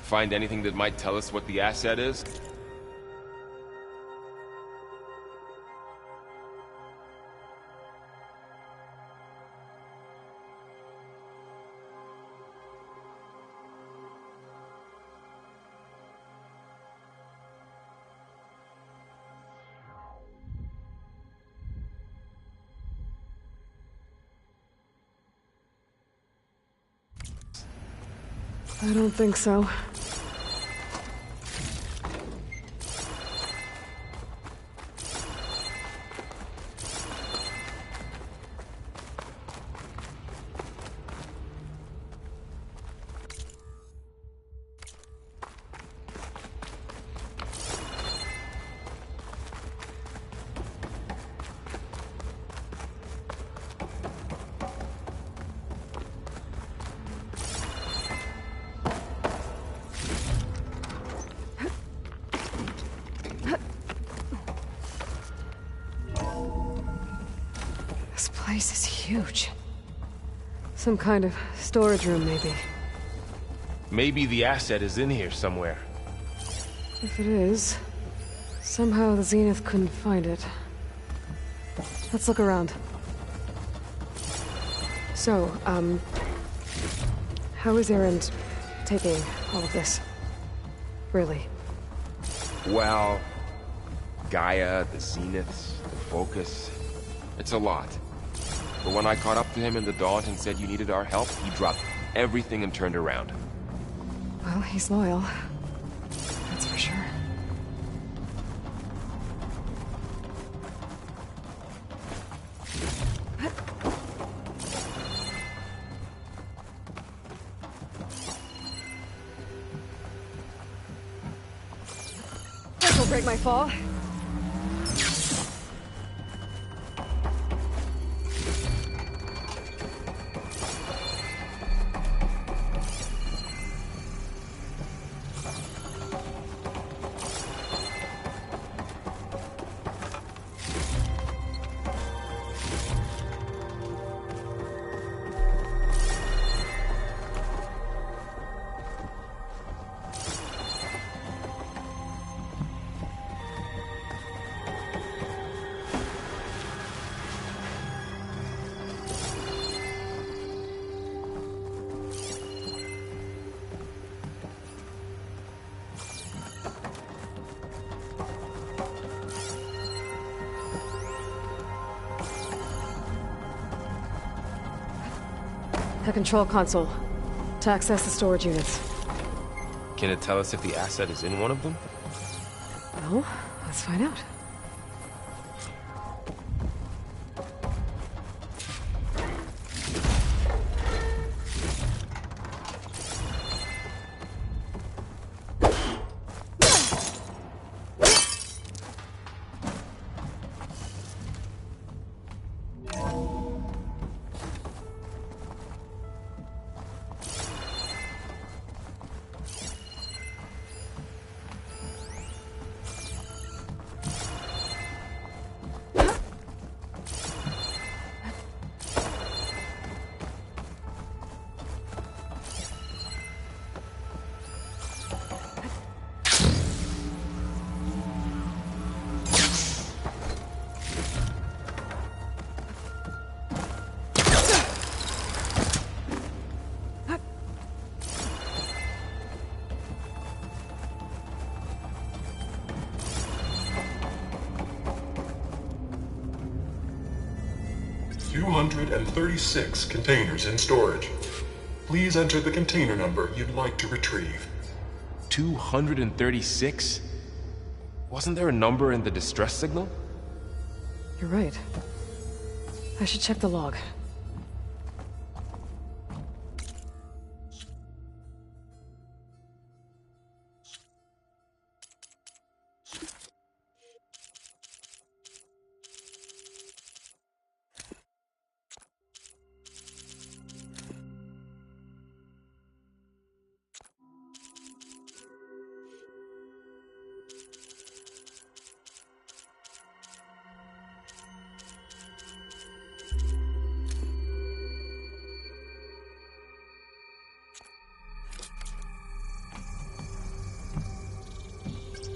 Find anything that might tell us what the asset is? I don't think so. This place is huge. Some kind of storage room, maybe. Maybe the asset is in here somewhere. If it is, somehow the Zenith couldn't find it. Let's look around. So, how is Erend taking all of this? Really? Well, Gaia, the Zeniths, the Focus. It's a lot. But when I caught up to him in the Daunt and said you needed our help, he dropped everything and turned around. Well, he's loyal. That's for sure. This'll break my fall. The control console. To access the storage units. Can it tell us if the asset is in one of them? Well, let's find out. $236 containers in storage. Please enter the container number you'd like to retrieve. 236? Wasn't there a number in the distress signal? You're right. I should check the log.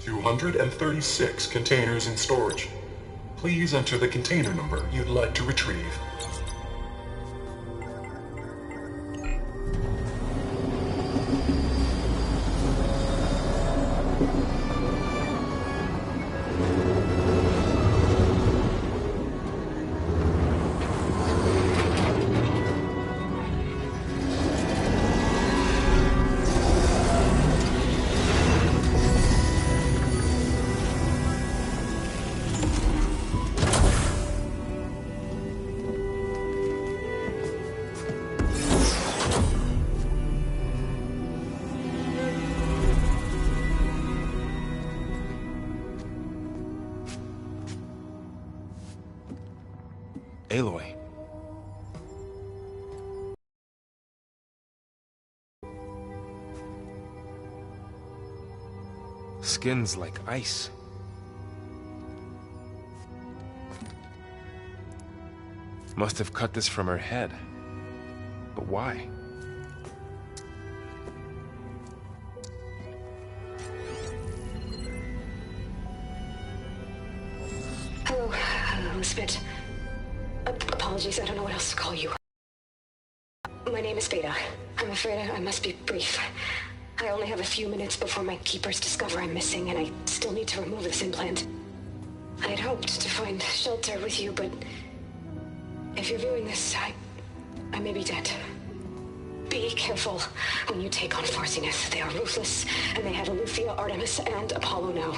236 containers in storage. Please enter the container number you'd like to retrieve. Aloy. Skin's like ice. Must have cut this from her head. But why? Hello, Elizabeth. Apologies, I don't know what else to call you. My name is Beta. I'm afraid I must be brief. I only have a few minutes before my keepers discover I'm missing, and I still need to remove this implant. I had hoped to find shelter with you, but if you're viewing this, I may be dead. Be careful when you take on Far Zenith. They are ruthless, and they have Eleuthia, Artemis, and Apollo now.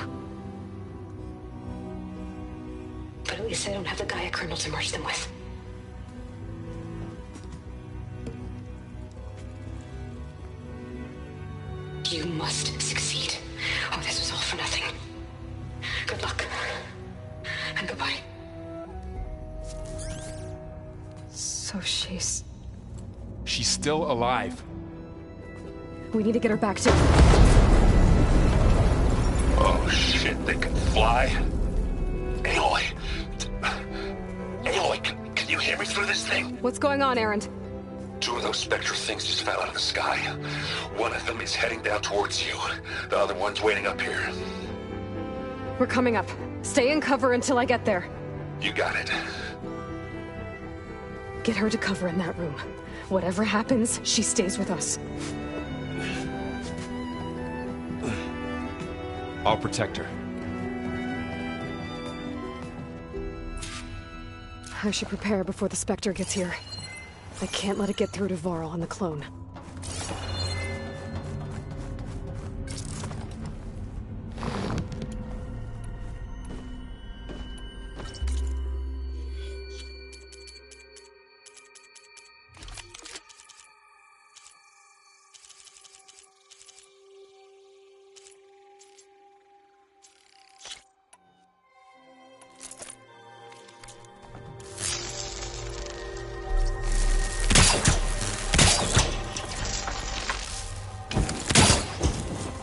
But at least I don't have the Gaia kernel to merge them with. You must succeed, or this was all for nothing. Good luck. And goodbye. So she's still alive. We need to get her back to... Oh shit, they can fly? Aloy! Aloy, can you hear me through this thing? What's going on, Erend? Two of those spectral things just fell out of the sky. One of them is heading down towards you. The other one's waiting up here. We're coming up. Stay in cover until I get there. You got it. Get her to cover in that room. Whatever happens, she stays with us. I'll protect her. I should prepare before the Spectre gets here. I can't let it get through to Varl and the clone.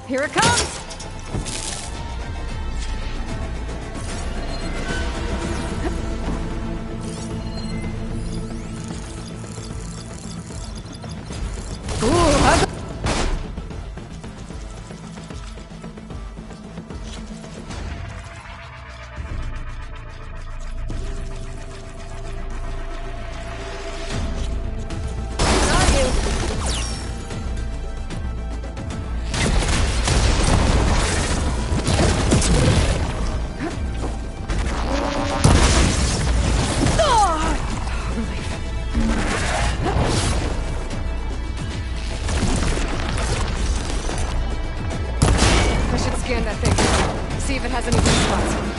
Here it comes! Scan that thing. See if it has any weak spots.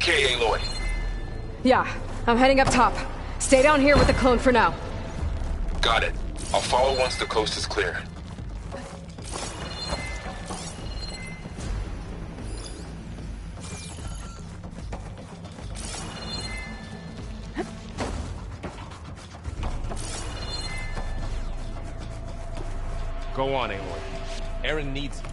okay, Aloy? Yeah, I'm heading up top. Stay down here with the clone for now. Got it. I'll follow once the coast is clear. Go on, Aloy. Erend needs you.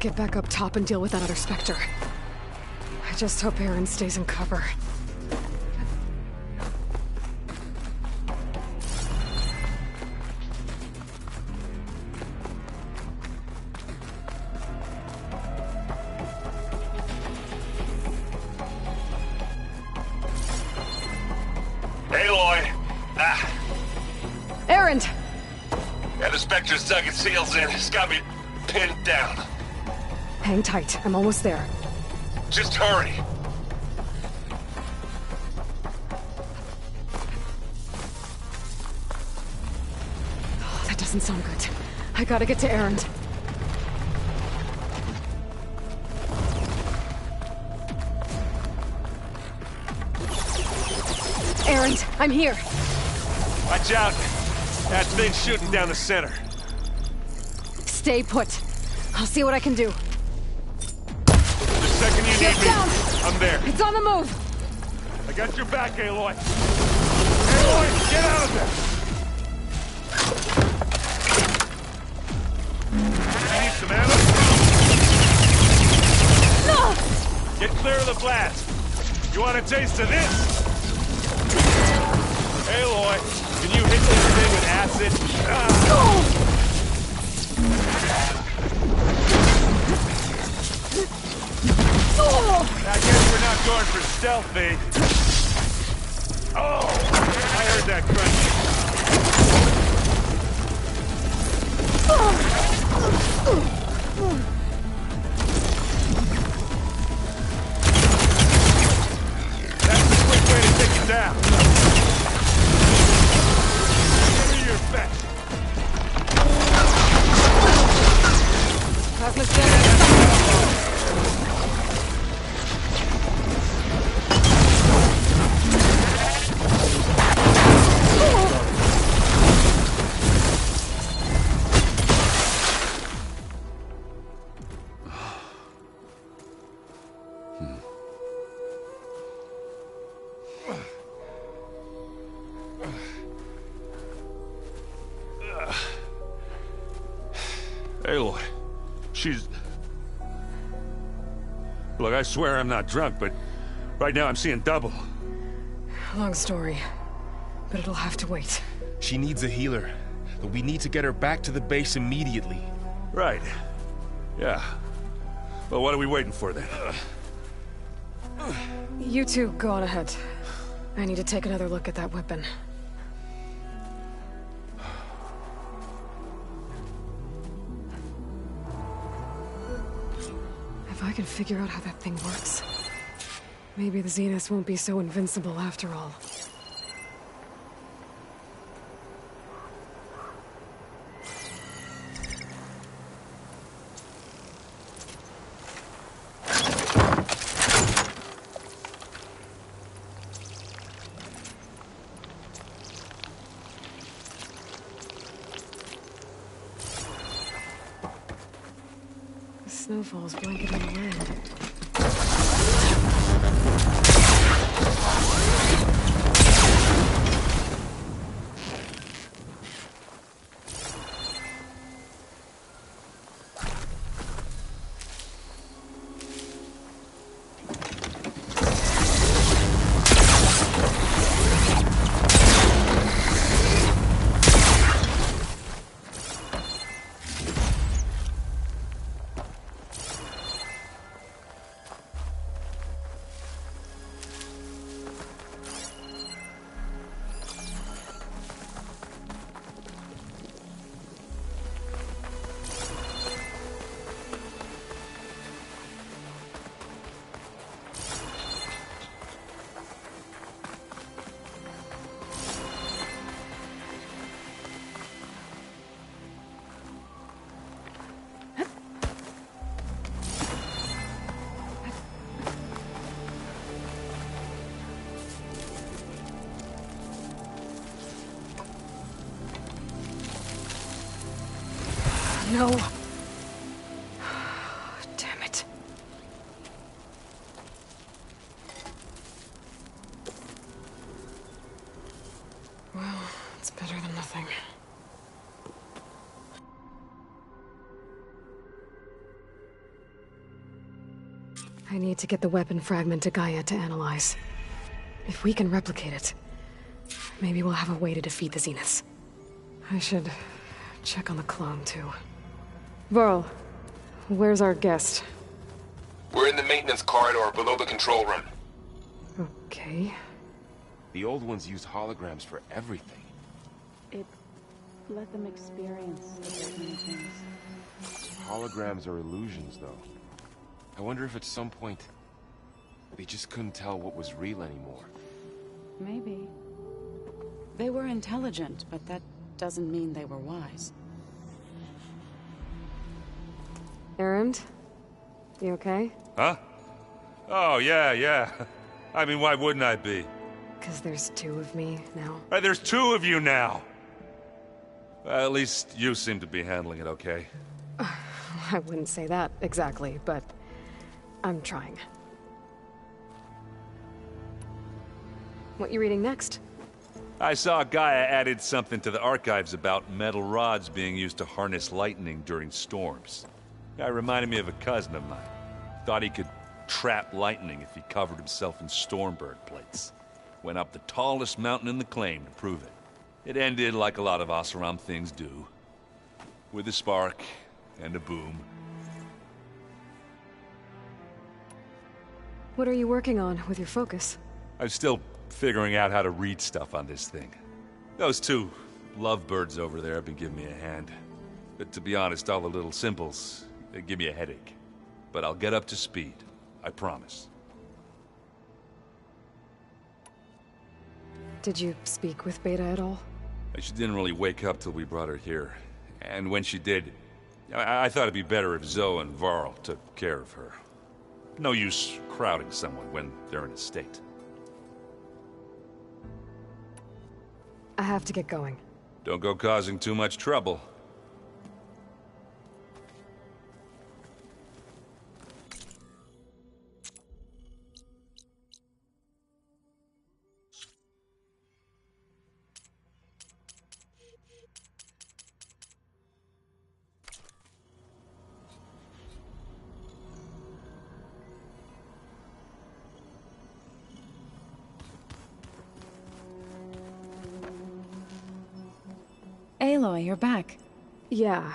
Get back up top and deal with that other Spectre. I just hope Erend stays in cover. Aloy! Erend! Yeah, the Spectre's dug its heels in. It's got me pinned down. Hang tight. I'm almost there. Just hurry. Oh, that doesn't sound good. I gotta get to Erend. Erend, I'm here. Watch out. That thing's shooting down the center. Stay put. I'll see what I can do. The second you need me, down. I'm there. It's on the move. I got your back, Aloy. Aloy, get out of there. You need some ammo? No! Get clear of the blast. You want a taste of this? Aloy, can you hit this thing with acid? I guess we're not going for stealthy. Oh, I heard that crunch. That's the quick way to take it down. Give me your best. Plasma generator. Aloy, she's... Look, I swear I'm not drunk, but right now I'm seeing double. Long story, but it'll have to wait. She needs a healer, but we need to get her back to the base immediately. Right. Yeah. Well, what are we waiting for then? You two go on ahead. I need to take another look at that weapon. If I can figure out how that thing works, maybe the Zeniths won't be so invincible after all. Snowfall's blanketing the land. no. Damn it. Well, it's better than nothing. I need to get the weapon fragment to Gaia to analyze. If we can replicate it, maybe we'll have a way to defeat the Zeniths. I should check on the clone, too. Varl, where's our guest? We're in the maintenance corridor below the control room. Okay. The old ones used holograms for everything. It let them experience the many things. Holograms are illusions, though. I wonder if at some point they just couldn't tell what was real anymore. Maybe. They were intelligent, but that doesn't mean they were wise. Erend? You okay? Huh? Oh, yeah. I mean, why wouldn't I be? 'Cause there's two of me now. There's two of you now! At least you seem to be handling it okay. I wouldn't say that exactly, but I'm trying. What you reading next? I saw Gaia added something to the archives about metal rods being used to harness lightning during storms. Guy reminded me of a cousin of mine. Thought he could trap lightning if he covered himself in Stormbird plates. Went up the tallest mountain in the claim to prove it. It ended like a lot of Oseram things do. With a spark and a boom. What are you working on with your focus? I'm still figuring out how to read stuff on this thing. Those two lovebirds over there have been giving me a hand. But to be honest, all the little symbols, they give me a headache. But I'll get up to speed. I promise. Did you speak with Beta at all? She didn't really wake up till we brought her here. And when she did, I thought it'd be better if Zoe and Varl took care of her. No use crowding someone when they're in a state. I have to get going. Don't go causing too much trouble. Aloy, you're back. Yeah,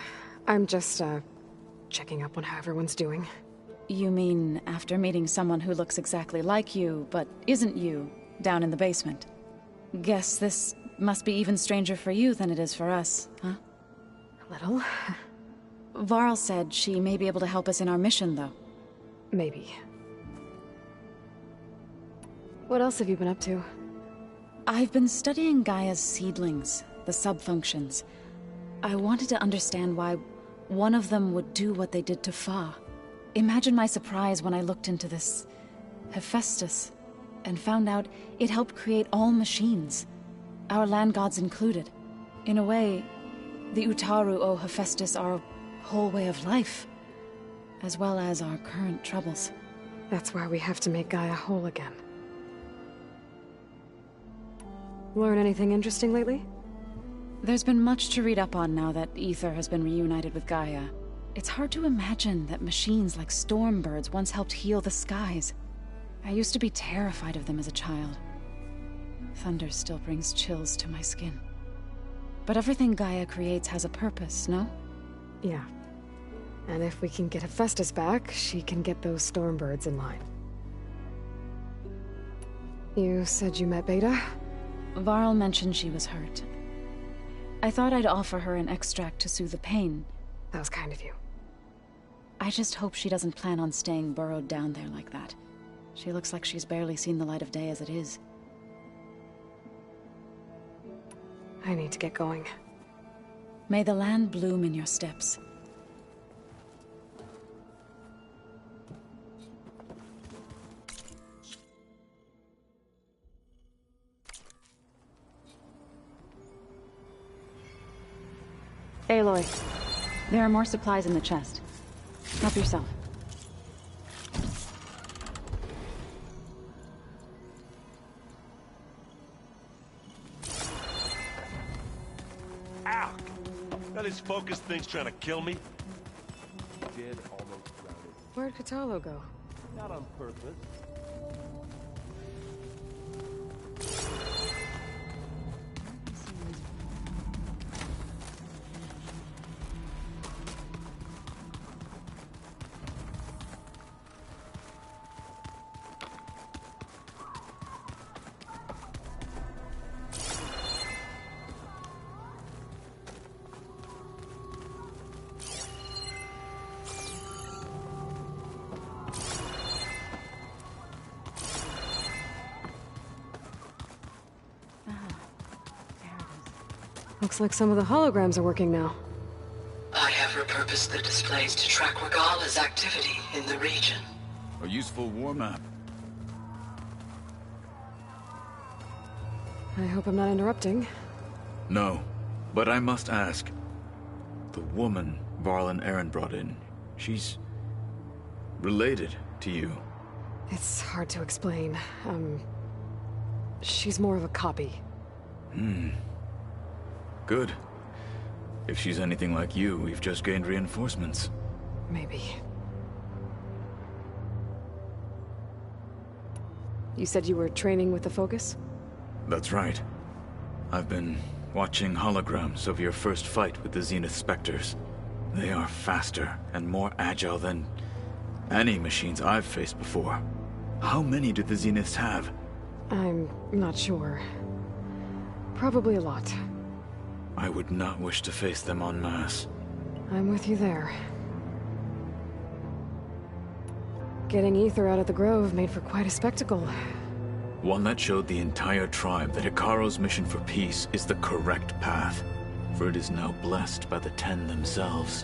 I'm just, checking up on how everyone's doing. You mean after meeting someone who looks exactly like you, but isn't you, down in the basement? Guess this must be even stranger for you than it is for us, huh? A little. Varl said she may be able to help us in our mission, though. Maybe. What else have you been up to? I've been studying Gaia's seedlings, the subfunctions. I wanted to understand why one of them would do what they did to Fa. Imagine my surprise when I looked into this Hephaestus and found out it helped create all machines, our land gods included. In a way, the Utaru owe Hephaestus our whole way of life, as well as our current troubles. That's why we have to make Gaia whole again. Learn anything interesting lately? There's been much to read up on now that Aether has been reunited with Gaia. It's hard to imagine that machines like Stormbirds once helped heal the skies. I used to be terrified of them as a child. Thunder still brings chills to my skin. But everything Gaia creates has a purpose, no? Yeah. And if we can get Hephaestus back, she can get those Stormbirds in line. You said you met Beta? Varl mentioned she was hurt. I thought I'd offer her an extract to soothe the pain. That was kind of you. I just hope she doesn't plan on staying burrowed down there like that. She looks like she's barely seen the light of day as it is. I need to get going. May the land bloom in your steps. Aloy, There are more supplies in the chest. Help yourself. Ow! Now this focus thing's trying to kill me. Did almost grounded. Where'd Kotallo go? Not on purpose. Looks like some of the holograms are working now. I have repurposed the displays to track Regalla's activity in the region. A useful war map. I hope I'm not interrupting. No, but I must ask. The woman Varl and Aaron brought in, she's related to you. It's hard to explain. She's more of a copy. Good. If she's anything like you, we've just gained reinforcements. Maybe. You said you were training with the Focus? That's right. I've been watching holograms of your first fight with the Zenith Spectres. They are faster and more agile than any machines I've faced before. How many do the Zeniths have? I'm not sure. Probably a lot. I would not wish to face them en masse. I'm with you there. Getting Ether out of the Grove made for quite a spectacle. One that showed the entire tribe that Hekarro's mission for peace is the correct path, for it is now blessed by the Ten themselves.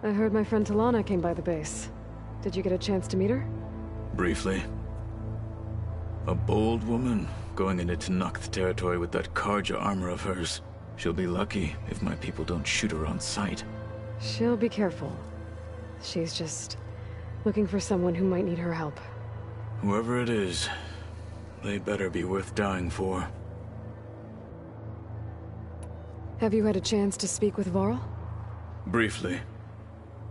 I heard my friend Talana came by the base. Did you get a chance to meet her? Briefly. A bold woman going into Tenakth territory with that Karja armor of hers. She'll be lucky if my people don't shoot her on sight. She'll be careful. She's just looking for someone who might need her help. Whoever it is, they better be worth dying for. Have you had a chance to speak with Varl? Briefly.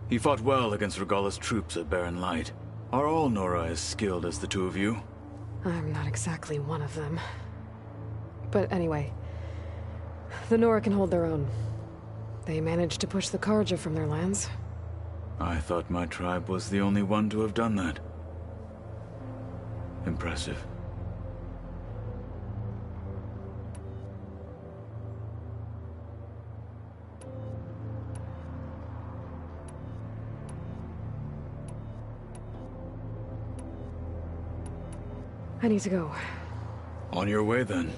He fought well against Regalla's troops at Barren Light. Are all Nora as skilled as the two of you? I'm not exactly one of them. But anyway, the Nora can hold their own. They managed to push the Karja from their lands. I thought my tribe was the only one to have done that. Impressive. I need to go. On your way, then.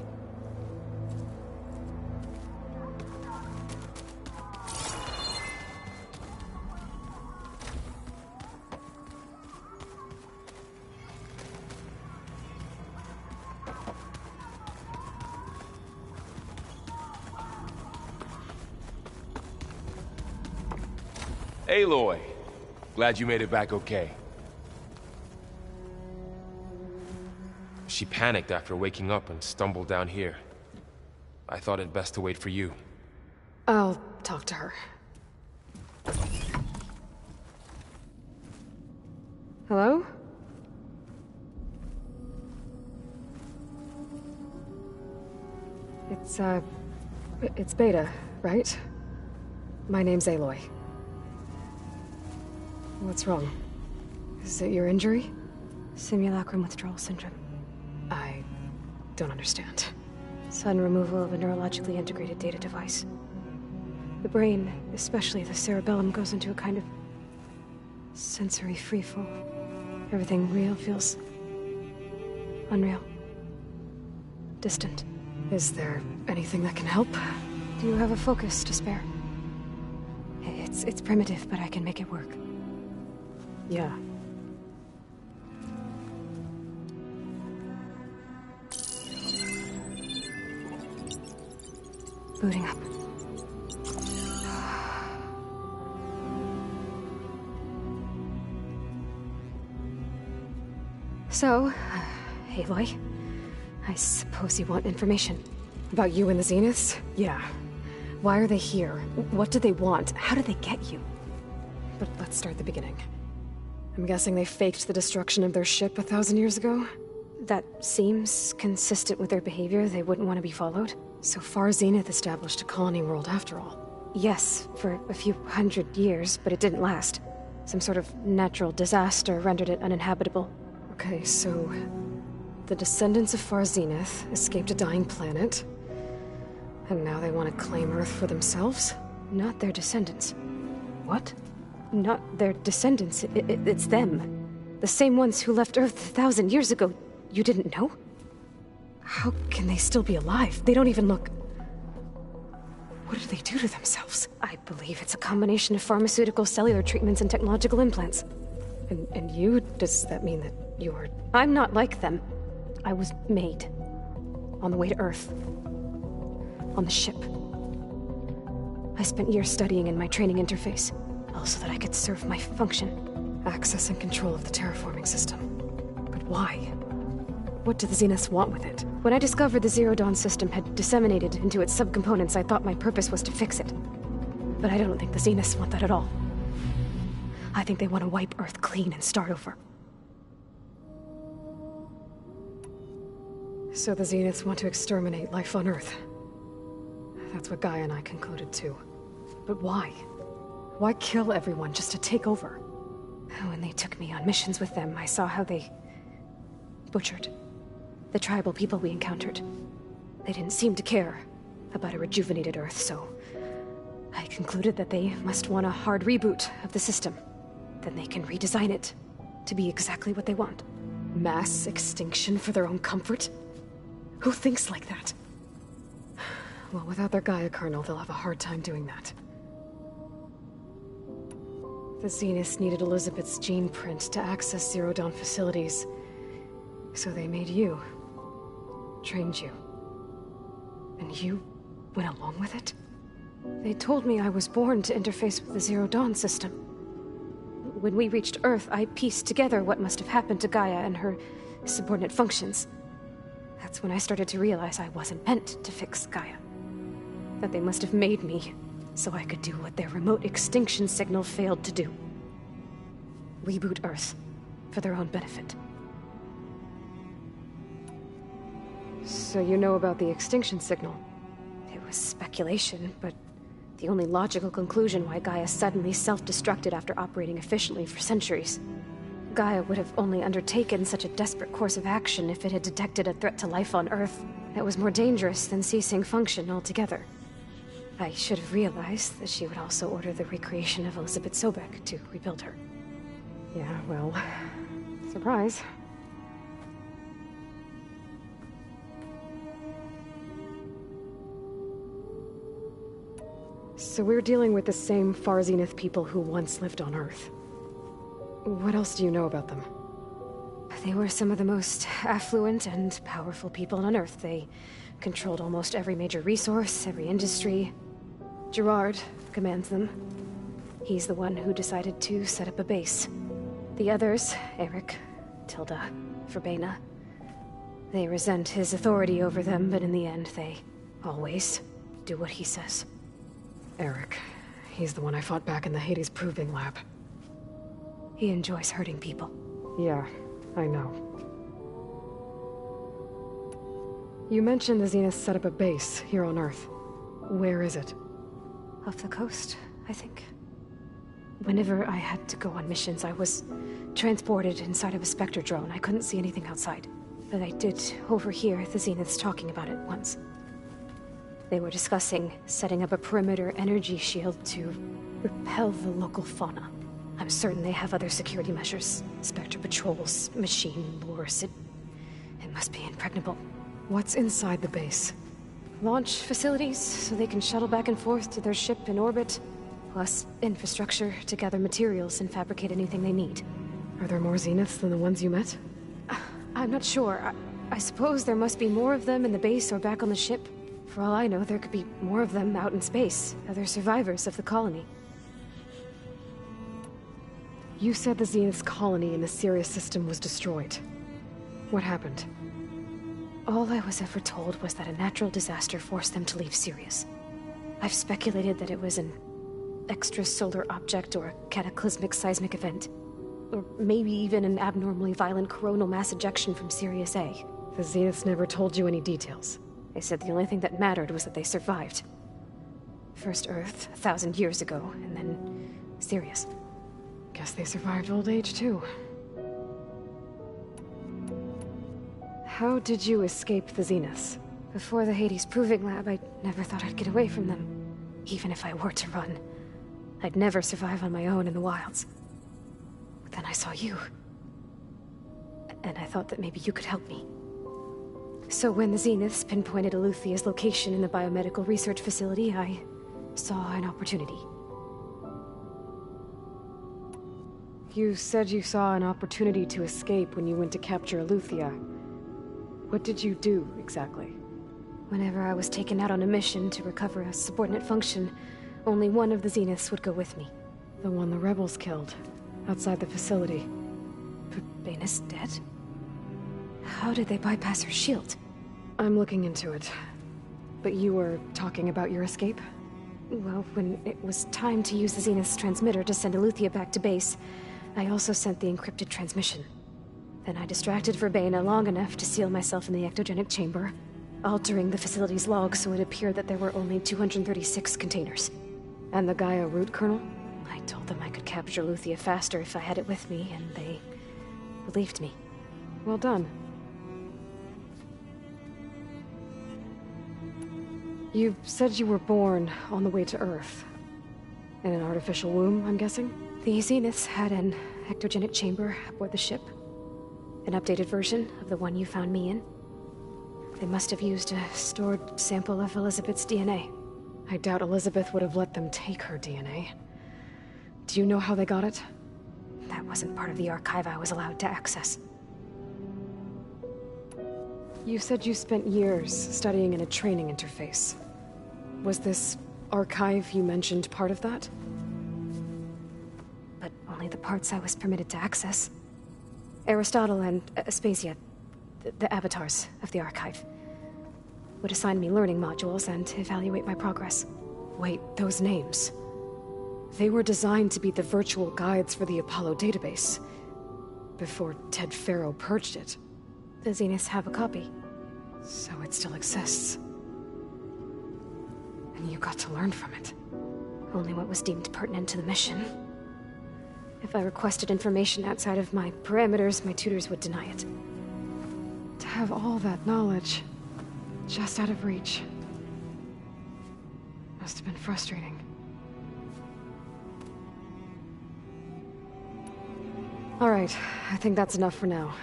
Aloy! Glad you made it back okay. She panicked after waking up and stumbled down here. I thought it best to wait for you. I'll talk to her. Hello? It's Beta, right? My name's Aloy. What's wrong? Is it your injury? Simulacrum withdrawal syndrome. I don't understand. Sudden removal of a neurologically integrated data device. The brain, especially the cerebellum, goes into a kind of sensory freefall. Everything real feels unreal. Distant. Is there anything that can help? Do you have a focus to spare? It's primitive, but I can make it work. Yeah. Booting up. So, Aloy, I suppose you want information. About you and the Zeniths? Yeah. Why are they here? What do they want? How did they get you? But let's start at the beginning. I'm guessing they faked the destruction of their ship 1,000 years ago? That seems consistent with their behavior. They wouldn't want to be followed. So Far Zenith established a colony world after all. Yes, for a few hundred years, but it didn't last. Some sort of natural disaster rendered it uninhabitable. Okay, so the descendants of Far Zenith escaped a dying planet, and now they want to claim Earth for themselves? Not their descendants. What? Not their descendants. It's them. The same ones who left Earth 1,000 years ago. You didn't know? How can they still be alive? They don't even look... What did they do to themselves? I believe it's a combination of pharmaceutical, cellular treatments, and technological implants. And you? Does that mean that you're... I'm not like them. I was made. On the way to Earth. On the ship. I spent years studying in my training interface, all so that I could serve my function. Access and control of the terraforming system. But why? What do the Zeniths want with it? When I discovered the Zero Dawn system had disseminated into its subcomponents, I thought my purpose was to fix it. But I don't think the Zeniths want that at all. I think they want to wipe Earth clean and start over. So the Zeniths want to exterminate life on Earth. That's what Gaia and I concluded too. But why? Why kill everyone just to take over? When they took me on missions with them, I saw how they butchered the tribal people we encountered. They didn't seem to care about a rejuvenated Earth, so I concluded that they must want a hard reboot of the system. Then they can redesign it to be exactly what they want. Mass extinction for their own comfort? Who thinks like that? Well, without their Gaia kernel, they'll have a hard time doing that. The Zeniths needed Elizabeth's gene print to access Zero Dawn facilities. So they made you. Trained you. And you went along with it? They told me I was born to interface with the Zero Dawn system. When we reached Earth, I pieced together what must have happened to Gaia and her subordinate functions. That's when I started to realize I wasn't meant to fix Gaia. That they must have made me so I could do what their remote extinction signal failed to do. Reboot Earth for their own benefit. So you know about the extinction signal? It was speculation, but the only logical conclusion why Gaia suddenly self-destructed after operating efficiently for centuries. Gaia would have only undertaken such a desperate course of action if it had detected a threat to life on Earth that was more dangerous than ceasing function altogether. I should have realized that she would also order the recreation of Elizabeth Sobek to rebuild her. Yeah, well... surprise. So we're dealing with the same Far Zenith people who once lived on Earth. What else do you know about them? They were some of the most affluent and powerful people on Earth. They controlled almost every major resource, every industry. Gerard commands them. He's the one who decided to set up a base. The others, Eric, Tilda, Verbena, they resent his authority over them, but in the end, they always do what he says. Eric. He's the one I fought back in the Hades Proving Lab. He enjoys hurting people. Yeah, I know. You mentioned the Zenith set up a base here on Earth. Where is it? Off the coast, I think. Whenever I had to go on missions, I was transported inside of a Spectre drone. I couldn't see anything outside. But I did overhear the Zeniths talking about it once. They were discussing setting up a perimeter energy shield to repel the local fauna. I'm certain they have other security measures. Spectre patrols, machine lures. It must be impregnable. What's inside the base? Launch facilities, so they can shuttle back and forth to their ship in orbit. Plus infrastructure to gather materials and fabricate anything they need. Are there more Zeniths than the ones you met? I'm not sure. I suppose there must be more of them in the base or back on the ship. For all I know, there could be more of them out in space, other survivors of the colony. You said the Zenith's colony in the Sirius system was destroyed. What happened? All I was ever told was that a natural disaster forced them to leave Sirius. I've speculated that it was an extrasolar object or a cataclysmic seismic event. Or maybe even an abnormally violent coronal mass ejection from Sirius A. The Zeniths never told you any details. They said the only thing that mattered was that they survived. First Earth, 1,000 years ago, and then Sirius. Guess they survived old age, too. How did you escape the Zeniths? Before the Hades Proving Lab, I never thought I'd get away from them. Even if I were to run. I'd never survive on my own in the wilds. But then I saw you. And I thought that maybe you could help me. So when the Zeniths pinpointed Eluthia's location in the biomedical research facility, I saw an opportunity. You said you saw an opportunity to escape when you went to capture Eluthia. What did you do, exactly? Whenever I was taken out on a mission to recover a subordinate function, only one of the Zeniths would go with me. The one the rebels killed, outside the facility. Verbena's dead? How did they bypass her shield? I'm looking into it. But you were talking about your escape? Well, when it was time to use the Zenith's transmitter to send Eluthia back to base, I also sent the encrypted transmission. Then I distracted Verbena long enough to seal myself in the ectogenic chamber, altering the facility's log so it appeared that there were only 236 containers. And the Gaia root kernel? I told them I could capture Eluthia faster if I had it with me, and they believed me. Well done. You said you were born on the way to Earth. In an artificial womb, I'm guessing? The Zeniths had an ectogenic chamber aboard the ship. An updated version of the one you found me in. They must have used a stored sample of Elizabeth's DNA. I doubt Elizabeth would have let them take her DNA. Do you know how they got it? That wasn't part of the archive I was allowed to access. You said you spent years studying in a training interface. Was this archive you mentioned part of that? But only the parts I was permitted to access. Aristotle and Aspasia, the avatars of the archive, would assign me learning modules and evaluate my progress. Wait, those names. They were designed to be the virtual guides for the Apollo database, before Ted Faro purged it. The Zeniths have a copy. So it still exists. And you got to learn from it. Only what was deemed pertinent to the mission. If I requested information outside of my parameters, my tutors would deny it. To have all that knowledge, just out of reach, must have been frustrating. All right, I think that's enough for now.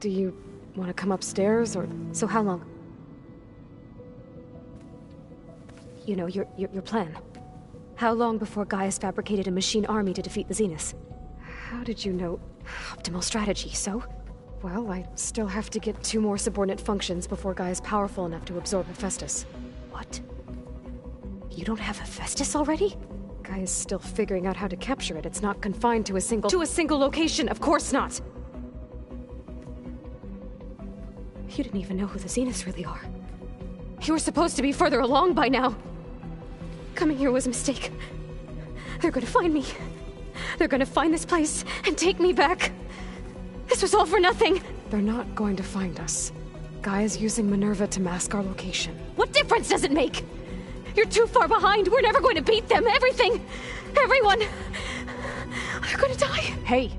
Do you want to come upstairs, or... So how long? You know, your plan. How long before Gaius fabricated a machine army to defeat the Zeniths? How did you know? Optimal strategy, so? Well, I still have to get 2 more subordinate functions before Gaia's powerful enough to absorb Hephaestus. What? You don't have Hephaestus already? Gaia's still figuring out how to capture it. It's not confined to a single— To a single location! Of course not! You didn't even know who the Zeniths really are. You were supposed to be further along by now! Coming here was a mistake. They're gonna find me. They're gonna find this place and take me back. This was all for nothing! They're not going to find us. Gaia's using Minerva to mask our location. What difference does it make? You're too far behind! We're never going to beat them! Everything! Everyone! They're gonna die! Hey!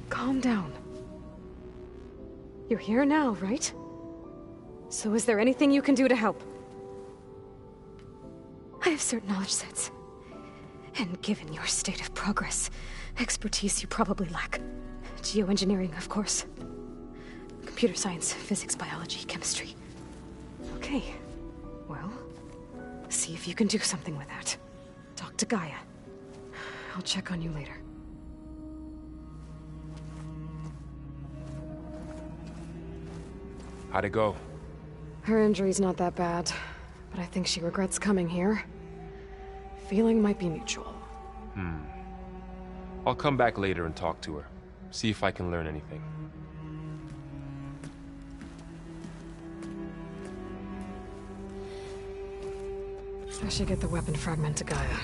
Calm down. You're here now, right? So is there anything you can do to help? I have certain knowledge sets. And given your state of progress, expertise you probably lack. Geoengineering, of course. Computer science, physics, biology, chemistry. Okay. Well, see if you can do something with that. Talk to Gaia. I'll check on you later. How'd it go? Her injury's not that bad, but I think she regrets coming here. Feeling might be mutual. I'll come back later and talk to her. See if I can learn anything. I should get the weapon fragment to Gaia.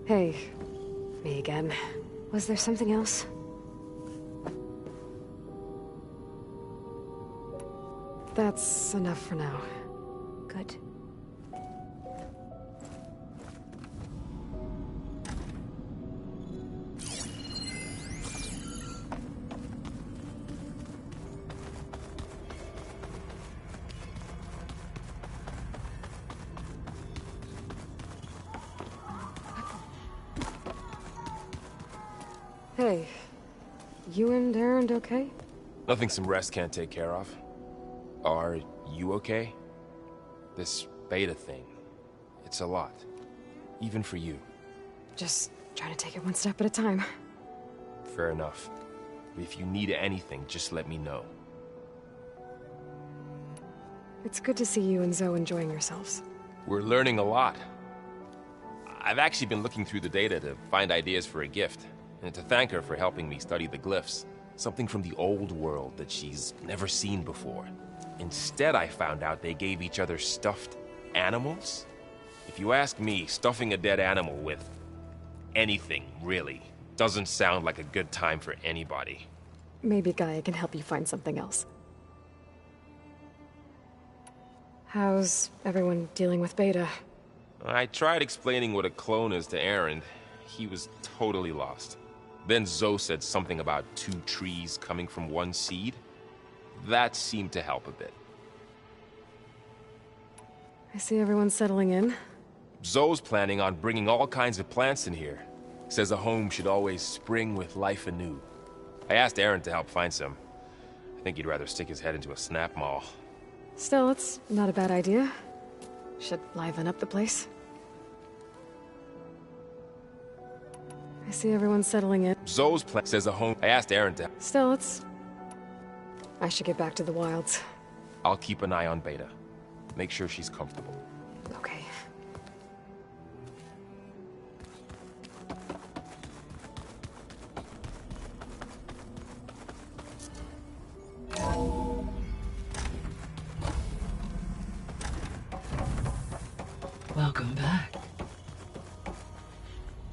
Hey, me again. Was there something else? That's enough for now. Good. Hey, you and Erend okay? Nothing some rest can't take care of. Are you okay? This beta thing, it's a lot. Even for you. Just trying to take it one step at a time. Fair enough. If you need anything, just let me know. It's good to see you and Zoe enjoying yourselves. We're learning a lot. I've actually been looking through the data to find ideas for a gift, and to thank her for helping me study the glyphs. Something from the old world that she's never seen before. Instead, I found out they gave each other stuffed animals. If you ask me, stuffing a dead animal with anything, really, doesn't sound like a good time for anybody. Maybe Gaia can help you find something else. How's everyone dealing with Beta? I tried explaining what a clone is to Erend. He was totally lost. Then Zoe said something about 2 trees coming from 1 seed. That seemed to help a bit. I see everyone's settling in. Zoe's planning on bringing all kinds of plants in here. Says a home should always spring with life anew. I asked Erend to help find some. I think he'd rather stick his head into a snap mall. Still, it's not a bad idea. Should liven up the place. I see everyone settling in. Zoe's plan says a home. I asked Erend to. Still, it's... I should get back to the wilds. I'll keep an eye on Beta. Make sure she's comfortable. Okay. Welcome back.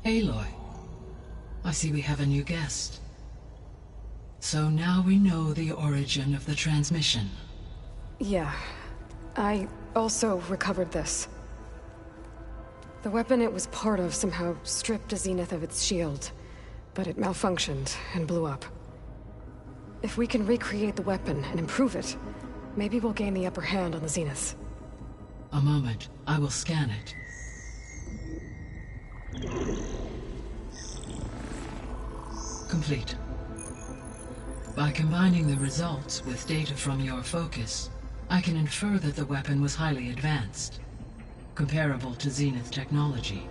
Aloy, I see we have a new guest. So now we know the origin of the transmission. Yeah. I also recovered this. The weapon it was part of somehow stripped a Zenith of its shield, but it malfunctioned and blew up. If we can recreate the weapon and improve it, maybe we'll gain the upper hand on the Zeniths. A moment, I will scan it. Complete. By combining the results with data from your focus, I can infer that the weapon was highly advanced, comparable to Zenith technology,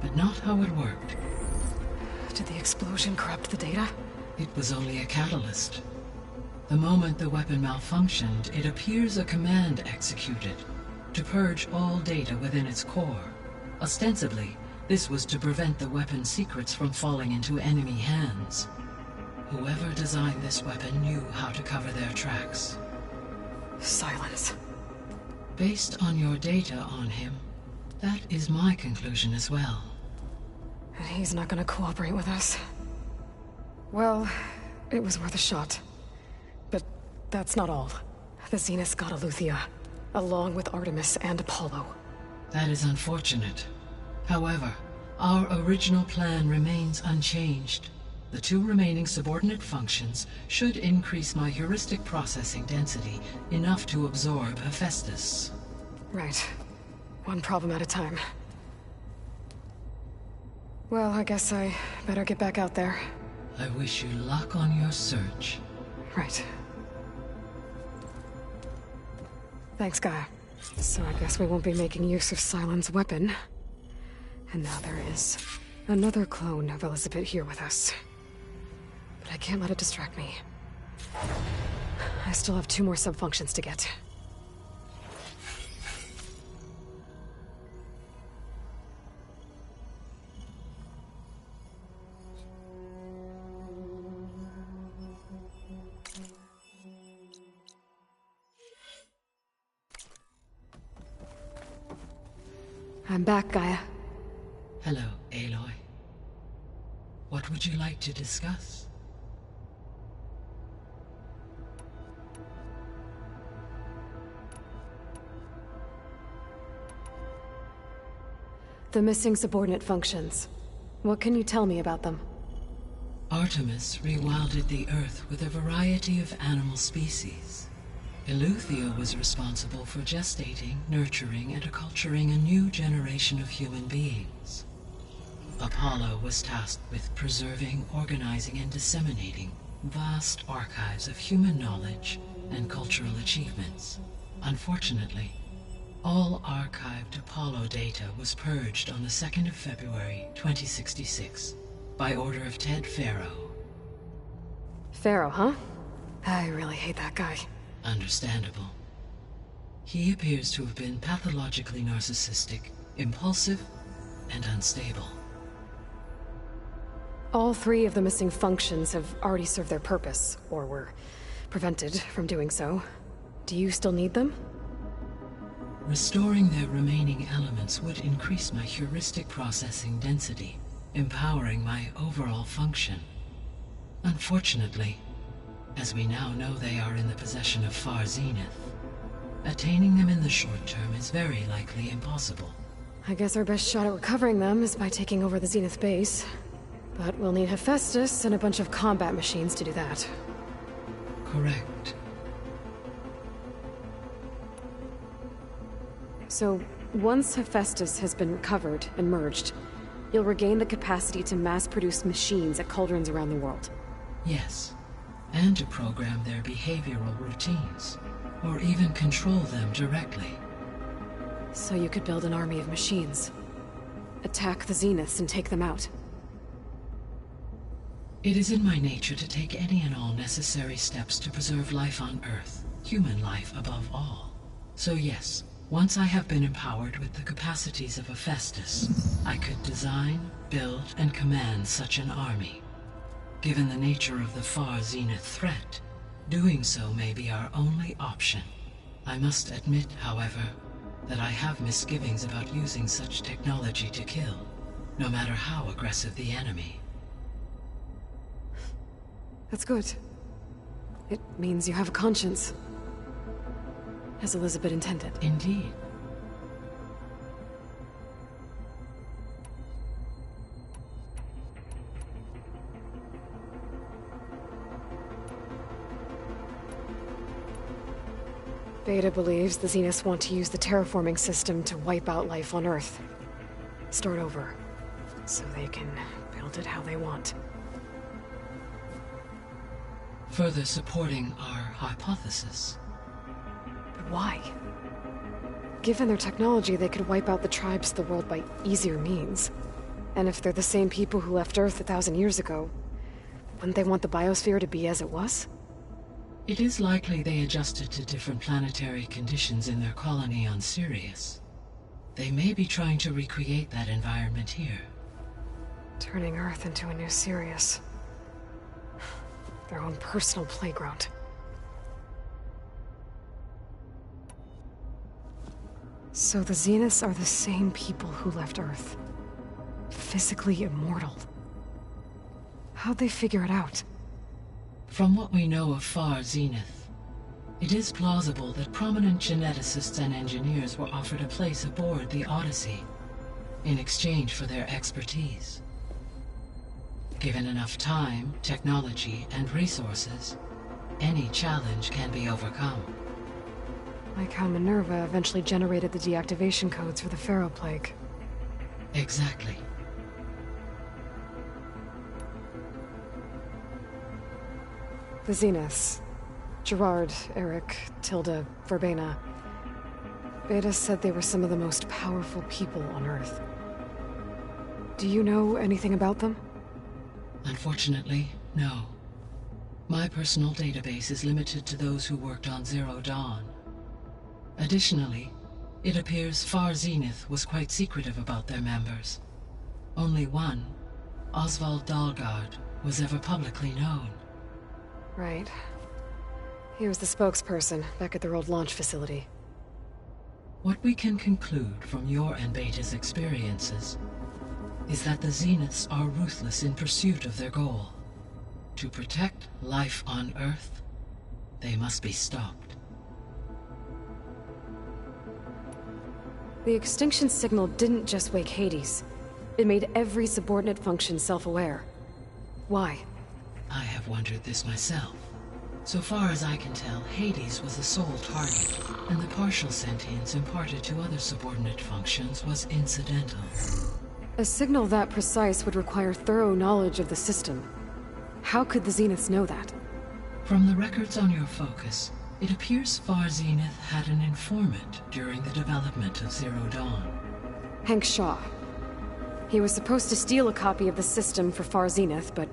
but not how it worked. Did the explosion corrupt the data? It was only a catalyst. The moment the weapon malfunctioned, it appears a command executed to purge all data within its core. Ostensibly, this was to prevent the weapon's secrets from falling into enemy hands. Whoever designed this weapon knew how to cover their tracks. Silence. Based on your data on him, that is my conclusion as well. And he's not gonna cooperate with us. Well, it was worth a shot. But that's not all. The Zeniths got Eleuthia, along with Artemis and Apollo. That is unfortunate. However, our original plan remains unchanged. The 2 remaining subordinate functions should increase my heuristic processing density enough to absorb Hephaestus. Right. One problem at a time. Well, I guess I better get back out there. I wish you luck on your search. Right. Thanks, Gaia. So I guess we won't be making use of Cylon's weapon. And now there is another clone of Elizabeth here with us. But I can't let it distract me. I still have 2 more sub-functions to get. I'm back, Gaia. Hello, Aloy. What would you like to discuss? The missing subordinate functions. What can you tell me about them? Artemis rewilded the Earth with a variety of animal species. Eleuthia was responsible for gestating, nurturing, and acculturating a new generation of human beings. Apollo was tasked with preserving, organizing, and disseminating vast archives of human knowledge and cultural achievements. Unfortunately, all archived Apollo data was purged on the 2nd of February, 2066, by order of Ted Faro. Faro, huh? I really hate that guy. Understandable. He appears to have been pathologically narcissistic, impulsive, and unstable. All 3 of the missing functions have already served their purpose, or were prevented from doing so. Do you still need them? Restoring their remaining elements would increase my heuristic processing density, empowering my overall function. Unfortunately, as we now know they are in the possession of Far Zenith, attaining them in the short term is very likely impossible. I guess our best shot at recovering them is by taking over the Zenith base. But we'll need Hephaestus and a bunch of combat machines to do that. Correct. So, once Hephaestus has been recovered and merged, you'll regain the capacity to mass-produce machines at cauldrons around the world. Yes, and to program their behavioral routines, or even control them directly. So you could build an army of machines. Attack the Zeniths and take them out. It is in my nature to take any and all necessary steps to preserve life on Earth, human life above all. So yes, once I have been empowered with the capacities of Hephaestus, I could design, build, and command such an army. Given the nature of the Far Zenith threat, doing so may be our only option. I must admit, however, that I have misgivings about using such technology to kill, no matter how aggressive the enemy. That's good. It means you have a conscience. As Elizabeth intended. Indeed. Beta believes the Zeniths want to use the terraforming system to wipe out life on Earth. Start over. So they can build it how they want. Further supporting our hypothesis. But why? Given their technology, they could wipe out the tribes of the world by easier means. And if they're the same people who left Earth 1,000 years ago, wouldn't they want the biosphere to be as it was? It is likely they adjusted to different planetary conditions in their colony on Sirius. They may be trying to recreate that environment here. Turning Earth into a new Sirius. Their own personal playground. So the Zeniths are the same people who left Earth. Physically immortal. How'd they figure it out? From what we know of Far Zenith, it is plausible that prominent geneticists and engineers were offered a place aboard the Odyssey in exchange for their expertise. Given enough time, technology, and resources, any challenge can be overcome. Like how Minerva eventually generated the deactivation codes for the Pharaoh Plague. Exactly. The Zeniths. Gerard, Eric, Tilda, Verbena. Beta said they were some of the most powerful people on Earth. Do you know anything about them? Unfortunately, no. My personal database is limited to those who worked on Zero Dawn. Additionally, it appears Far Zenith was quite secretive about their members. Only one, Oswald Dahlgard, was ever publicly known. Right. He was the spokesperson back at their old launch facility. What we can conclude from your and Beta's experiences is that the Zeniths are ruthless in pursuit of their goal. To protect life on Earth, they must be stopped. The extinction signal didn't just wake Hades. It made every subordinate function self-aware. Why? I have wondered this myself. So far as I can tell, Hades was the sole target, and the partial sentience imparted to other subordinate functions was incidental. A signal that precise would require thorough knowledge of the system. How could the Zeniths know that? From the records on your focus, it appears Far Zenith had an informant during the development of Zero Dawn. Hank Shaw. He was supposed to steal a copy of the system for Far Zenith, but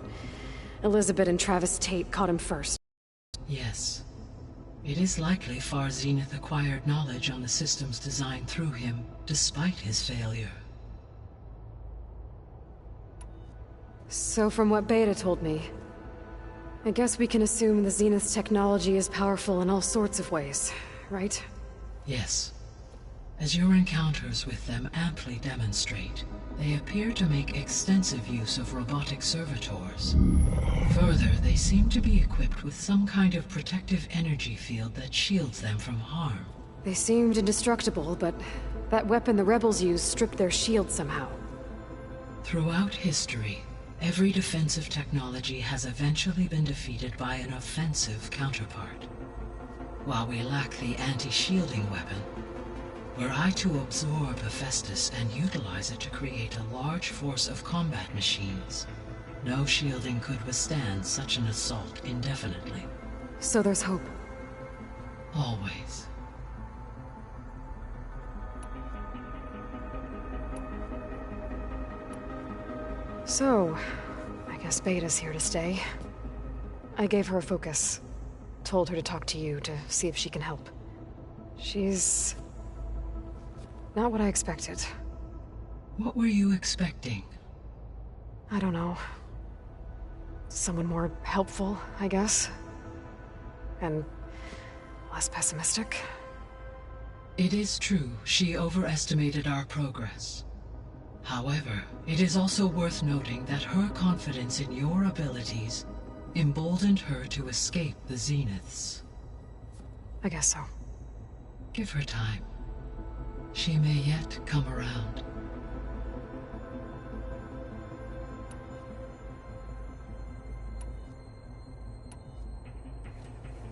Elizabeth and Travis Tate caught him first. Yes. It is likely Far Zenith acquired knowledge on the system's design through him, despite his failure. So from what Beta told me, I guess we can assume the Zenith's technology is powerful in all sorts of ways, right? Yes. As your encounters with them amply demonstrate, they appear to make extensive use of robotic servitors. Further, they seem to be equipped with some kind of protective energy field that shields them from harm. They seemed indestructible, but that weapon the rebels used stripped their shield somehow. Throughout history, every defensive technology has eventually been defeated by an offensive counterpart. While we lack the anti-shielding weapon, were I to absorb Hephaestus and utilize it to create a large force of combat machines, no shielding could withstand such an assault indefinitely. So there's hope. Always. So, I guess Beta's here to stay. I gave her a focus. Told her to talk to you to see if she can help. She's not what I expected. What were you expecting? I don't know. Someone more helpful, I guess. And less pessimistic. It is true, she overestimated our progress. However, it is also worth noting that her confidence in your abilities emboldened her to escape the Zeniths. I guess so. Give her time. She may yet come around.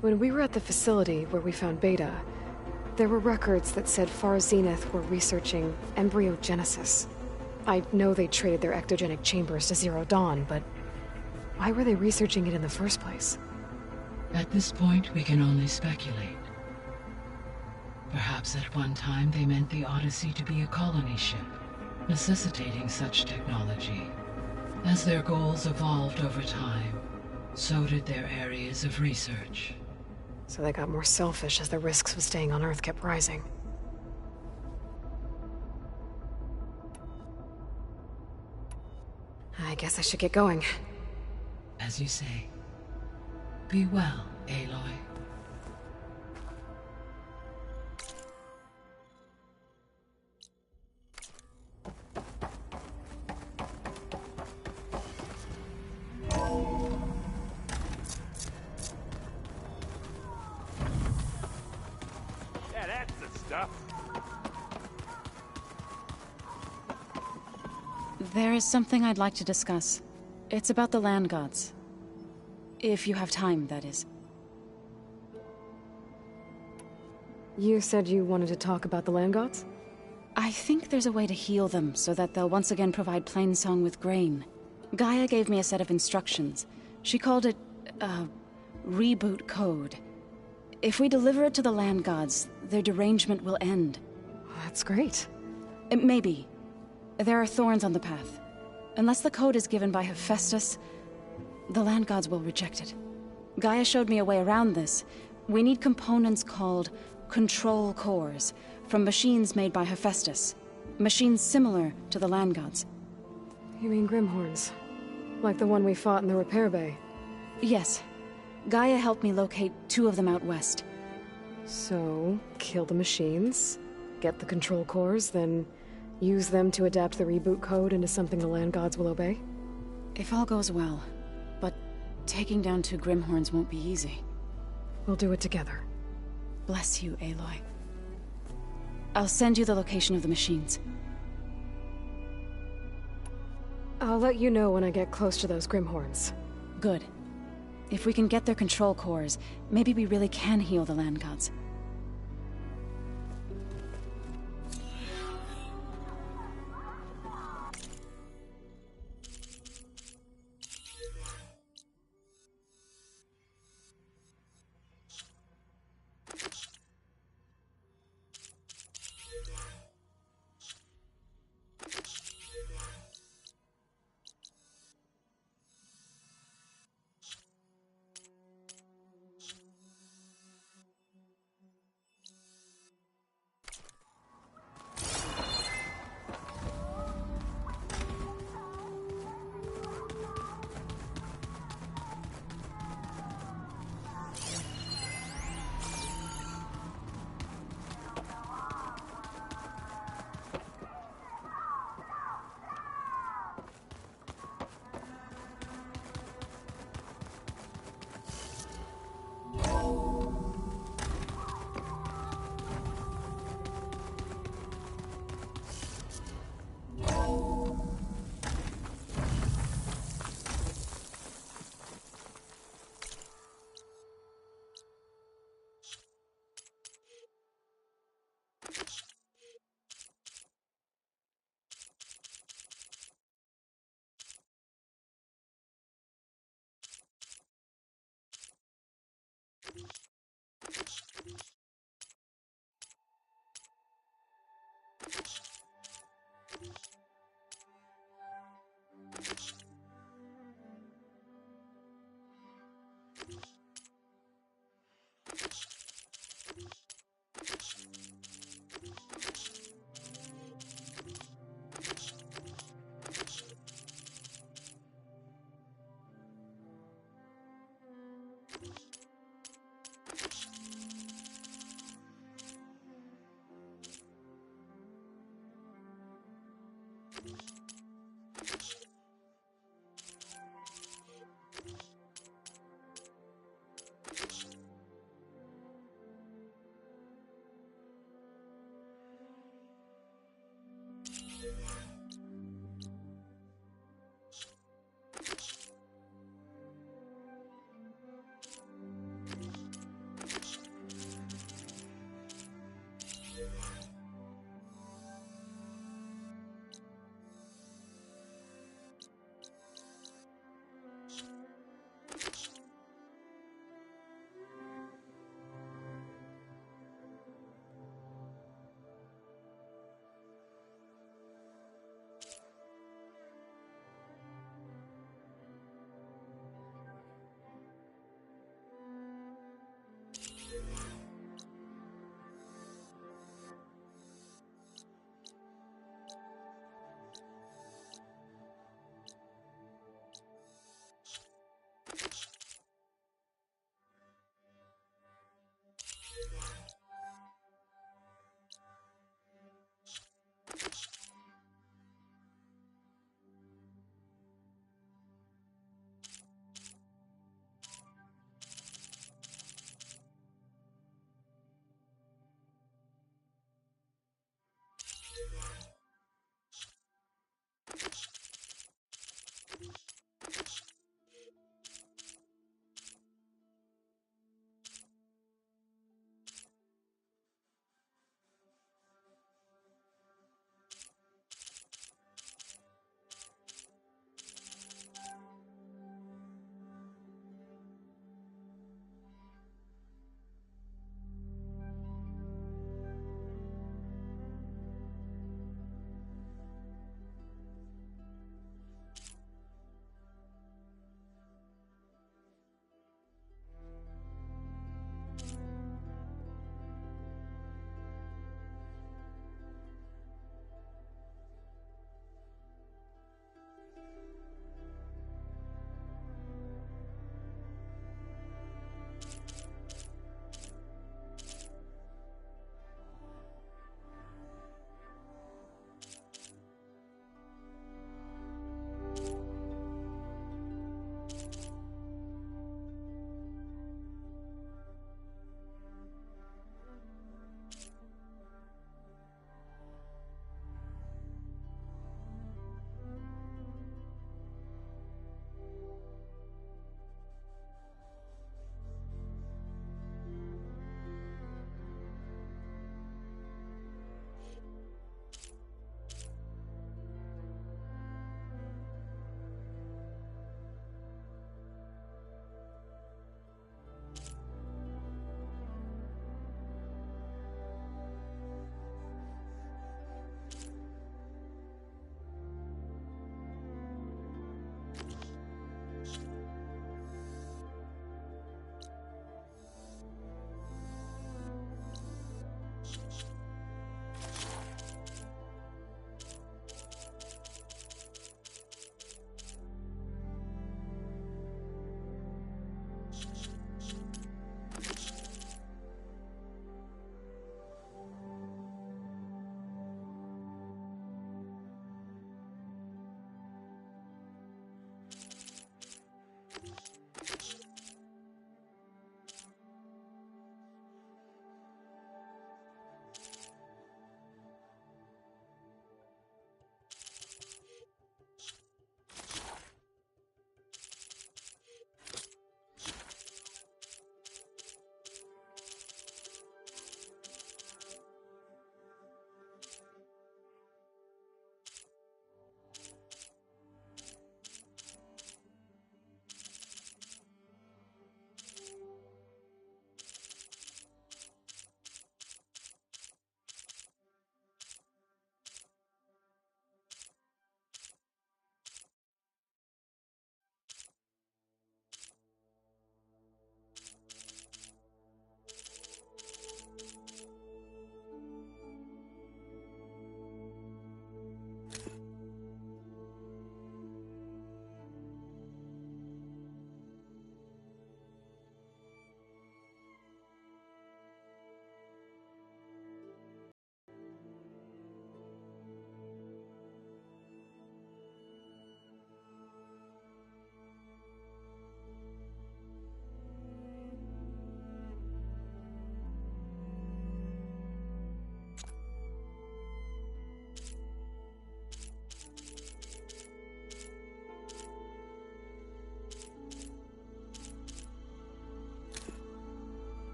When we were at the facility where we found Beta, there were records that said Far Zenith were researching embryogenesis. I know they traded their ectogenic chambers to Zero Dawn, but why were they researching it in the first place? At this point, we can only speculate. Perhaps at one time they meant the Odyssey to be a colony ship, necessitating such technology. As their goals evolved over time, so did their areas of research. So they got more selfish as the risks of staying on Earth kept rising. I guess I should get going. As you say. Be well, Aloy. Yeah, that's the stuff. There is something I'd like to discuss. It's about the land gods. If you have time, that is. You said you wanted to talk about the land gods? I think there's a way to heal them so that they'll once again provide Plainsong with grain. Gaia gave me a set of instructions. She called it, reboot code. If we deliver it to the land gods, their derangement will end. That's great. Maybe. There are thorns on the path. Unless the code is given by Hephaestus, the land gods will reject it. Gaia showed me a way around this. We need components called control cores from machines made by Hephaestus. Machines similar to the land gods. You mean Grimhorns? Like the one we fought in the repair bay? Yes. Gaia helped me locate 2 of them out west. So, kill the machines, get the control cores, then Use them to adapt the reboot code into something the land gods will obey? If all goes well. But taking down 2 Grimhorns won't be easy. We'll do it together. Bless you, Aloy. I'll send you the location of the machines. I'll let you know when I get close to those Grimhorns. Good. If we can get their control cores, maybe we really can heal the land gods.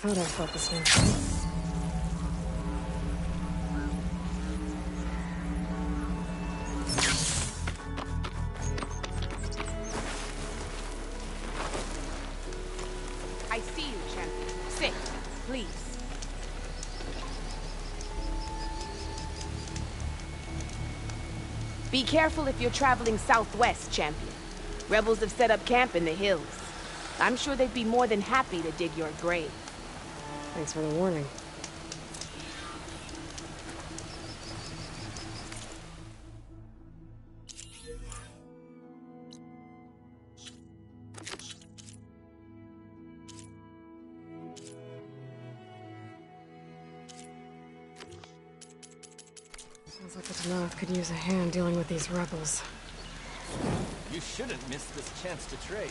thought I felt the same. I see you, champion. Sit, please. Be careful if you're traveling southwest, champion. Rebels have set up camp in the hills. I'm sure they'd be more than happy to dig your grave. Thanks for the warning. Sounds like the Tanakh could use a hand dealing with these rebels. You shouldn't miss this chance to trade.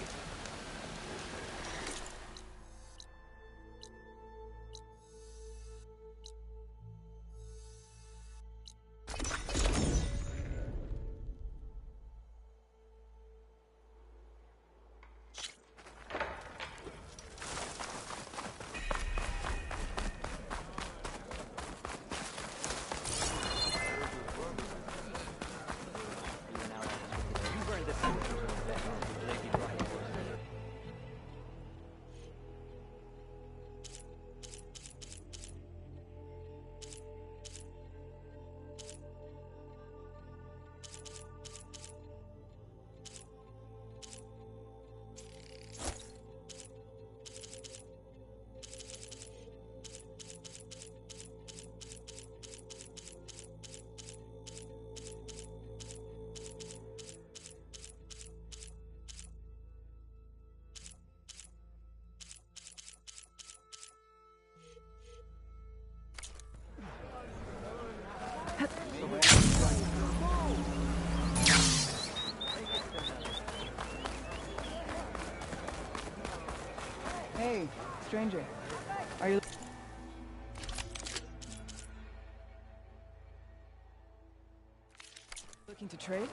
Hey, stranger. Are you... looking to trade?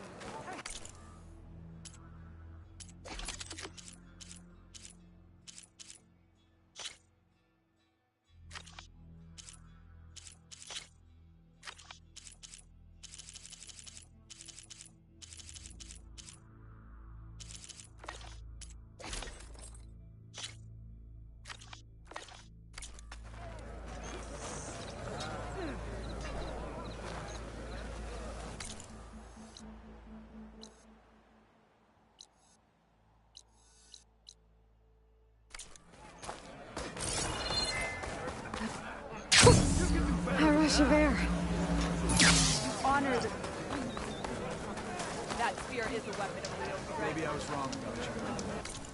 Rush of air. Honored. That spear is a weapon of real strength. Maybe I was wrong about you.